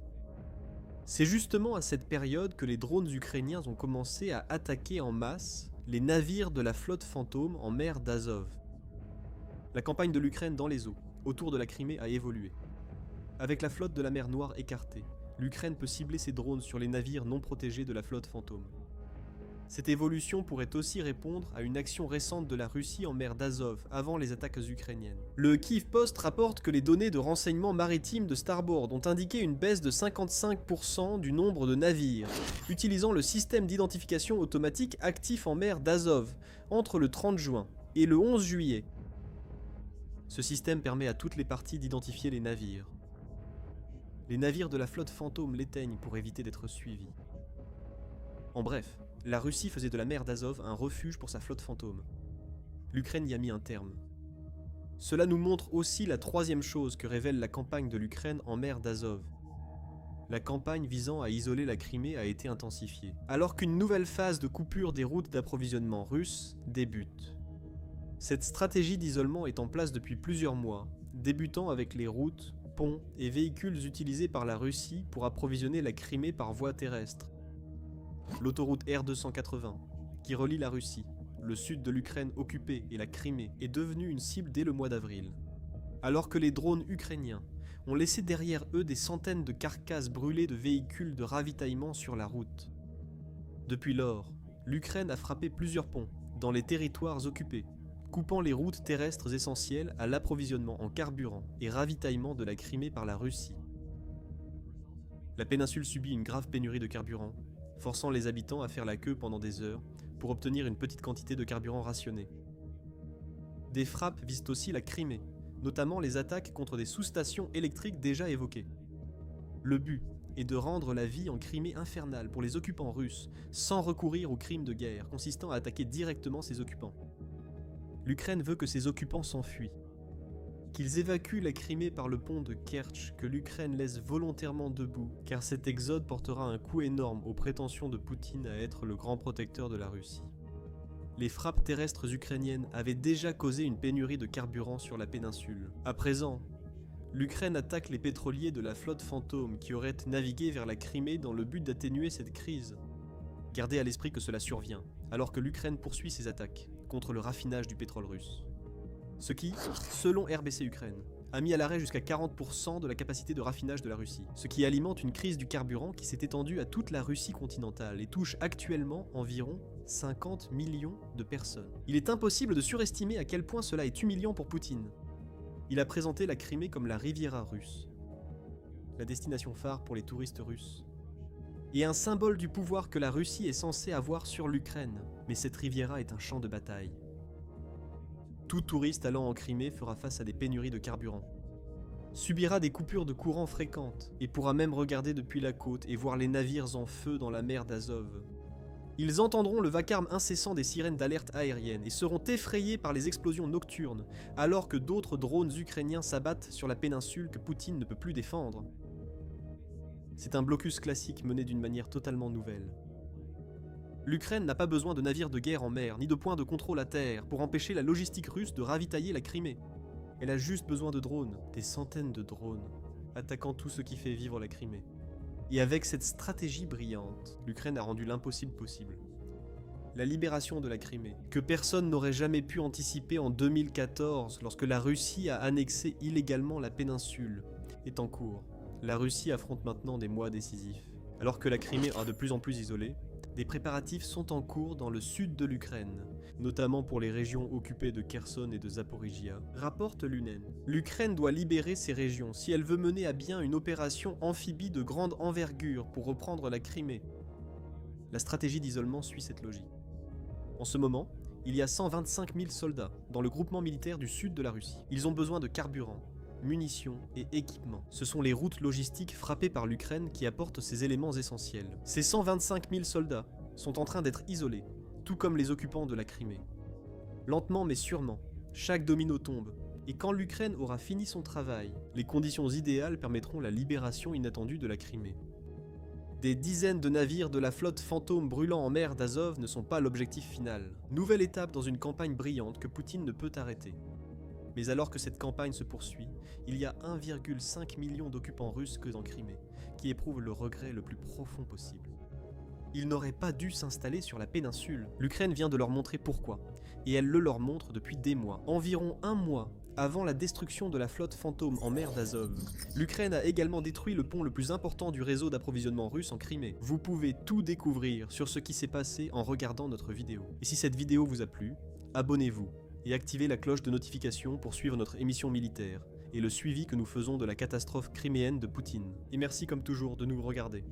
C'est justement à cette période que les drones ukrainiens ont commencé à attaquer en masse les navires de la flotte fantôme en mer d'Azov. La campagne de l'Ukraine dans les eaux autour de la Crimée a évolué. Avec la flotte de la mer Noire écartée, l'Ukraine peut cibler ses drones sur les navires non protégés de la flotte fantôme. Cette évolution pourrait aussi répondre à une action récente de la Russie en mer d'Azov avant les attaques ukrainiennes. Le Kyiv Post rapporte que les données de renseignement maritime de Starboard ont indiqué une baisse de 55% du nombre de navires utilisant le système d'identification automatique actif en mer d'Azov entre le 30 juin et le 11 juillet. Ce système permet à toutes les parties d'identifier les navires. Les navires de la flotte fantôme l'éteignent pour éviter d'être suivis. En bref, la Russie faisait de la mer d'Azov un refuge pour sa flotte fantôme. L'Ukraine y a mis un terme. Cela nous montre aussi la troisième chose que révèle la campagne de l'Ukraine en mer d'Azov. La campagne visant à isoler la Crimée a été intensifiée, alors qu'une nouvelle phase de coupure des routes d'approvisionnement russes débute. Cette stratégie d'isolement est en place depuis plusieurs mois, débutant avec les routes, ponts et véhicules utilisés par la Russie pour approvisionner la Crimée par voie terrestre. L'autoroute R280, qui relie la Russie, le sud de l'Ukraine occupé et la Crimée est devenu une cible dès le mois d'avril. Alors que les drones ukrainiens ont laissé derrière eux des centaines de carcasses brûlées de véhicules de ravitaillement sur la route. Depuis lors, l'Ukraine a frappé plusieurs ponts dans les territoires occupés, coupant les routes terrestres essentielles à l'approvisionnement en carburant et ravitaillement de la Crimée par la Russie. La péninsule subit une grave pénurie de carburant, forçant les habitants à faire la queue pendant des heures pour obtenir une petite quantité de carburant rationné. Des frappes visent aussi la Crimée, notamment les attaques contre des sous-stations électriques déjà évoquées. Le but est de rendre la vie en Crimée infernale pour les occupants russes, sans recourir aux crimes de guerre consistant à attaquer directement ces occupants. L'Ukraine veut que ces occupants s'enfuient, qu'ils évacuent la Crimée par le pont de Kertch que l'Ukraine laisse volontairement debout, car cet exode portera un coup énorme aux prétentions de Poutine à être le grand protecteur de la Russie. Les frappes terrestres ukrainiennes avaient déjà causé une pénurie de carburant sur la péninsule. À présent, l'Ukraine attaque les pétroliers de la flotte fantôme qui auraient navigué vers la Crimée dans le but d'atténuer cette crise. Gardez à l'esprit que cela survient, alors que l'Ukraine poursuit ses attaques contre le raffinage du pétrole russe. Ce qui, selon RBC Ukraine, a mis à l'arrêt jusqu'à 40% de la capacité de raffinage de la Russie, ce qui alimente une crise du carburant qui s'est étendue à toute la Russie continentale et touche actuellement environ 50 millions de personnes. Il est impossible de surestimer à quel point cela est humiliant pour Poutine. Il a présenté la Crimée comme la Riviera russe, la destination phare pour les touristes russes, et un symbole du pouvoir que la Russie est censée avoir sur l'Ukraine, mais cette Riviera est un champ de bataille. Tout touriste allant en Crimée fera face à des pénuries de carburant, subira des coupures de courant fréquentes et pourra même regarder depuis la côte et voir les navires en feu dans la mer d'Azov. Ils entendront le vacarme incessant des sirènes d'alerte aérienne et seront effrayés par les explosions nocturnes, alors que d'autres drones ukrainiens s'abattent sur la péninsule que Poutine ne peut plus défendre. C'est un blocus classique mené d'une manière totalement nouvelle. L'Ukraine n'a pas besoin de navires de guerre en mer, ni de points de contrôle à terre, pour empêcher la logistique russe de ravitailler la Crimée. Elle a juste besoin de drones, des centaines de drones, attaquant tout ce qui fait vivre la Crimée. Et avec cette stratégie brillante, l'Ukraine a rendu l'impossible possible. La libération de la Crimée, que personne n'aurait jamais pu anticiper en 2014 lorsque la Russie a annexé illégalement la péninsule, est en cours. La Russie affronte maintenant des mois décisifs. Alors que la Crimée est de plus en plus isolée, des préparatifs sont en cours dans le sud de l'Ukraine, notamment pour les régions occupées de Kherson et de Zaporizhia, rapporte l'UNEN. L'Ukraine doit libérer ces régions si elle veut mener à bien une opération amphibie de grande envergure pour reprendre la Crimée. La stratégie d'isolement suit cette logique. En ce moment, il y a 125 000 soldats dans le groupement militaire du sud de la Russie. Ils ont besoin de carburant, munitions et équipements. Ce sont les routes logistiques frappées par l'Ukraine qui apportent ces éléments essentiels. Ces 125 000 soldats sont en train d'être isolés, tout comme les occupants de la Crimée. Lentement mais sûrement, chaque domino tombe, et quand l'Ukraine aura fini son travail, les conditions idéales permettront la libération inattendue de la Crimée. Des dizaines de navires de la flotte fantôme brûlant en mer d'Azov ne sont pas l'objectif final. Nouvelle étape dans une campagne brillante que Poutine ne peut arrêter. Mais alors que cette campagne se poursuit, il y a 1,5 million d'occupants russes que en Crimée, qui éprouvent le regret le plus profond possible. Ils n'auraient pas dû s'installer sur la péninsule. L'Ukraine vient de leur montrer pourquoi, et elle le leur montre depuis des mois. Environ un mois avant la destruction de la flotte fantôme en mer d'Azov, l'Ukraine a également détruit le pont le plus important du réseau d'approvisionnement russe en Crimée. Vous pouvez tout découvrir sur ce qui s'est passé en regardant notre vidéo. Et si cette vidéo vous a plu, abonnez-vous et activez la cloche de notification pour suivre notre émission militaire et le suivi que nous faisons de la catastrophe criméenne de Poutine. Et merci comme toujours de nous regarder.